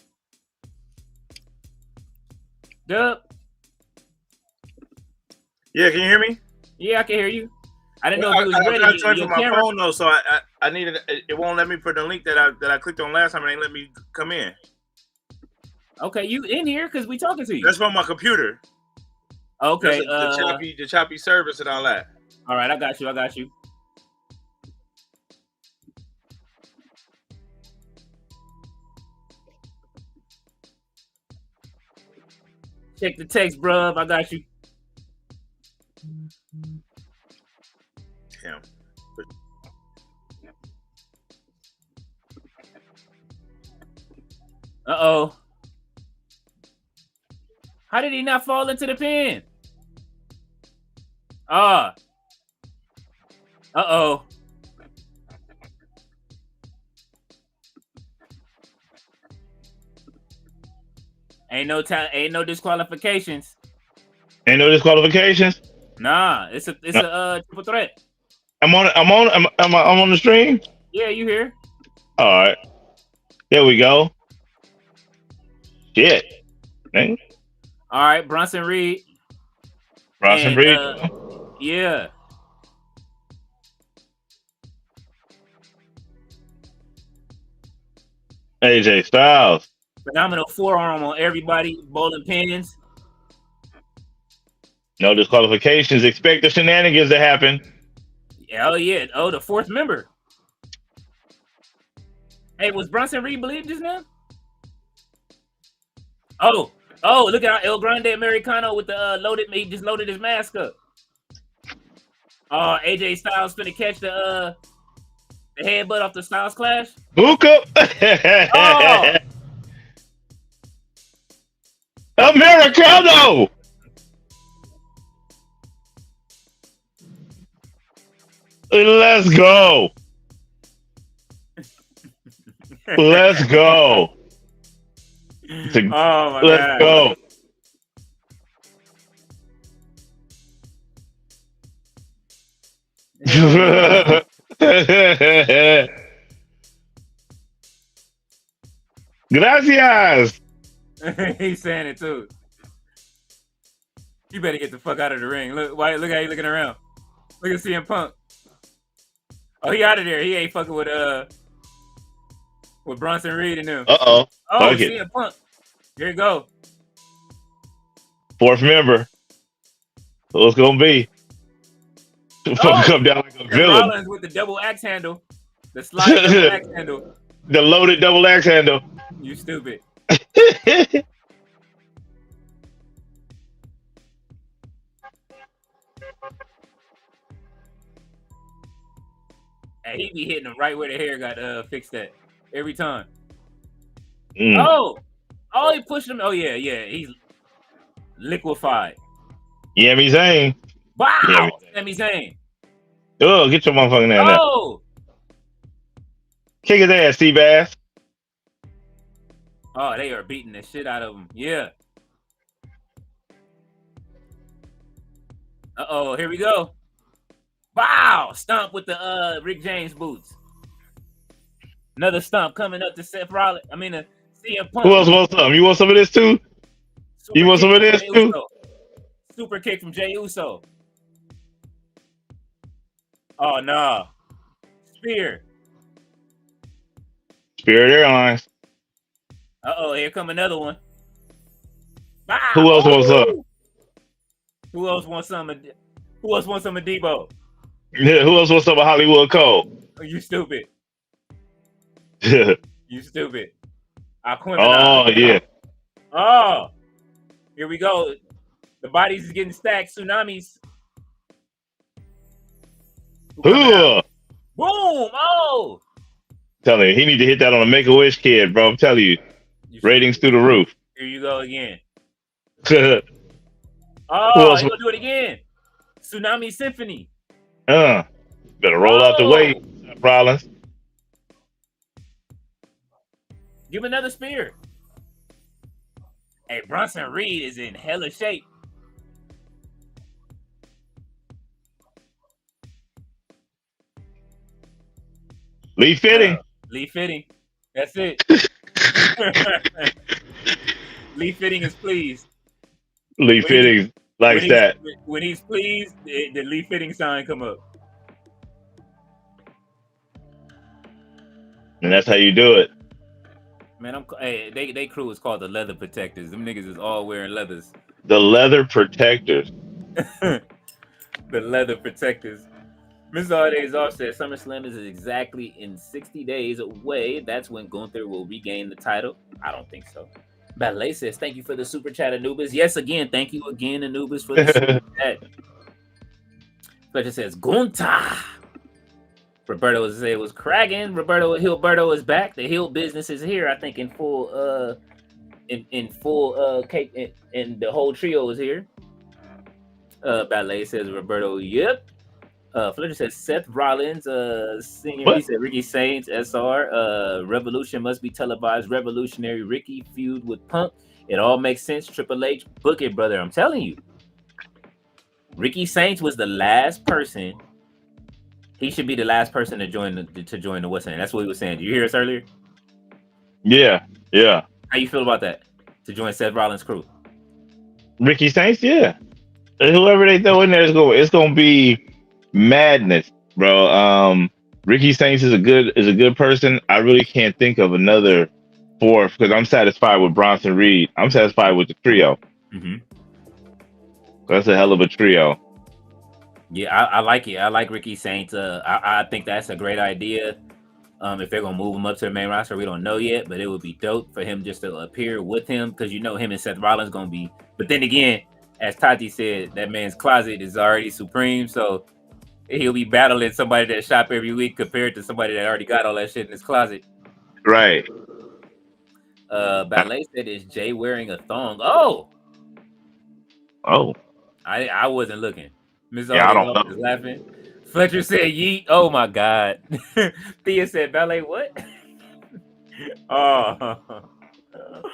Dub? Yeah, can you hear me? Yeah, I can hear you. I didn't know if it was ready. I tried for my phone though, so I needed it. Won't let me put the link that I clicked on last time, and ain't let me come in. Okay, you in here because we talking to you. That's from my computer. Okay, the choppy service and all that. All right, I got you. Check the text, bruv. I got you. Damn. Uh-oh. How did he not fall into the pin? Uh-oh. Ain't no disqualifications. Ain't no disqualifications? Nah, it's a triple threat. I'm on the stream? Yeah, you here. All right. There we go. Shit. Man. All right, Bronson Reed. Yeah. AJ Styles. Phenomenal forearm on everybody. Bowling pins. No disqualifications. Expect the shenanigans to happen. Oh, yeah. Oh, the fourth member. Hey, was Bronson Reed believed just now? Oh, look at El Grande Americano with the loaded. He just loaded his mask up. Oh, AJ Styles finna catch the headbutt off the Styles Clash. Cookout. Oh, Americano. Let's go. Let's go. Oh my Let's God. go. Hell no. Gracias. He's saying it too. You better get the fuck out of the ring. Look, why? Look how he looking around. Look at CM Punk. Oh, he out of there. He ain't fucking with Bronson Reed and them. Uh-oh. Oh, Fuck it. CM Punk. Here you go. Fourth member. What's gonna be? Oh, Come down like a Seth villain. Rollins with the double axe handle. The slide double axe handle. The loaded double axe handle. You stupid. And he be hitting him right where the hair got fixed at every time. Mm. Oh, he pushed him. Oh yeah, he's liquefied. Yami Zayn. Wow, Sami Zayn. Oh, get your motherfucking hand out. Oh, Kick his ass, Seabass. oh, they are beating the shit out of him. Yeah. Uh-oh, here we go. Wow, stomp with the Rick James boots. Another stomp coming up to Seth Rollins. I mean, CM Punk. Who else wants some? You want some of this too? You want some of this too? Super kick from Jey Uso. Oh no. Spear. Spirit Airlines. Uh-oh, here come another one. Wow. Who else wants some? Who else wants some of Debo? Yeah, who else wants some of Hollywood Cole? Oh, you stupid. Oh, You stupid. yeah. Oh. Here we go. The bodies is getting stacked. Tsunamis. Ooh. Boom. Oh. Telling you, he need to hit that on a Make-A-Wish kid, bro. I'm telling you. Ratings through the roof. Here you go again. Who Oh, else? he's gonna do it again. Tsunami Symphony. Better roll out the way, Rollins. Give him another spear. Hey, Bronson Reed is in hella shape. Lee Fitting. Lee Fitting. That's it. Lee Fitting is pleased. Lee Fitting likes that. When he's pleased, the Lee Fitting sign come up. And that's how you do it. Man, they crew is called the Leather Protectors. Them niggas is all wearing leathers. The Leather Protectors. The Leather Protectors. Ms. Alday's offset. SummerSlam is exactly in 60 days away. That's when Gunther will regain the title. I don't think so. Ballet says, thank you for the super chat, Anubis. Yes, again, thank you again, Anubis, for the super chat. Fletcher says, Gunther. Roberto says it was cracking. Hilberto is back. The Hill business is here, I think, in full cake, and the whole trio is here. Ballet says, Roberto, yep. Fletcher says Seth Rollins, senior. What? He said Ricky Saints, SR. Revolution must be televised. Revolutionary Ricky feud with Punk. It all makes sense. Triple H, book it, brother. I'm telling you. Ricky Saints was the last person. He should be the last person to join the West End. That's what he was saying. Did you hear us earlier? Yeah. How you feel about that? To join Seth Rollins' crew? Ricky Saints, yeah. Whoever they throw in there it's gonna be madness, bro. Ricky Saints is a good person. I really can't think of another fourth because I'm satisfied with Bronson Reed. I'm satisfied with the trio. Mm-hmm. That's a hell of a trio. Yeah, I like it. I like Ricky Saints. I think that's a great idea. If they're gonna move him up to the main roster, we don't know yet, but it would be dope for him just to appear with him because him and Seth Rollins gonna be. But then again, as Tati said, that man's closet is already supreme. So he'll be battling somebody that shop every week compared to somebody that already got all that shit in his closet. Right. Ballet said, "Is Jay wearing a thong?" Oh, I wasn't looking. Miss Yeah, I Holiday don't know. is laughing. Fletcher said, "Yeet." Oh my God. Thea said, "Ballet what?" Oh.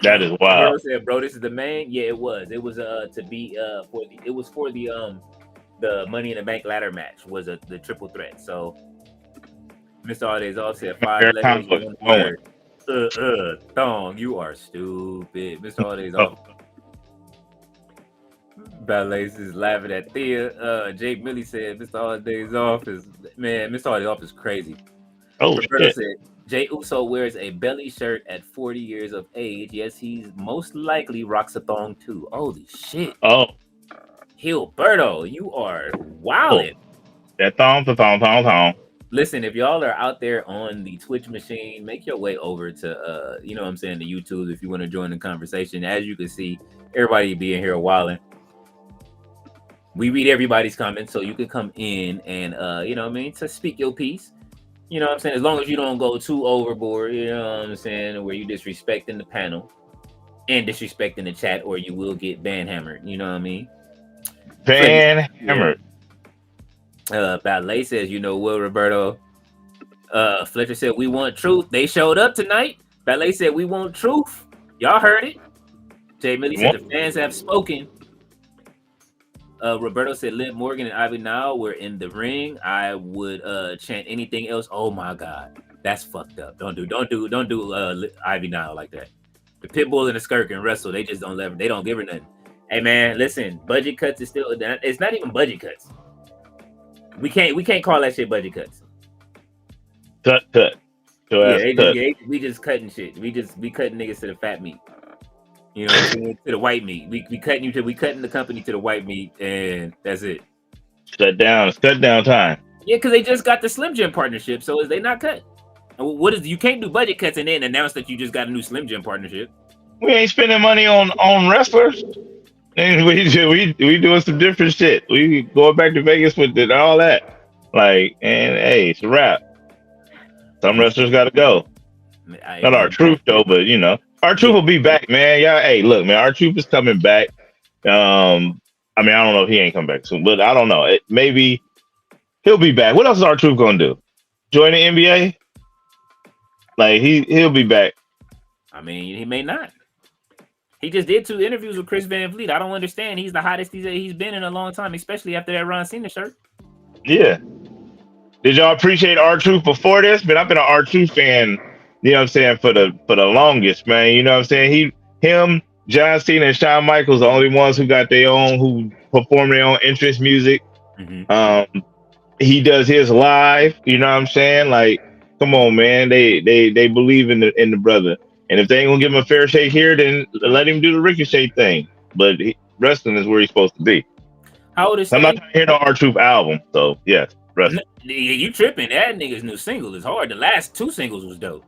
That is Roberto wild. said, "Bro, this is the main." Yeah, it was. It was to be for the Money in the Bank ladder match was the triple threat. So Mr. Holidays all said 5 letters, Americano was one flowing. word. Thong, you are stupid. Mr. Holidays off. Ballet is laughing at Thea. Jake Millie said, "Mr. Holidays off is Mr. Holidays off is crazy." Oh Roberto shit. said, "Jay Uso wears a belly shirt at 40 years of age. Yes, he's most likely rocks a thong too." Holy shit. Oh. Hilberto, you are wildin'. That thong. Listen, if y'all are out there on the Twitch machine, make your way over to you know what I'm saying, the YouTube if you want to join the conversation. As you can see, everybody being here wildin'. We read everybody's comments, so you can come in and you know what I mean, to speak your piece. You know what I'm saying? As long as you don't go too overboard, you know what I'm saying, where you disrespecting the panel and disrespecting the chat, or you will get ban hammered. You know what I mean? Van hammered. Ballet says, "You know what, Roberto?" Fletcher said, "We want truth." They showed up tonight. Ballet said, "We want truth." Y'all heard it. Jay Millie said, "The fans have spoken." Roberto said, "Liv Morgan and Ivy Nile were in the ring. I would chant anything else." Oh my God, that's fucked up. Don't do Ivy Nile like that. The Pitbull and the Skirk and wrestle. They just don't let. They don't give her nothing. Hey man, listen. Budget cuts is still. It's not even budget cuts. We can't call that shit budget cuts. Cut. We just cutting shit. We cutting niggas to the fat meat. You know what I'm saying? To the white meat. We cutting the company to the white meat, and that's it. Cut down time. Yeah, because they just got the Slim Jim partnership, so is they not cut? What is you can't do budget cuts and then announce that you just got a new Slim Jim partnership. We ain't spending money on wrestlers. And we doing some different shit. We going back to Vegas with it, all that. Like, and hey, it's a wrap. Some wrestlers got to go. Not our truth though, but you know, our truth will be back, man. Yeah, hey, look, man, our truth is coming back. I mean, I don't know if he ain't come back soon, but I don't know. Maybe he'll be back. What else is our truth gonna do? Join the NBA? Like he'll be back. I mean, he may not. He just did 2 interviews with Chris Van Vliet. I don't understand. He's the hottest he's been in a long time, especially after that Ron Cena shirt. Yeah. Did y'all appreciate R-Truth before this? But I've been an R-Truth fan, you know what I'm saying, for the longest, man. You know what I'm saying? Him, John Cena, and Shawn Michaels, the only ones who got their own, who perform their own entrance music. Mm-hmm. He does his live, you know what I'm saying? Like, come on, man. They believe in the brother. And if they ain't gonna give him a fair shake here, then let him do the Ricochet thing. But wrestling is where he's supposed to be. How old is I'm not trying to hear the R-Truth album, so yes, wrestling. You tripping? That nigga's new single is hard. The last 2 singles was dope.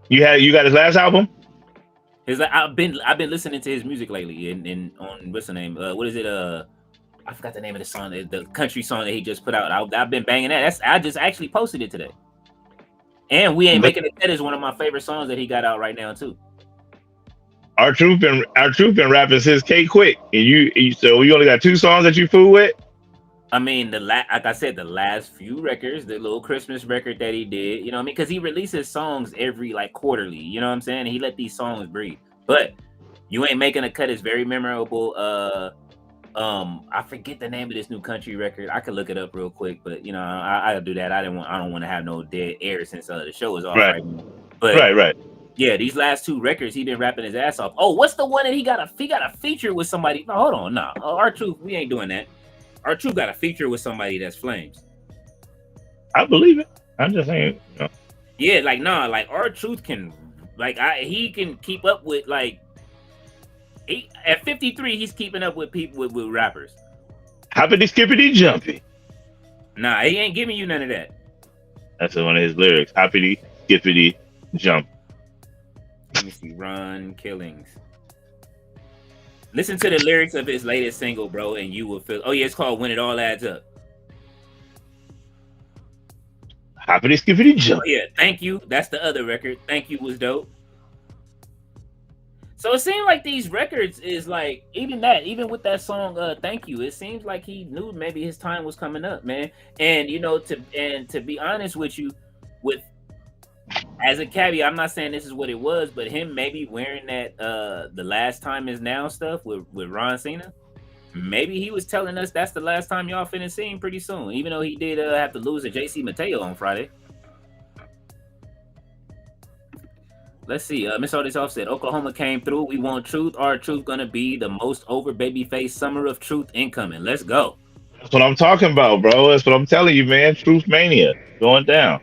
You got his last album? I've been listening to his music lately, and on what's the name? What is it? I forgot the name of the song, the country song that he just put out. I've been banging that. I just actually posted it today. And We Ain't Making It Dead is one of my favorite songs that he got out right now too. Our truth been rapping since K Quick, and so you only got 2 songs that you fool with. I mean, like I said, the last few records, the little Christmas record that he did, you know what I mean? Because he releases songs every quarterly, you know what I'm saying? And he let these songs breathe. But You Ain't Making a Cut is very memorable. I forget the name of this new country record. I could look it up real quick, but you know, I'll do that. I don't want to have no dead air since the show is off right now. But right. Yeah, these last 2 records, he been rapping his ass off. Oh, what's the one that he got a feature with somebody? No, hold on, no. R-Truth, we ain't doing that. R-Truth got a feature with somebody that's Flames. I believe it. I'm just saying. You know. Yeah, like R-Truth can, he can keep up with at 53, he's keeping up with people with rappers. Hoppity skippity jumpy. Nah, he ain't giving you none of that. That's one of his lyrics. Hoppity skippity jump. Let me see. Run Killings. Listen to the lyrics of his latest single, bro, and you will feel. Oh yeah, it's called When It All Adds Up. Hoppity skippity jump. Oh, yeah, Thank You. That's the other record. Thank You was dope. So it seemed like these records is like even with that song Thank You, it seems like he knew maybe his time was coming up, man. And to be honest with you, with as a caveat, I'm not saying this is what it was, but him maybe wearing that the last time is now stuff with Ron Cena, maybe he was telling us that's the last time y'all finna see him pretty soon, even though he did have to lose to JC Mateo on Friday. Let's see. Miss Otis Off said Oklahoma came through. We want truth. Our truth gonna be the most over babyface summer of truth incoming. Let's go. That's what I'm talking about, bro. That's what I'm telling you, man. Truth Mania going down.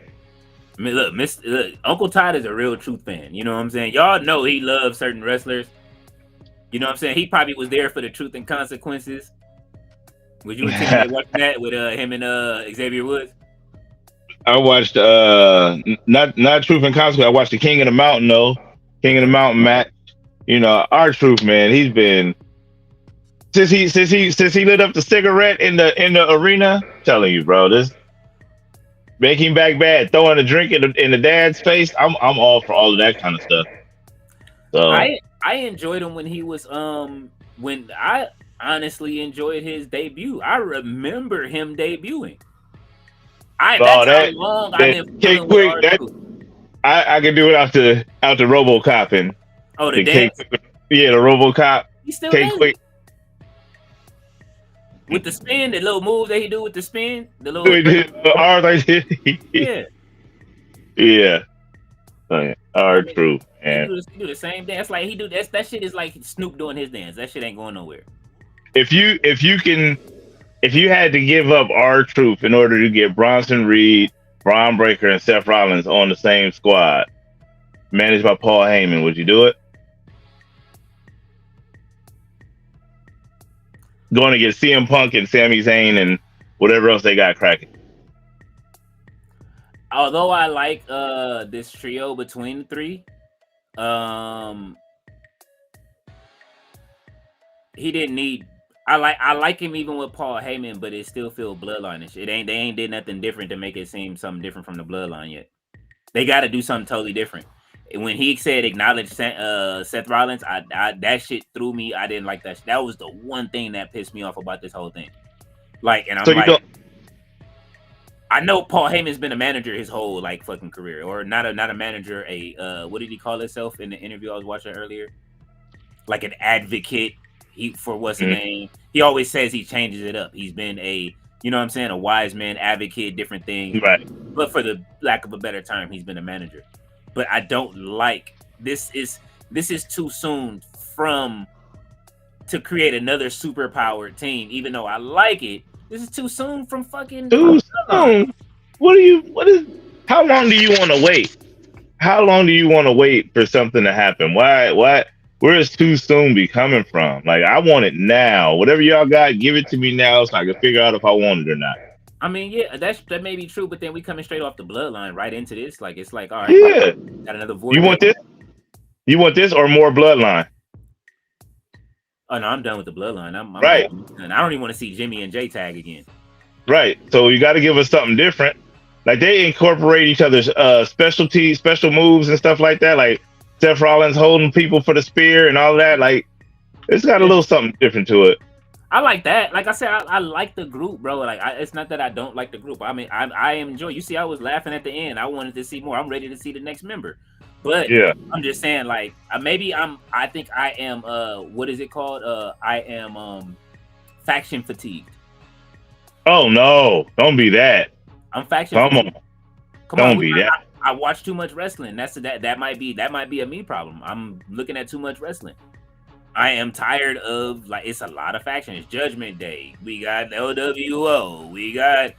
I mean, look, Uncle Todd is a real truth fan. You know what I'm saying? Y'all know he loves certain wrestlers. You know what I'm saying? He probably was there for the Truth and Consequences. Was you and watching that with him and Xavier Woods? I watched not Truth and Consequence. I watched the King of the Mountain though. King of the Mountain match. You know, our Truth, man. He's been since he lit up the cigarette in the arena. I'm telling you, bro, this making back bad, throwing a drink in the dad's face. I'm all for all of that kind of stuff. So I enjoyed him when he was when I honestly enjoyed his debut. I remember him debuting. That's how long I've been feeling with R-Truth. I can do it out the RoboCop and the dance. The RoboCop. He still does. With the spin, the little move that he do with the spin, the little yeah. R-Truth, man. He do the same dance. Like he do that shit is like Snoop doing his dance. That shit ain't going nowhere. If you had to give up R-Truth in order to get Bronson Reed, Braun Breaker, and Seth Rollins on the same squad, managed by Paul Heyman, would you do it? Going to get CM Punk and Sami Zayn and whatever else they got cracking. Although I like this trio between the three, he didn't need. I like him even with Paul Heyman, but it still feels bloodline-ish. They ain't did nothing different to make it seem something different from the bloodline yet. They got to do something totally different. When he said acknowledge Seth Rollins, I that shit threw me. I didn't like that. That was the one thing that pissed me off about this whole thing. Like, and I'm like, I know Paul Heyman's been a manager his whole like fucking career, or not a manager. What did he call himself in the interview I was watching earlier? Like an advocate. For what's the name? He always says he changes it up. He's been a wise man, advocate, different things. Right. But for the lack of a better term, he's been a manager. But I don't like this is too soon to create another superpowered team, even though I like it. This is too soon from fucking too soon. How long do you want to wait? How long do you want to wait for something to happen? Why where is too soon be coming from? Like, I want it now. Whatever y'all got, give it to me now so I can figure out if I want it or not. I mean, yeah, that may be true, but then we coming straight off the bloodline right into this. Like, it's like, all right, yeah, got another voice. You want this? You want this or more bloodline? Oh no, I'm done with the bloodline. I'm right, and I don't even want to see Jimmy and Jay tag again. Right. So you got to give us something different. Like, they incorporate each other's specialties, special moves, and stuff like that. Like Seth Rollins holding people for the spear and all that. Like, it's got a little something different to it. I like that. Like I said, I like the group, bro. Like, it's not that I don't like the group. I mean, I enjoy. You see, I was laughing at the end. I wanted to see more. I'm ready to see the next member. But yeah, I'm just saying, like, I think I am. What is it called? I am faction fatigued. Oh no! Don't be that. I'm faction. Come on, be that. I watch too much wrestling. That might be a me problem. I'm looking at too much wrestling. I am tired of, like, it's a lot of factions. Judgment Day. We got LWO. We got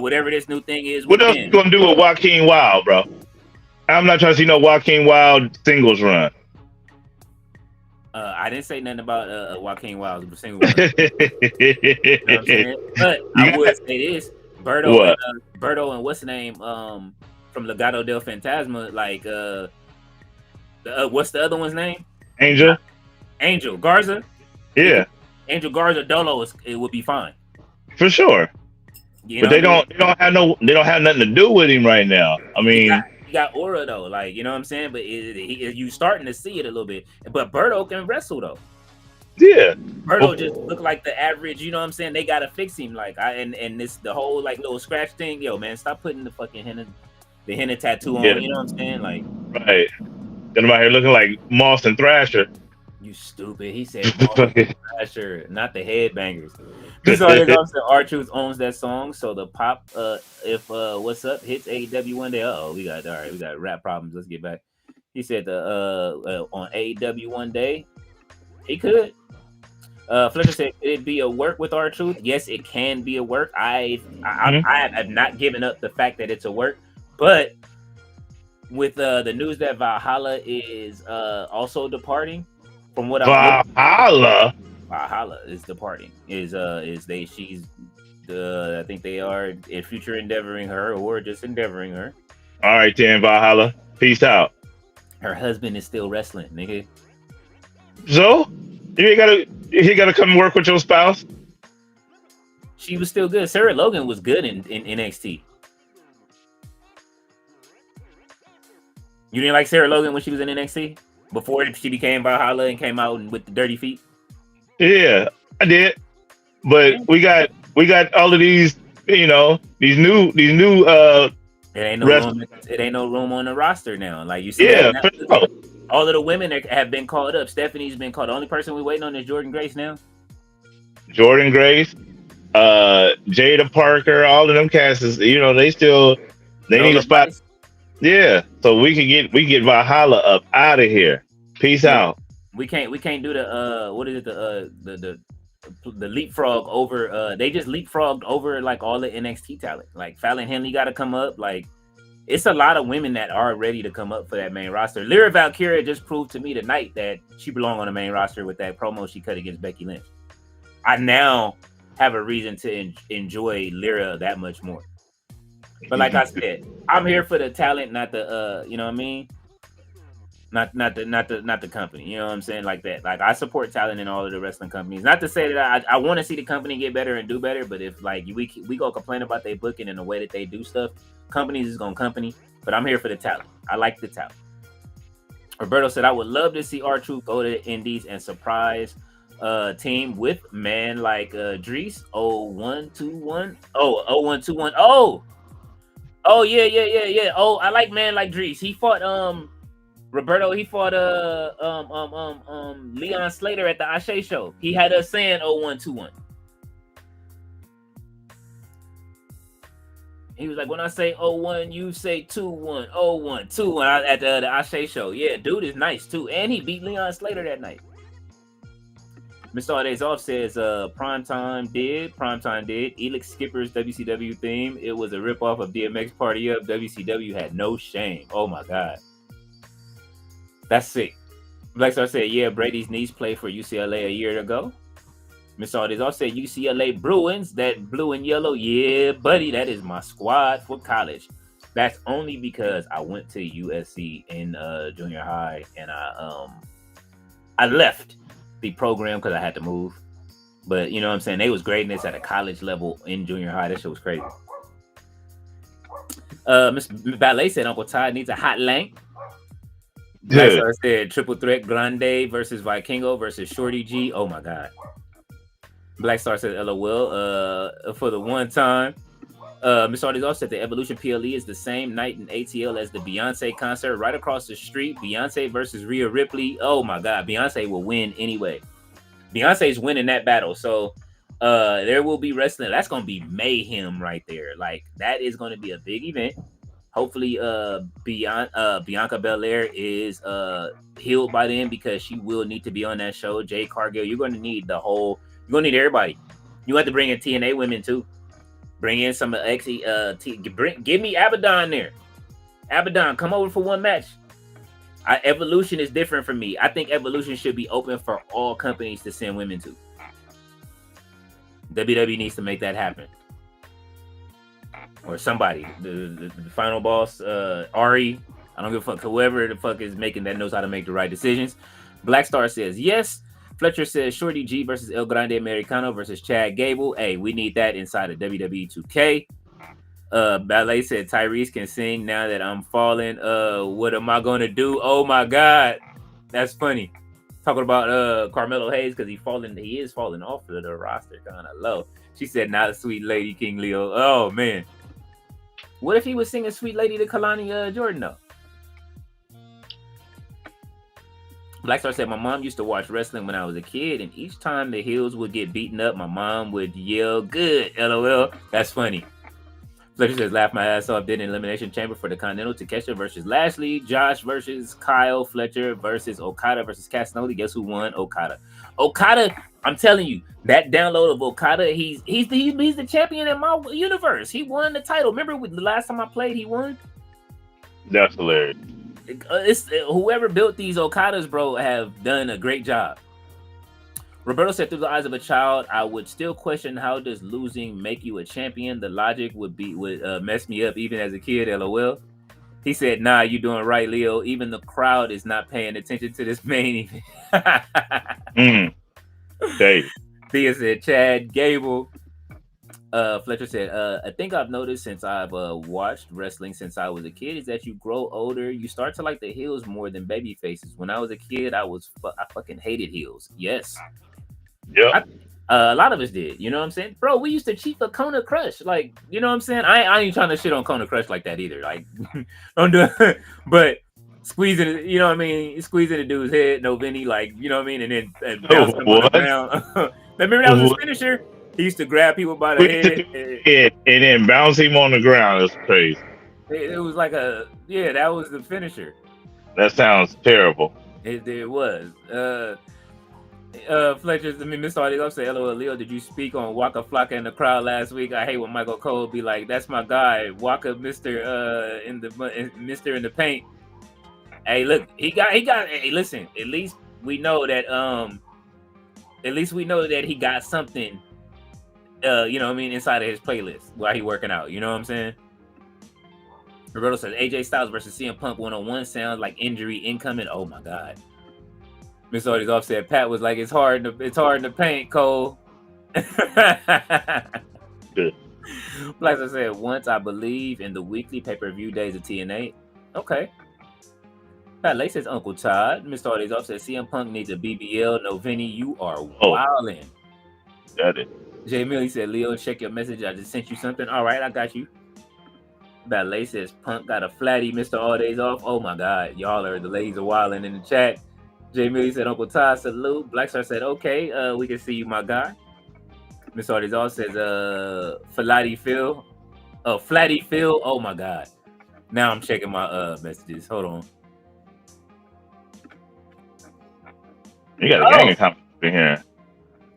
whatever this new thing is. What else you gonna do with Joaquin Wild, bro? I'm not trying to see no Joaquin Wild singles run. I didn't say nothing about Joaquin Wild singles run. You know what I'm saying? But I would say this: Berto and what's the name from Legado del Fantasma? Like what's the other one's name? Angel Garza. Yeah. Angel Garza Dolo it would be fine. For sure. You But know what I mean? they don't have nothing to do with him right now. I mean, He got aura though, like you know what I'm saying. But you starting to see it a little bit. But Berto can wrestle though. yeah. Berto just Well, look like the average. You know what I'm saying? They gotta fix him. Like and this the whole like little scratch thing. Yo man, stop putting the fucking henna tattoo yeah, on. You know what I'm saying? Like right. Got him out here looking like Moss and Thrasher. you stupid. He said Thrasher, not the headbangers. Besides this, also R-Truth owns that song. So the pop, if what's up hits AEW one day. We got rap problems. Let's get back. He said the on AEW one day, he could. Fletcher said, "Could it be a work with R-Truth?" Yes, it can be a work. I have not given up the fact that it's a work, but with the news that Valhalla is also departing, from what I'm Valhalla. Valhalla is departing. Is they she's I think they are in future endeavoring her or just endeavoring her. All right, then Valhalla. Peace out. Her husband is still wrestling, nigga. So you gotta come work with your spouse. She was still good. Sarah Logan was good in NXT. You didn't like Sarah Logan when she was in NXT before she became Valhalla and came out with the dirty feet. Yeah, I did. But we got all of these, these new It ain't no wrestlers. room. It ain't no room on the roster now. Like you see, Yeah, that now, all of the women have been called up. Stephanie's been called. The only person we waiting on is Jordan Grace now. Jordan Grace, Jada Parker, all of them cats is, they need a spot. Price. Yeah, so we can get Valhalla up out of here. Peace out. We can't do the what is it the leapfrog over they just leapfrogged over like all the NXT talent. Like Fallon Henley got to come up. Like it's a lot of women that are ready to come up for that main roster. Lyra Valkyria just proved to me tonight that she belonged on the main roster with that promo she cut against Becky Lynch. I now have a reason to enjoy Lyra that much more. But like I said, I'm here for the talent, not the you know what I mean? Not the company. You know what I'm saying? Like that. Like I support talent in all of the wrestling companies. Not to say that I want to see the company get better and do better, but if like we go complain about their booking and the way that they do stuff, companies is gonna company. But I'm here for the talent. I like the talent. Roberto said, I would love to see R-Truth go to the Indies and surprise team with man like Drees 0121. Oh, 0121. Oh yeah. Oh, I like man like Drees. He fought Roberto, he fought Leon Slater at the Ashe show. He had us saying 0121. He was like, when I say 01, you say 21, 0121 at the Ashe show. Yeah, dude is nice too. And he beat Leon Slater that night. Mr. All Days Off says Primetime did. Elix Skipper's WCW theme. It was a ripoff of DMX Party Up. WCW had no shame. Oh my God. That's sick. Black Star said, yeah, Brady's niece played for UCLA a year ago. Miss All Days Off said UCLA Bruins, that blue and yellow. Yeah, buddy, that is my squad for college. That's only because I went to USC in junior high and I left the program because I had to move. But you know what I'm saying? They was greatness at a college level in junior high. That shit was crazy. Miss Ballet said Uncle Todd needs a hot link. Black Star said triple threat Grande versus Vikingo versus Shorty G. Oh my God. Black Star said LOL for the one time. Miss Artis also said the Evolution PLE is the same night in ATL as the Beyonce concert right across the street. Beyonce versus Rhea Ripley. Oh my God. Beyonce will win anyway. Beyonce's winning that battle. So there will be wrestling. That's going to be mayhem right there. Like that is going to be a big event. Hopefully, Bianca Belair is healed by then because she will need to be on that show. Jade Cargill, you're going to need you're going to need everybody. You have to bring in TNA women too. Bring in some XE. Give me Abaddon there. Abaddon, come over for one match. Evolution is different for me. I think Evolution should be open for all companies to send women to. WWE needs to make that happen. Or somebody, the final boss, Ari. I don't give a fuck. Whoever the fuck is making that knows how to make the right decisions. Black Star says yes. Fletcher says Shorty G versus El Grande Americano versus Chad Gable. Hey, we need that inside of WWE 2K. Ballet said Tyrese can sing now that I'm falling. What am I gonna do? Oh my god, that's funny. Talking about Carmelo Hayes because he is falling off of the roster kind of low. She said, "Not a sweet lady, King Leo." Oh man, what if he was singing "Sweet Lady" to Kalani Jordan though? Blackstar said, my mom used to watch wrestling when I was a kid, and each time the heels would get beaten up, my mom would yell, "Good, LOL." That's funny. Fletcher says, laugh my ass off. Did an elimination chamber for the Continental. Takeshita versus Lashley. Josh versus Kyle. Fletcher versus Okada versus Casanova. Guess who won? Okada. Okada, I'm telling you, that download of Okada, he's the champion in my universe. He won the title. Remember the last time I played, he won? That's hilarious. Whoever built these Okadas, bro, have done a great job. Roberto said, through the eyes of a child, I would still question how does losing make you a champion. The logic would mess me up even as a kid. LOL. He said, nah, you doing right, Leo. Even the crowd is not paying attention to this main event. Thea said, Chad Gable. Fletcher said, I think I've noticed since I've watched wrestling since I was a kid is that you grow older, you start to like the heels more than baby faces. When I was a kid, I fucking hated heels. Yes. Yeah. A lot of us did. You know what I'm saying? Bro, we used to cheat for Kona Crush. Like, you know what I'm saying? I ain't trying to shit on Kona Crush like that either. Like, don't do it. But squeezing it, you know what I mean? Squeezing the dude's head, no Vinny, like, you know what I mean? And then bounce him on the ground. Remember that was his finisher? He used to grab people by the head and then bounce him on the ground. That's crazy. It was like that was the finisher. That sounds terrible. It was. Fletcher, Mr. Audio say, LOL, Leo, did you speak on Waka Flocka in the crowd last week? I hate when Michael Cole be like, that's my guy, Waka, Mr. in the paint. Hey, look, he got. Hey, listen, at least we know that he got something. You know what I mean, inside of his playlist while he working out. You know what I'm saying? Roberto says AJ Styles versus CM Punk 101 sounds like injury incoming. Oh my god. Miss Ortiz offset. Pat was like, it's hard in the paint, Cole. Good. Like I said, once I believe in the weekly pay-per-view days of TNA. Okay. Pat Lay says Uncle Todd. Mr. Ortiz offset. CM Punk needs a BBL. No Vinny, you are wildin'. Got it. Jay Millie said, Leo, check your message. I just sent you something. All right, I got you. Ballet says Punk got a flatty. Mr. All Days Off. Oh my God, the ladies are wilding in the chat. Jay Millie said, Uncle Todd, salute. Blackstar said, okay, we can see you, my guy. Miss All Days Off says, Flatty Phil. Oh, Flatty Phil. Oh my God. Now I'm checking my messages. Hold on. You got a gang of comments in here.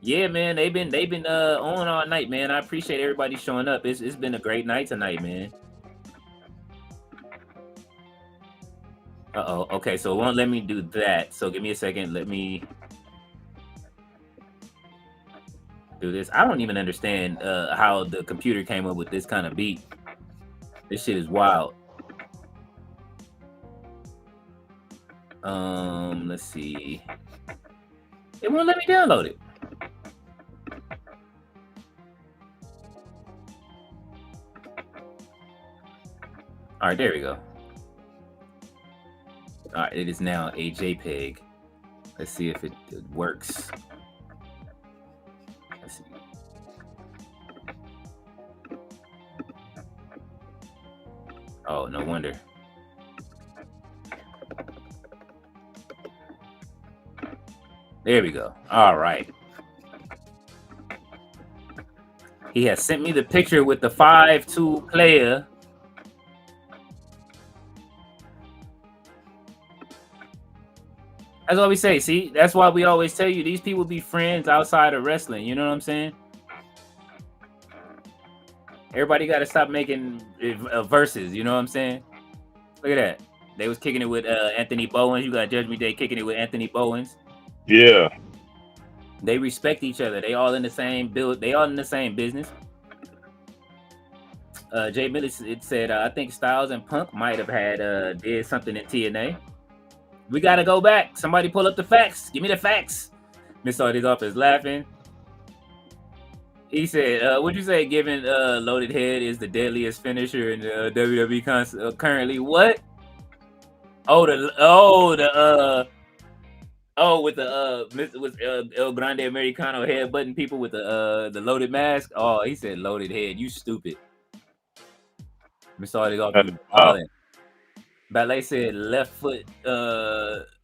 Yeah, man, they've been on all night, man. I appreciate everybody showing up. It's been a great night tonight, man. Okay, so it won't let me do that. So give me a second. Let me do this. I don't even understand how the computer came up with this kind of beat. This shit is wild. Let's see. It won't let me download it. All right, there we go. All right, it is now a JPEG. Let's see if it works. Let's see. Oh, no wonder. There we go. All right. He has sent me the picture with the 5-2 player. That's what we say. See, that's why we always tell you these people be friends outside of wrestling. You know what I'm saying? Everybody got to stop making verses. You know what I'm saying? Look at that. They was kicking it with Anthony Bowens. You got Judgment Day kicking it with Anthony Bowens. Yeah. They respect each other. They all in the same build. They all in the same business. Jay Millis, it said, I think Styles and Punk might have had did something in TNA. We got to go back. Somebody pull up the facts. Give me the facts. Miss Audie's off is laughing. He said, "Would you say giving loaded head is the deadliest finisher in the WWE currently? What? With El Grande Americano headbutting people with the loaded mask. Oh, he said loaded head. You stupid. Miss Audie's off you balling. Ballet said left foot.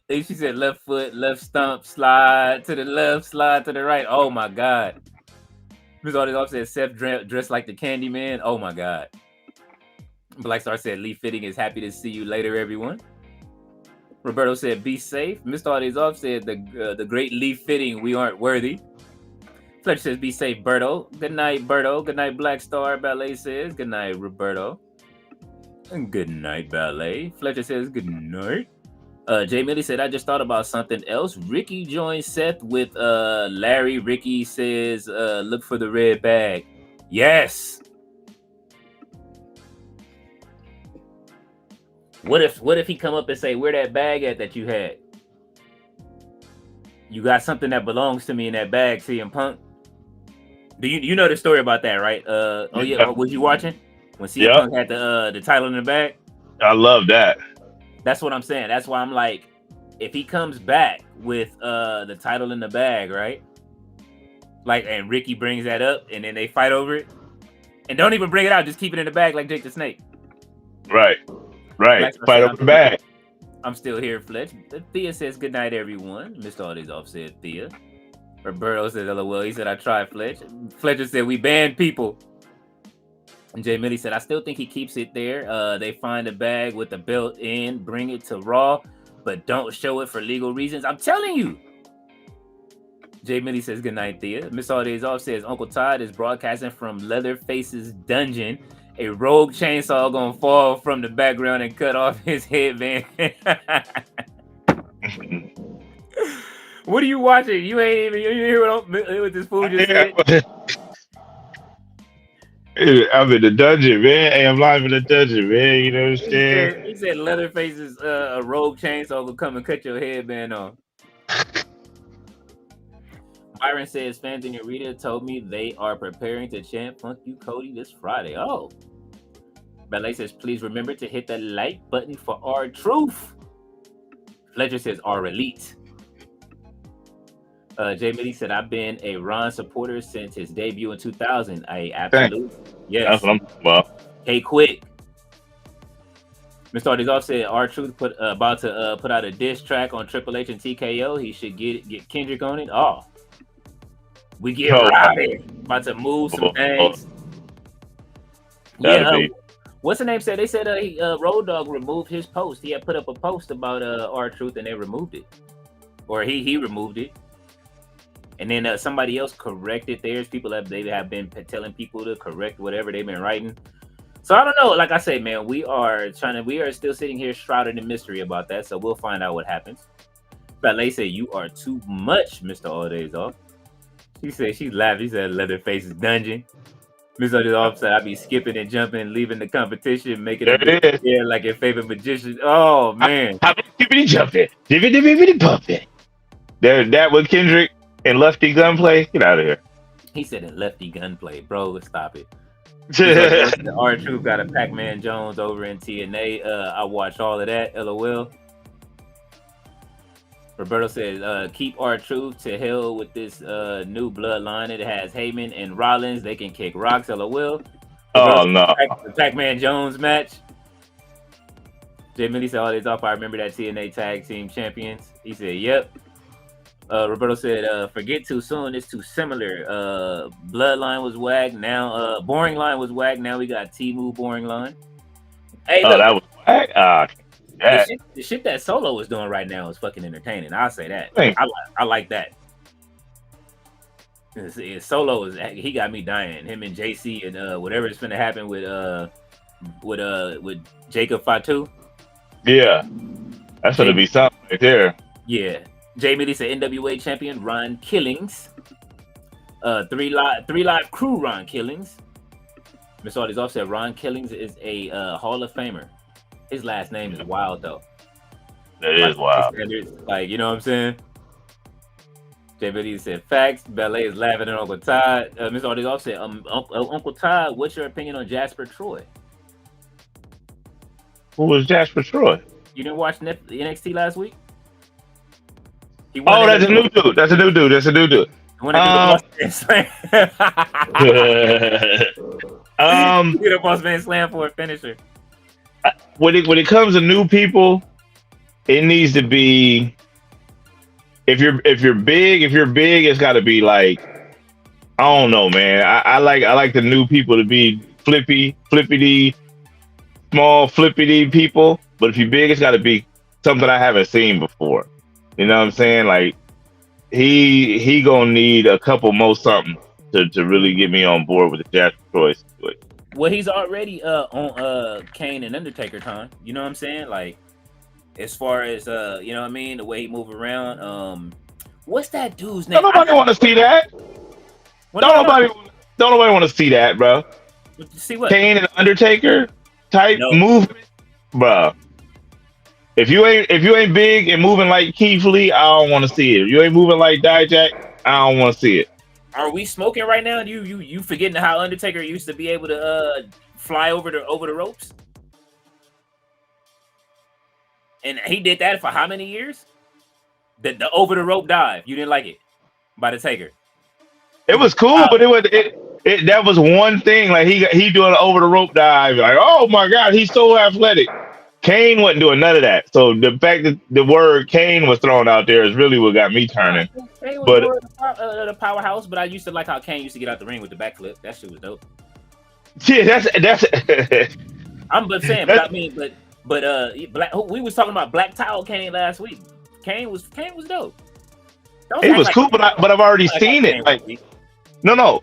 She said left foot, left stump, slide to the left, slide to the right. Oh my god." Miss Audie's off said Seth dressed like the Candyman. Oh my god. Black Star said Lee Fitting is happy to see you later, everyone. Roberto said be safe. Mr. Audie's off said the great Lee Fitting, we aren't worthy. Fletcher says be safe, Berto. Good night, Berto. Good night, Black Star. Ballet says good night, Roberto. And good night, Ballet. Fletcher says good night. Jay Millie said I just thought about something else. Ricky joined Seth with Larry. Ricky says look for the red bag. Yes. What if he come up and say, where that bag at that you had? You got something that belongs to me in that bag, CM Punk. Do you know the story about that, right? Oh yeah, was you watching when CM Punk had the title in the bag? I love that. That's what I'm saying. That's why I'm like, if he comes back with the title in the bag, right? Like, and Ricky brings that up, and then they fight over it, and don't even bring it out, just keep it in the bag like Jake the Snake. Right. Fight over the bag. I'm still here, Fletch. Thea says good night, everyone. Mr. Audie's off said Thea. Roberto says LOL. He said I tried, Fletch. Fletcher said we banned people. And Jay Millie said I still think he keeps it there. They find a bag with the belt in, bring it to Raw, but don't show it for legal reasons. I'm telling you. Jay Millie says good night, Thea. Miss Audie's off says Uncle Todd is broadcasting from Leatherface's dungeon. A rogue chainsaw gonna fall from the background and cut off his headband. What are you watching? You hear what this fool just said? I'm in the dungeon, man. Hey, I'm live in the dungeon, man. You know what I'm saying? He said Leatherface's a rogue chainsaw will come and cut your headband off. Byron says fans in Rita told me they are preparing to chant Funk You Cody this Friday. Oh. Ballet says please remember to hit the like button for R-Truth. Fletcher says R-Elite. Jay Mitty said I've been a Ron supporter since his debut in 2000. I absolutely yes. That's what I'm talking about. Hey, quick. Mr. Artizoff said R-Truth about to put out a diss track on Triple H and TKO. He should get Kendrick on it. Oh, we get Robin about to move some things. Yeah, what's the name said? They said Road Dogg removed his post. He had put up a post about R-Truth and they removed it, or he removed it. And then somebody else corrected theirs. People have been telling people to correct whatever they've been writing. So I don't know. Like I say, man, we are still sitting here shrouded in mystery about that. So we'll find out what happens. Ballet said you are too much, Mr. All Days Off. She said she laughed. She said Leatherface's dungeon. Mr. All Days Off said I be skipping and jumping, leaving the competition, making it like your favorite magician. Oh man, I be skipping and jumping, dippity bumping. That with Kendrick and Lefty Gunplay. Get out of here. He said in Lefty Gunplay, bro. Stop it. The R-Truth got a Pac-Man Jones over in TNA. I watched all of that. LOL. Roberto says, keep R-Truth to hell with this new bloodline. It has Heyman and Rollins. They can kick rocks. LOL. Oh, no. The Pac-Man Jones match. Jay Millie said, all this off. I remember that TNA Tag Team Champions. He said, yep. Roberto said, forget too soon. It's too similar. Bloodline was whack. Now, Boring Line was whack. Now we got T-Move Boring Line. Hey, look, that was whack. The shit that Solo is doing right now is fucking entertaining. I'll say that. I like that. Solo he got me dying. Him and JC and whatever is finna happen with Jacob Fatu. Yeah, that's gonna be something right there. Yeah. Jay Mitty said NWA champion Ron Killings. Three live crew Ron Killings. Miss Audie's off said Ron Killings is a Hall of Famer. His last name is wild though. That is wild. Like, you know what I'm saying? JBD said facts. Ballet is laughing at Uncle Todd. Mr. Audie also said, Uncle Todd, what's your opinion on Jasper Troy? Who was Jasper Troy? You didn't watch NXT last week? Oh, that's a new dude. That's a new dude. That's a new dude. He did a boss man slam for a finisher. When it comes to new people, it needs to be. If you're big, it's got to be like, I don't know, man. I like the new people to be flippity, small flippity people. But if you're big, it's got to be something I haven't seen before. You know what I'm saying? Like he gonna need a couple more something to really get me on board with the Jasper Troy situation. Well, he's already on Kane and Undertaker time. You know what I'm saying? Like, as far as you know what I mean, the way he move around. What's that dude's name? Don't nobody want to see that. Don't nobody want to see that, bro. See what? Kane and Undertaker type movement, bro. If you ain't big and moving like Keith Lee, I don't want to see it. If you ain't moving like Dijak, I don't want to see it. Are we smoking right now? You forgetting how Undertaker used to be able to fly over the ropes? And he did that for how many years? The over the rope dive. You didn't like it by the Taker. It was cool, but that was one thing. Like he doing an over the rope dive. Like, oh my God, he's so athletic. Kane wasn't doing none of that. So the fact that the word Kane was thrown out there is really what got me turning. Kane was the powerhouse, but I used to like how Kane used to get out the ring with the backflip. That shit was dope. Yeah, that's. I'm but saying, but I mean, we was talking about Black Towel Kane last week. Kane was dope. It was cool, but I've already seen it. Like, no,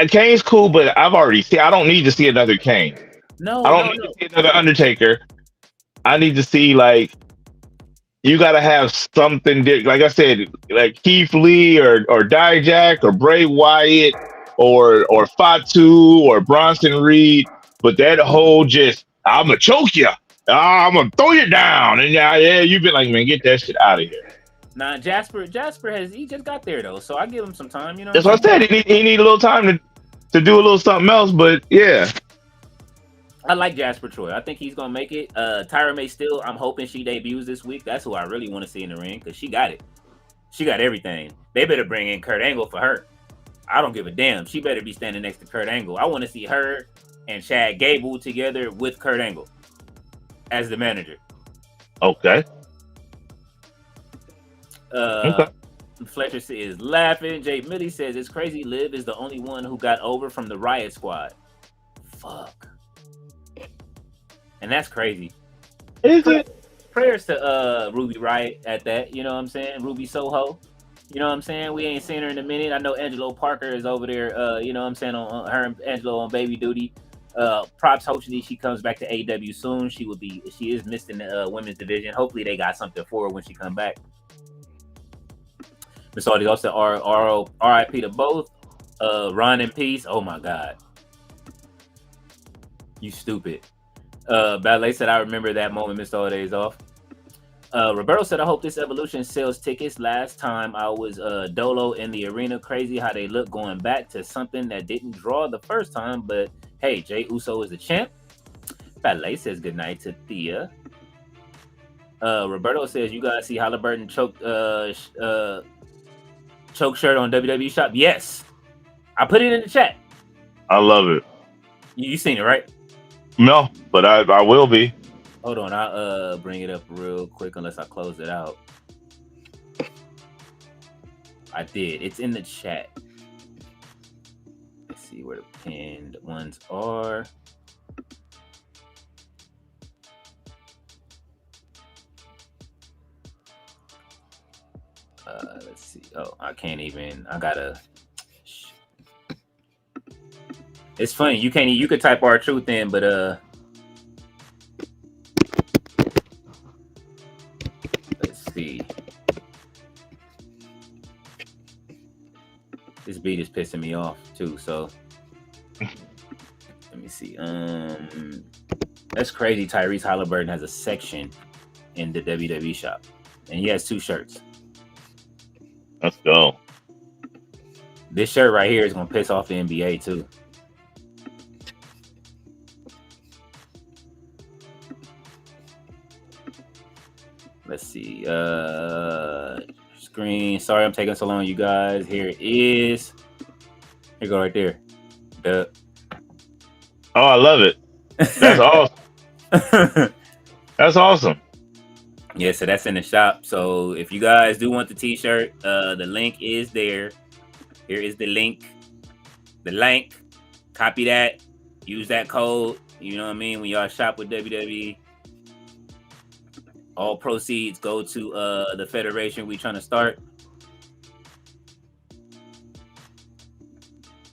Kane's cool, but I've already seen. I don't need to see another Kane. I don't need to see another Undertaker. I need to see, like, you got to have something like I said, like Keith Lee or Dijak or Bray Wyatt or Fatu or Bronson Reed, but that whole just I'm gonna choke you, I'm gonna throw you down, and yeah, you've been like, man, get that shit out of here. Nah, Jasper he just got there though, so I give him some time. You know, that's what I said. He need a little time to do a little something else, but yeah. I like Jasper Troy. I think he's gonna make it. Tyra May Still, I'm hoping she debuts this week. That's who I really want to see in the ring because she got it. She got everything. They better bring in Kurt Angle for her. I don't give a damn. She better be standing next to Kurt Angle. I want to see her and Chad Gable together with Kurt Angle as the manager. Okay. Fletcher is laughing. Jay Millie says it's crazy. Liv is the only one who got over from the Riot Squad. Fuck. And that's crazy. Is it? Prayers to Ruby Riot at that. You know what I'm saying? Ruby Soho. You know what I'm saying? We ain't seen her in a minute. I know Angelo Parker is over there. You know what I'm saying? On her and Angelo on baby duty. Props. Hopefully she comes back to AEW soon. She is missed in the women's division. Hopefully they got something for her when she come back. Miss Audie also said RIP to both. Ron in peace. Oh my God. You stupid. Ballet said, I remember that moment. Mr. Audie is off. Roberto said, I hope this evolution sells tickets. Last time I was Dolo in the arena. Crazy how they look going back to something that didn't draw the first time. But hey, Jay Uso is the champ. Ballet says goodnight to Thea. Roberto says, you guys see Halliburton choke shirt on WWE Shop? Yes. I put it in the chat. I love it. You seen it, right? No, but I will be. Hold on, I'll bring it up real quick unless I close it out. I did. It's in the chat. Let's see where the pinned ones are. Let's see. Oh, I can't even. I gotta. It's funny. You could type R-Truth in, but let's see. This beat is pissing me off too. So let me see. That's crazy. Tyrese Halliburton has a section in the WWE Shop, and he has 2 shirts. Let's go. This shirt right here is gonna piss off the NBA too. Let's see. Screen. Sorry, I'm taking so long, you guys. Here it is. Here you go right there. Oh, I love it. That's awesome. That's awesome. Yeah, so that's in the shop. So if you guys do want the t-shirt, the link is there. Here is the link. The link. Copy that. Use that code. You know what I mean? When y'all shop with WWE. All proceeds go to the federation we trying to start.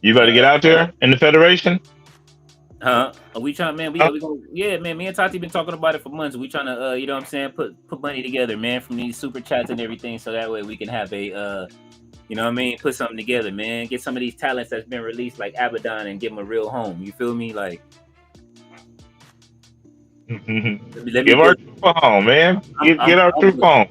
You about to get out there in the federation? Huh? Are we trying, man? We gonna, yeah, man. Me and Tati been talking about it for months. We trying to, you know what I'm saying, put money together, man, from these super chats and everything, so that way we can have a, you know what I mean, put something together, man. Get some of these talents that's been released, like Abaddon, and give them a real home. You feel me? Like, Give our troop a home, man. Get our troop home.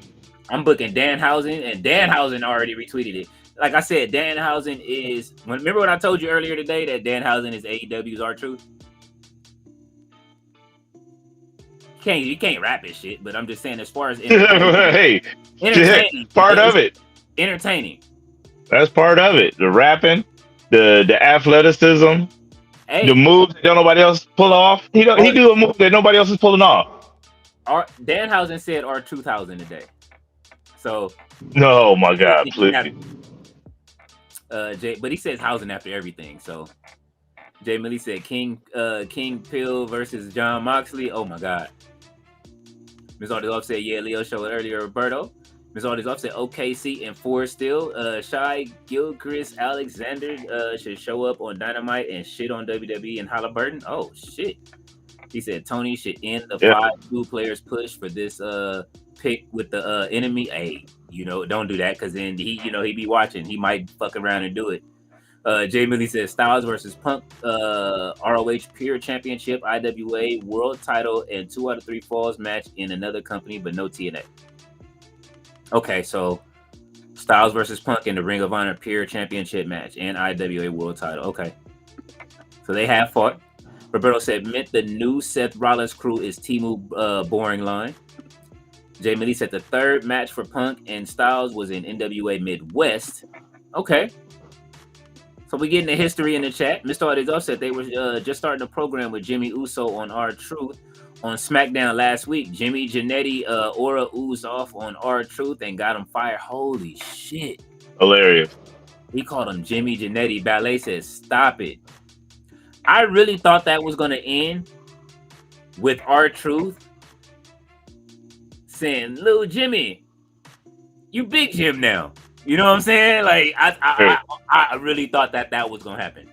I'm booking Danhausen, and Danhausen already retweeted it. Like I said, Danhausen is. Remember what I told you earlier today that Danhausen is AEW's R-Truth? You can't rap his shit, but I'm just saying as far as entertaining, part of it. Entertaining. That's part of it. The rapping, the athleticism, the moves that nobody else pull off. He do a move that nobody else is pulling off. Danhausen said R-2000 today. So. No, my God, please. But he says Hausen after everything. So Jay Millie said King Pill versus John Moxley. Oh my God. Ms. Ardizoff said, yeah, Leo showed it earlier, Roberto. Ms. Ardizoff said OKC and 4 still. Shai Gilchrist Alexander should show up on Dynamite and shit on WWE and Halliburton. Oh shit. He said Tony should end the 5-2 players push for this pick with the enemy. Hey, you know, don't do that, because then he be watching. He might fuck around and do it. Jay Millie says Styles versus Punk, ROH Pure Championship, IWA World Title, and 2 out of 3 falls match in another company, but no TNA. Okay, so Styles versus Punk in the Ring of Honor Pure Championship match and IWA World Title. Okay, so they have fought. Roberto said, meant the new Seth Rollins crew is Timu boring line. Jay Millie said the third match for Punk and Styles was in NWA Midwest. Okay. So we getting the history in the chat. Mr. Ardizoff said they were just starting a program with Jimmy Uso on R-Truth on SmackDown last week. Jimmy Jannetty aura oozed off on R-Truth and got him fired. Holy shit. Hilarious. He called him Jimmy Jannetty. Ballet says, stop it. I really thought that was going to end with R-Truth saying, Lil Jimmy, you big Jim now. You know what I'm saying? Like, I really thought that was going to happen.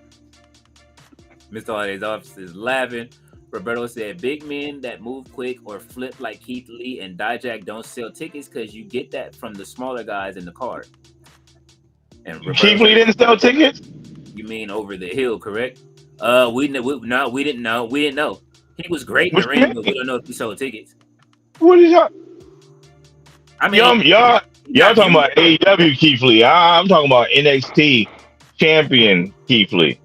Mr. Holiday's office is laughing. Roberto said, big men that move quick or flip like Keith Lee and Dijak don't sell tickets because you get that from the smaller guys in the card. And Keith Lee didn't sell tickets? You mean over the hill, correct? We didn't know. He was great in the ring, but we don't know if he sold tickets. What is y'all? I mean, y'all talking about AEW Keith Lee. I'm talking about NXT champion Keith Lee.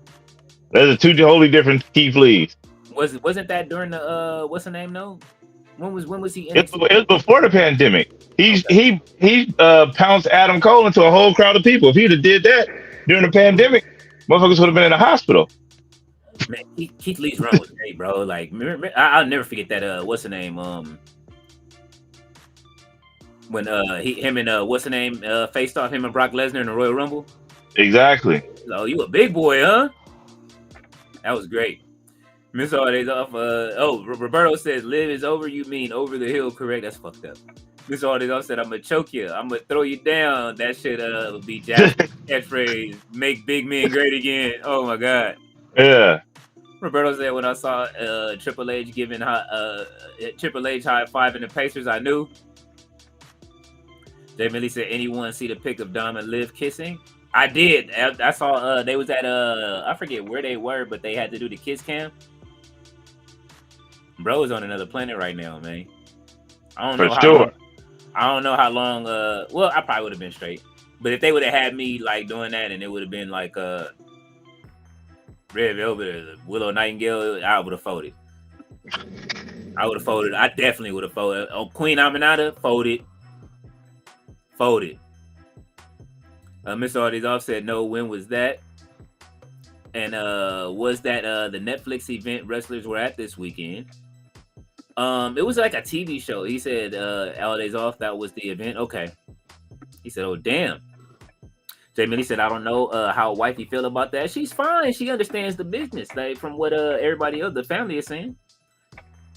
Those are 2 totally different Keith Lees. Wasn't that during the what's the name? No, when was he? It was before the pandemic. He pounced Adam Cole into a whole crowd of people. If he'd have did that during the pandemic, motherfuckers would have been in the hospital. Man, Keith Lee's run was great, bro. Like, I'll never forget that. What's the name? When him and what's the name faced off, him and Brock Lesnar in the Royal Rumble. Exactly. Oh, you a big boy, huh? That was great. Miss Holidays off. Roberto says, "Live is over." You mean over the hill? Correct. That's fucked up. Miss Holidays off said, "I'm gonna choke you. I'm gonna throw you down." That shit be Jackson's catchphrase. Make big men great again. Oh my god. Yeah. Roberto said, when I saw Triple H giving Triple H high five in the Pacers, I knew. Jay Millie said, anyone see the pic of Dom and Liv kissing? I did. I saw they was at I forget where they were, but they had to do the kiss cam. Bro is on another planet right now, man. I don't know how long. Well, I probably would have been straight. But if they would have had me like doing that, and it would have been like Red Velvet or Willow Nightingale, I would have folded. I would have folded. I definitely would have folded. Oh, Queen Aminata, folded. Mr. Artie's off said, no, when was that? And was that the Netflix event wrestlers were at this weekend? It was like a TV show. He said Holidays Off, that was the event. Okay. He said, oh, damn. Jay Millie said, I don't know how wifey feel about that. She's fine. She understands the business, like from what everybody else, the family is saying.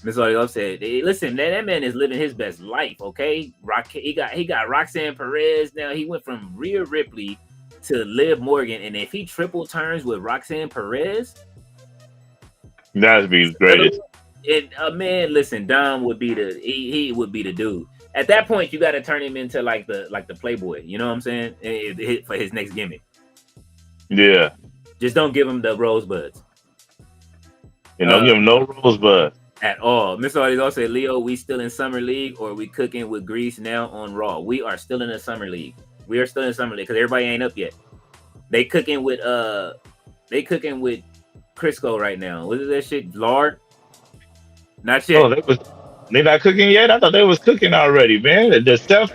Miss Artie said, hey, listen, that man is living his best life, okay? He got Roxanne Perez now. He went from Rhea Ripley to Liv Morgan, and if he triple turns with Roxanne Perez, that'd be the greatest. Man, listen, Dom would be he would be the dude. At that point, you got to turn him into like the Playboy. You know what I'm saying? For his next gimmick. Yeah. Just don't give him the rosebuds. Don't give him no rosebuds at all. Mr. Artie also said, Leo, we still in Summer League, or we cooking with grease now on Raw? We are still in the Summer League. We are still in Summer League because everybody ain't up yet. They cooking with Crisco right now. What is that shit? Lard? Not yet. Oh, they not cooking yet? I thought they was cooking already, man. The Steph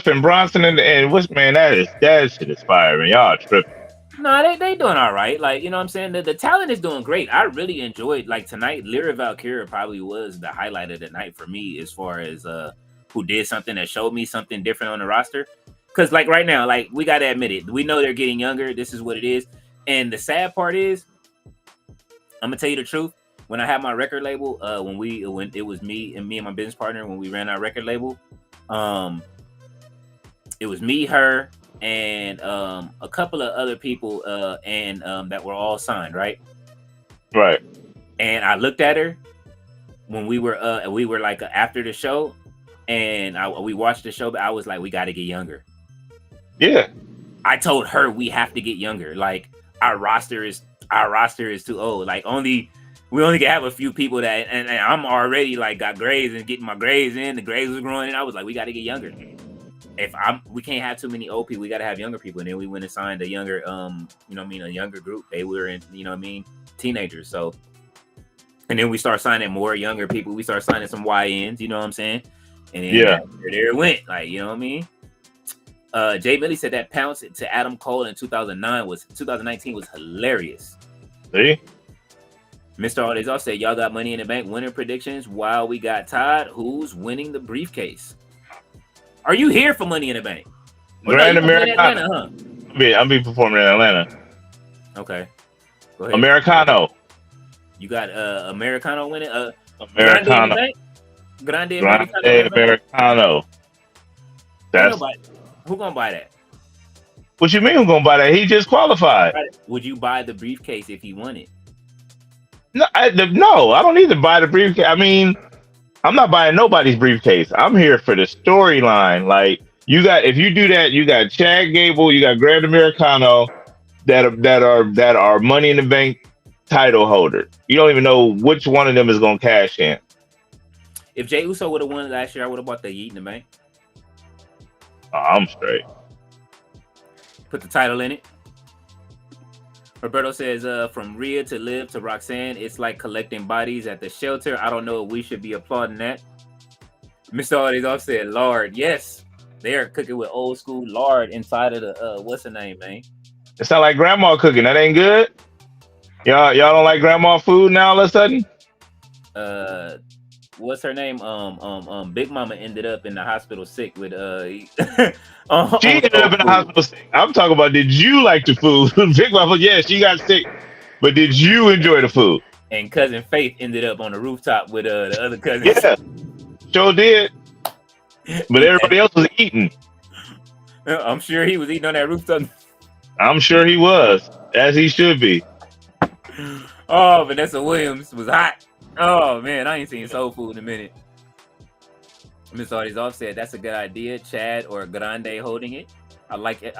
and Bronson and what's man, that shit is fire, man. Y'all tripping. No, they doing all right. Like, you know what I'm saying? The talent is doing great. I really enjoyed, like, tonight, Lyra Valkyria probably was the highlight of the night for me as far as who did something that showed me something different on the roster. Because, like, right now, like, we got to admit it. We know they're getting younger. This is what it is. And the sad part is, I'm going to tell you the truth. When I had my record label, when it was me and my business partner, when we ran our record label, it was me, her, and a couple of other people and that were all signed, right? Right. And I looked at her when we were like after the show, and we watched the show, but I was like, we got to get younger. Yeah. I told her we have to get younger. Like our roster is too old. Like we only can have a few people that, and I'm already like got grades and getting my grades in. The grades was growing, and I was like, we got to get younger. We can't have too many old people. We got to have younger people. And then we went and signed a younger, a younger group. They were in, teenagers. So, and then we start signing more younger people. We start signing some YNs. You know what I'm saying? And then there it went. Like, you know what I mean? Jay Millie said that pounce to Adam Cole in 2019 was hilarious. See? Mr. Holidays also said, y'all got Money in the Bank winner predictions while we got Todd. Who's winning the briefcase? Are you here for Money in the Bank? Grand Americano. Huh? I'll be performing in Atlanta. Okay. Go ahead. Americano. You got Americano winning? Americano. Grande Americano. Who gonna buy that? What you mean who gonna buy that? He just qualified. Would you buy the briefcase if he won it? No, I don't need to buy the briefcase. I mean, I'm not buying nobody's briefcase. I'm here for the storyline. Like if you do that, you got Chad Gable, you got Grand Americano that are Money in the Bank title holders. You don't even know which one of them is gonna cash in. If Jey Uso would have won last year, I would have bought the Yeet in the Bank. Oh, I'm straight. Put the title in it. Roberto says, from Rhea to Liv to Roxanne, it's like collecting bodies at the shelter. I don't know if we should be applauding that. Mr. Artie's off said, lard. Yes, they are cooking with old school lard inside of the, what's the name, man? It sound like grandma cooking. That ain't good? Y'all don't like grandma food now all of a sudden? What's her name? Big Mama ended up in the hospital sick with she ended up in the hospital sick. I'm talking about, did you like the food? Big Mama, yeah, she got sick, but did you enjoy the food? And cousin Faith ended up on the rooftop with the other cousins. Yeah, sure did. But everybody else was eating. I'm sure he was eating on that rooftop. I'm sure he was, as he should be. Oh, Vanessa Williams was hot. Oh man, I ain't seen soul food in a minute. Miss Artie's off said that's a good idea. Chad or Grande holding it. I like it.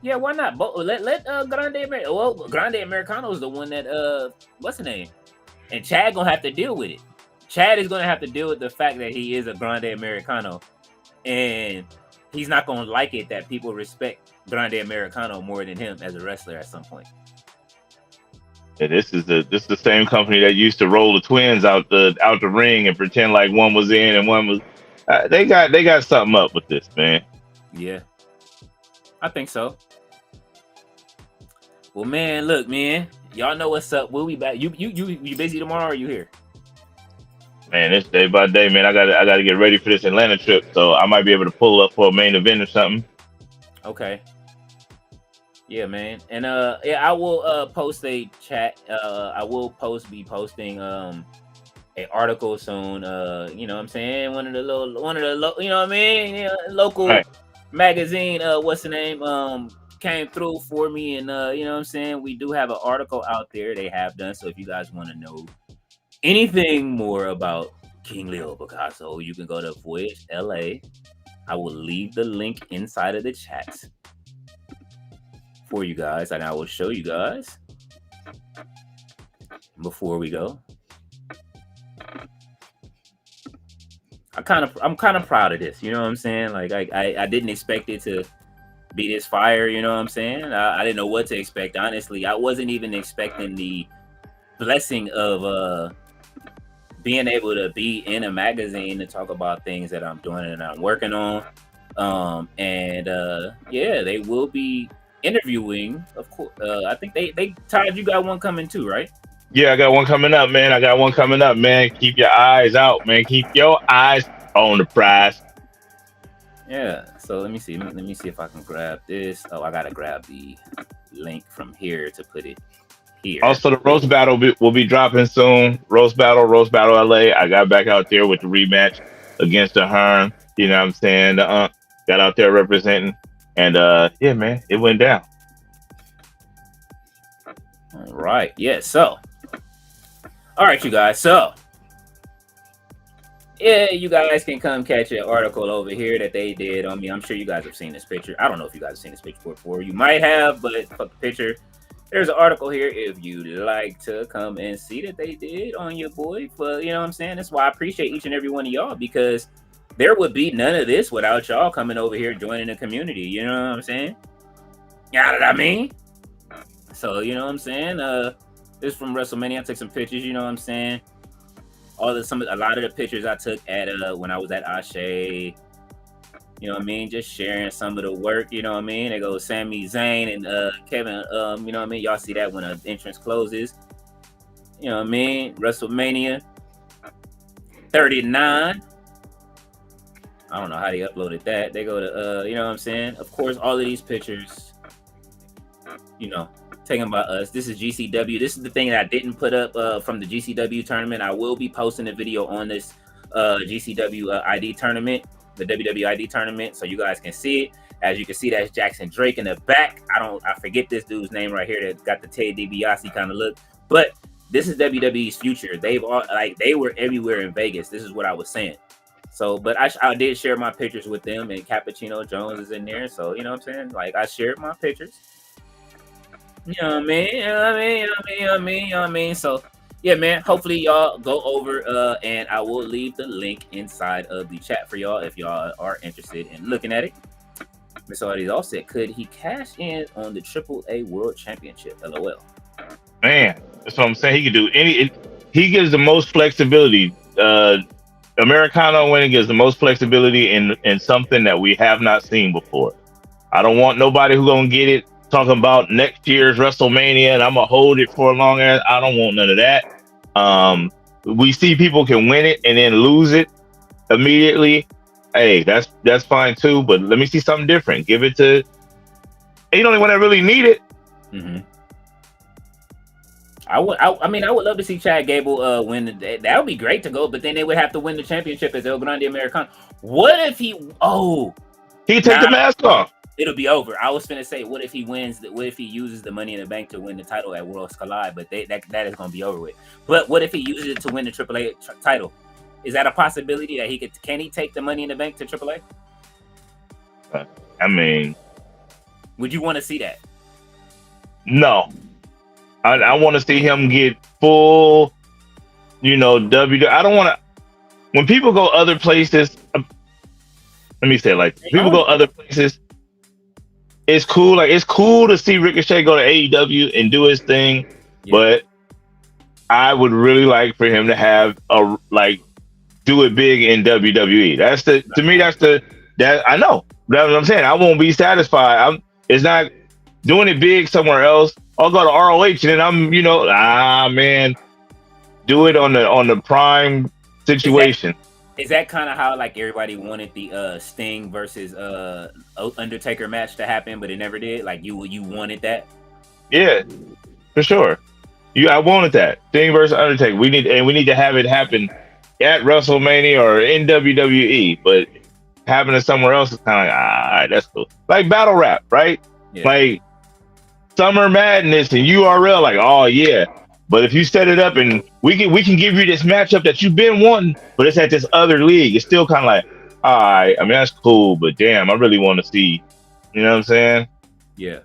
Yeah, why not? Let Grande Grande Americano is the one that what's the name? And Chad gonna have to deal with it. Chad is gonna have to deal with the fact that he is a Grande Americano, and he's not gonna like it that people respect Grande Americano more than him as a wrestler at some point. Yeah, this is the same company that used to roll the twins out the ring and pretend like one was in and one was. They got something up with this, man. Yeah, I think so. Well, man, look, man, y'all know what's up. We'll be back. You busy tomorrow? Or are you here? Man, it's day by day, man. I gotta get ready for this Atlanta trip, so I might be able to pull up for a main event or something. Okay. Yeah, man. And yeah, I will post a chat. I will be posting an article soon. You know what I'm saying? One of the you know what I mean? Yeah, local Right. magazine, what's the name? Came through for me, and you know what I'm saying? We do have an article out there they have done. So if you guys want to know anything more about KingLeoPicasso, you can go to Voyage LA. I will leave the link inside of the chat for you guys, and I will show you guys before we go. I'm kind of proud of this. You know what I'm saying? Like I didn't expect it to be this fire. You know what I'm saying? I didn't know what to expect. Honestly, I wasn't even expecting the blessing of being able to be in a magazine to talk about things that I'm doing and I'm working on. And yeah, they will be interviewing, of course. I think they Todd, you got one coming too, right? Yeah, I got one coming up, man. Keep your eyes out, man. Keep your eyes on the prize. Yeah. So let me see if I can grab this. Oh, I gotta grab the link from here to put it here. Also, the roast battle will be dropping soon. Roast battle LA. I got back out there with the rematch against the Herm. You know what I'm saying? Got out there representing, and yeah, man, it went down. All right. Yeah. So, all right, you guys. So, yeah, you guys can come catch an article over here that they did on me. I'm sure you guys have seen this picture. I don't know if you guys have seen this picture before. You might have, but fuck the picture. There's an article here if you'd like to come and see that they did on your boy. But you know what I'm saying? That's why I appreciate each and every one of y'all, because there would be none of this without y'all coming over here joining the community. You know what I'm saying? You know what I mean? So, you know what I'm saying? This is from WrestleMania. I took some pictures, you know what I'm saying? A lot of the pictures I took at when I was at Ashe. You know what I mean? Just sharing some of the work, you know what I mean? They go Sami Zayn and Kevin, you know what I mean? Y'all see that when the entrance closes. You know what I mean? WrestleMania 39. I don't know how they uploaded that. They go to, you know what I'm saying? Of course, all of these pictures, you know, taken by us. This is GCW. This is the thing that I didn't put up from the GCW tournament. I will be posting a video on this GCW ID tournament, the WWE ID tournament, so you guys can see it. As you can see, that's Jackson Drake in the back. I forget this dude's name right here that got the Ted DiBiase kind of look. But this is WWE's future. They were everywhere in Vegas. This is what I was saying. So, but I did share my pictures with them, and Cappuccino Jones is in there. So, you know what I'm saying? Like, I shared my pictures. You know what I mean? So, yeah, man, hopefully y'all go over and I will leave the link inside of the chat for y'all if y'all are interested in looking at it. Miss Audie's all said, could he cash in on the AAA World Championship? LOL. Man, that's what I'm saying. He could do he gives the most flexibility. Americano winning gives the most flexibility in something that we have not seen before. I don't want nobody who's gonna get it talking about next year's WrestleMania and I'm gonna hold it for a long ass. I don't want none of that. We see people can win it and then lose it immediately. Hey, that's fine too. But let me see something different. Give it to the only one that really need it. Mm-hmm. I would love to see Chad Gable win. That would be great to go, but then they would have to win the championship as El Grande Americano. What if he? Oh, he take the mask off. It'll be over. I was gonna say, what if he wins? What if he uses the Money in the Bank to win the title at Worlds Collide? But that is gonna be over with. But what if he uses it to win the AAA title? Is that a possibility that he could? Can he take the Money in the Bank to AAA? I mean, would you want to see that? No. I want to see him get full, you know, I don't want to. When people go other places, let me say it like this. They People own go it. other places. It's cool. Like it's cool to see Ricochet go to AEW and do his thing, Yeah. but I would really like for him to have a like do it big in WWE. That's the to me. That's the that I know. That's what I'm saying. I won't be satisfied. It's not doing it big somewhere else. I'll go to ROH and then man, do it on the prime situation. Is that kind of how like everybody wanted the Sting versus Undertaker match to happen, but it never did? Like you wanted that? Yeah, for sure. I wanted that Sting versus Undertaker. We need to have it happen at WrestleMania or in WWE, but having it somewhere else is kind of like, that's cool. Like battle rap, right? Yeah. Like Summer Madness and URL, like, oh yeah. But if you set it up and we can give you this matchup that you've been wanting, but it's at this other league, it's still kind of like, all right. I mean, that's cool, but damn, I really want to see. You know what I'm saying? Yeah.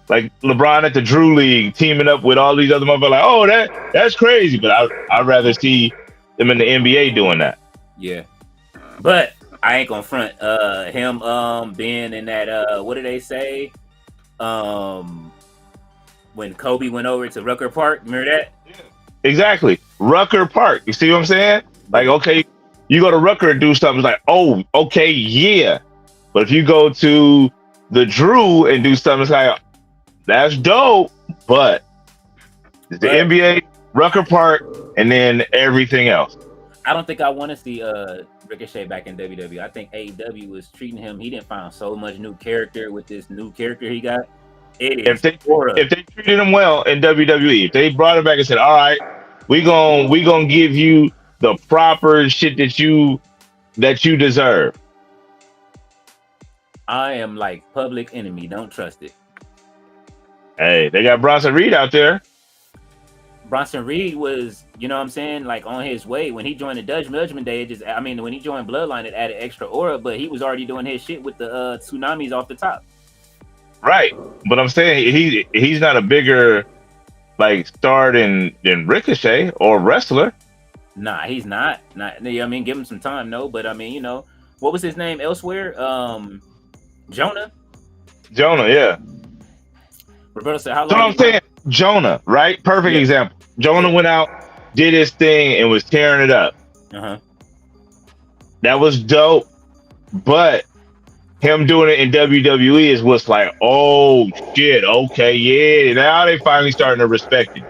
Like LeBron at the Drew League teaming up with all these other motherfuckers. Like, oh, that's crazy. But I'd rather see them in the NBA doing that. Yeah. But I ain't gonna front. Him being in that what did they say? When Kobe went over to Rucker Park, remember that? Exactly. Rucker Park. You see what I'm saying? Like, okay, you go to Rucker and do something, it's like, oh, okay, yeah. But if you go to the Drew and do something, it's like, that's dope, but it's the NBA, Rucker Park, and then everything else. I don't think I want to see Ricochet back in WWE. I think AEW was treating him. He didn't find so much new character with this new character he got. If they treated him well in WWE, if they brought him back and said, all right, we gonna give you the proper shit that you deserve. I am like Public Enemy. Don't trust it. Hey, they got Bronson Reed out there. Bronson Reed was, you know what I'm saying, like on his way. When he joined the Dutch Judgment Day, when he joined Bloodline, it added extra aura, but he was already doing his shit with the tsunamis off the top. Right. But I'm saying he's not a bigger like star than Ricochet or wrestler. Nah, he's not. I mean, give him some time, no. But I mean, what was his name elsewhere? Jonah. Jonah, yeah. Roberto said, "How long?" So I'm saying Jonah, right? Perfect example. Jonah went out, did his thing, and was tearing it up. That was dope. But him doing it in WWE is what's like, oh shit, okay, yeah. Now they finally starting to respect it.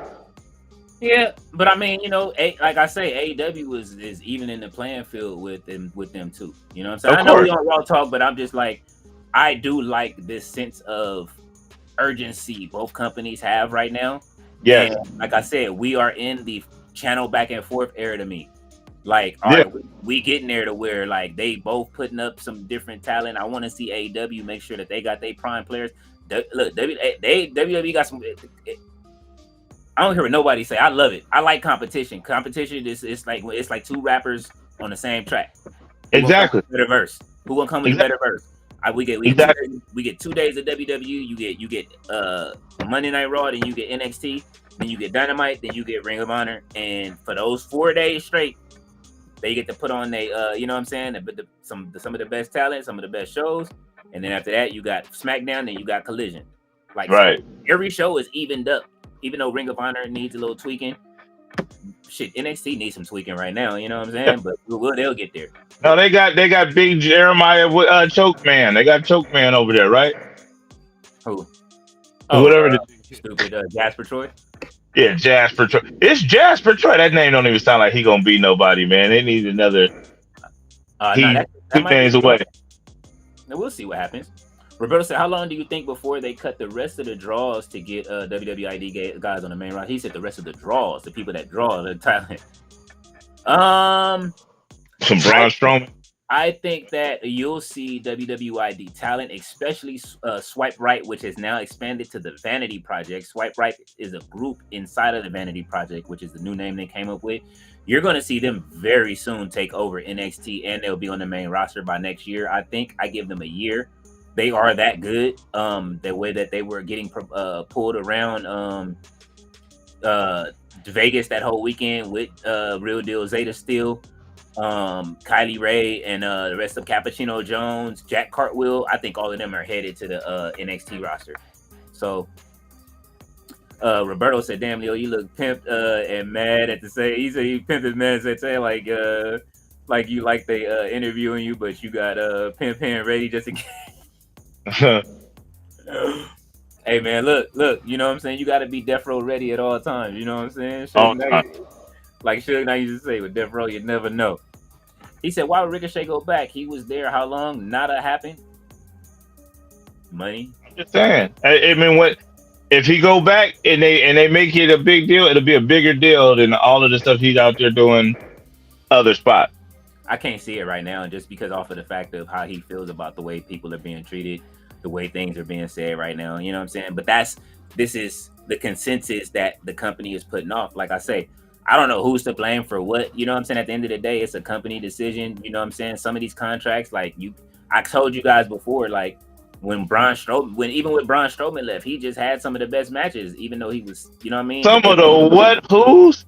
Yeah, but I mean, like I say, AEW is even in the playing field with them too. You know what I'm saying? I know we on Raw Talk, but I'm just like, I do like this sense of urgency both companies have right now. Yeah, like I said, we are in the channel back and forth era to me. Like, all right, we getting there to where like they both putting up some different talent. I want to see AEW make sure that they got their prime players. Look, WWE got some. I don't hear what nobody say. I love it. I like competition. Competition is it's like two rappers on the same track. Exactly. Better verse. Who gonna come with a better verse? We get 2 days of WWE. You get Monday Night Raw, then you get NXT, then you get Dynamite, then you get Ring of Honor, and for those 4 days straight, they get to put on you know what I'm saying, some of the best talent, some of the best shows, and then after that you got SmackDown, then you got Collision. Like right, so every show is evened up. Even though Ring of Honor needs a little tweaking, shit, NXT needs some tweaking right now. You know what I'm saying? But they'll get there. No, they got Big Jeremiah with Choke Man. They got Choke Man over there, right? Who? Whatever. Stupid Jasper Troy. Yeah, Jasper Troy. It's Jasper Troy. That name don't even sound like he gonna be nobody, man. They need another. That 2 names away. We'll see what happens. Roberto said, how long do you think before they cut the rest of the draws to get WWID guys on the main roster? He said the rest of the draws, the people that draw the talent. Some Braun Strowman. I think that you'll see WWID talent, especially Swipe Right, which has now expanded to the Vanity Project. Swipe Right is a group inside of the Vanity Project, which is the new name they came up with. You're going to see them very soon take over NXT, and they'll be on the main roster by next year. I think I give them a year. They are that good. The way that they were getting pulled around Vegas that whole weekend with Real Deal Zeta Steel. Kylie Ray, and the rest of Cappuccino Jones, Jack Cartwheel. I think all of them are headed to the NXT roster. So Roberto said, "Damn, Leo, you look pimped and mad at the same." He said he pimped his man said, "Say like you like they interviewing you, but you got pimp hand ready just in case." Hey man, look, you know what I'm saying? You gotta be death row ready at all times, you know what I'm saying? Like Suge Knight used to say, with death row, you never know. He said, why would Ricochet go back? He was there how long? Nada happened? Money? I'm just saying. I mean, what if he go back and they make it a big deal? It'll be a bigger deal than all of the stuff he's out there doing other spots. I can't see it right now, just because off of the fact of how he feels about the way people are being treated, the way things are being said right now. You know what I'm saying? But this is the consensus that the company is putting off. Like I say, I don't know who's to blame for what. You know what I'm saying? At the end of the day, it's a company decision. You know what I'm saying? Some of these contracts, like I told you guys before, like when Braun Strowman left, he just had some of the best matches, even though he was, you know what I mean? Some of the what? Who's?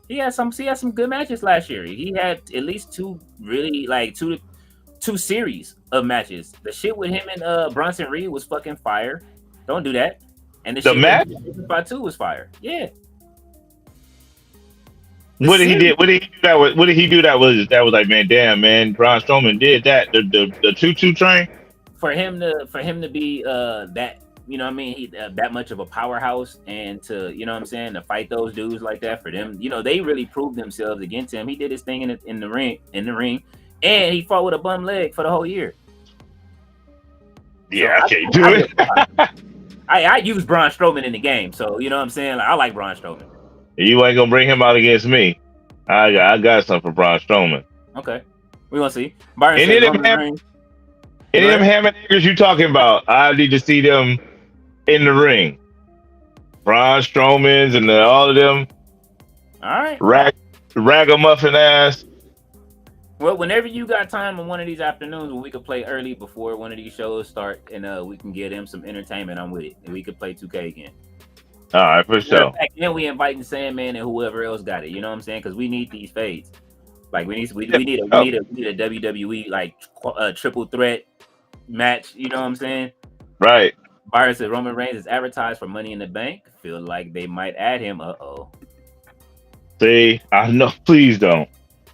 He had some good matches last year. He had at least two series of matches. The shit with him and Bronson Reed was fucking fire. Don't do that. And the shit match with Fatu was fire. Yeah. What did he do? What did he do that was like, man, damn, man, Braun Strowman did that. The choo-choo train. For him to be that, you know what I mean, he that much of a powerhouse, and to, you know what I'm saying, to fight those dudes like that, for them, you know, they really proved themselves against him. He did his thing in the ring, and he fought with a bum leg for the whole year. Yeah, so I can't do it. I use Braun Strowman in the game, so you know what I'm saying. Like, I like Braun Strowman. You ain't gonna bring him out against me. I got something for Braun Strowman. Okay, we gonna see. Byron any of them ham and eggers you talking about, I need to see them in the ring. Braun Strowman's and all of them. All right. Ragamuffin ass. Well, whenever you got time on one of these afternoons when we could play early before one of these shows start, and we can get him some entertainment, I'm with it. And we could play 2K again. All right, for sure. Then we inviting Sandman and whoever else got it. You know what I'm saying? Because we need these fades. Like we need a WWE like triple threat match. You know what I'm saying? Right. Byron said Roman Reigns is advertised for Money in the Bank. Feel like they might add him. See, I know. Please don't.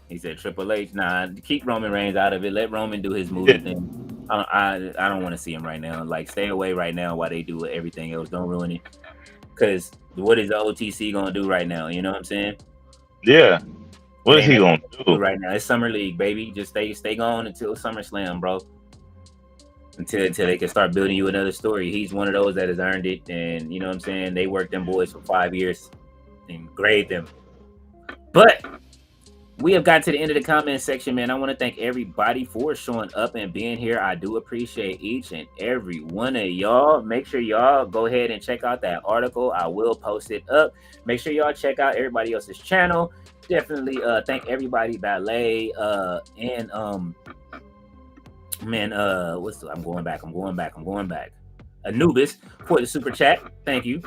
He said Triple H. Nah, keep Roman Reigns out of it. Let Roman do his movie thing. I don't want to see him right now. Like, stay away right now while they do everything else. Don't ruin it. Because what is the OTC gonna do right now? You know what I'm saying? Yeah. What is he gonna do right now? It's Summer League, baby. Just stay going until SummerSlam, bro. Until they can start building you another story. He's one of those that has earned it, and you know what I'm saying. They worked them boys for 5 years and grade them. But we have got to the end of the comment section, man. I want to thank everybody for showing up and being here. I do appreciate each and every one of y'all. Make sure y'all go ahead and check out that article. I will post it up. Make sure y'all check out everybody else's channel. Definitely thank everybody, Ballet, and I'm going back. Anubis for the super chat. Thank you.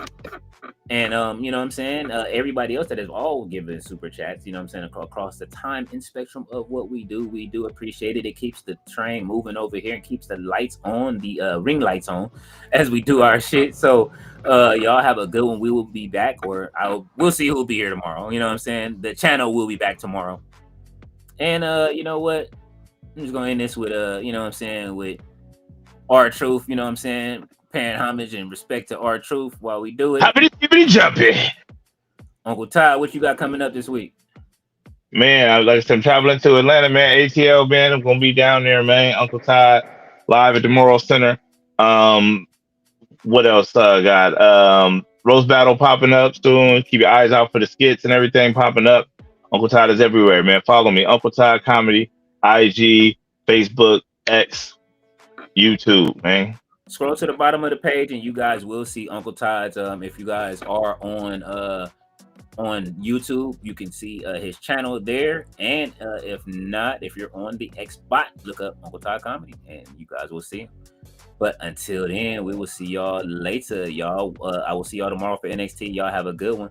And you know what I'm saying, everybody else that has all given super chats, you know what I'm saying, across the time and spectrum of what we do appreciate it. It keeps the train moving over here and keeps the lights on, the ring lights on as we do our shit. So y'all have a good one. We will be back, or we'll see who'll be here tomorrow. You know what I'm saying? The channel will be back tomorrow. And you know what? I'm just gonna end this with you know what I'm saying, with R-Truth, you know what I'm saying? Paying homage and respect to R-Truth while we do it. Hoppity jumping. Uncle Todd, what you got coming up this week? Man, I'm traveling to Atlanta, man. ATL, man. I'm gonna be down there, man. Uncle Todd live at the Moral Center. What else got? Rose Battle popping up soon. Keep your eyes out for the skits and everything popping up. Uncle Todd is everywhere, man. Follow me, Uncle Todd Comedy, IG, Facebook, X, YouTube, man. Scroll to the bottom of the page and you guys will see Uncle Todd's. If you guys are on YouTube, you can see his channel there. And if not, if you're on the Xbot, look up Uncle Todd Comedy and you guys will see him. But until then, we will see y'all later, y'all. I will see y'all tomorrow for NXT. Y'all have a good one.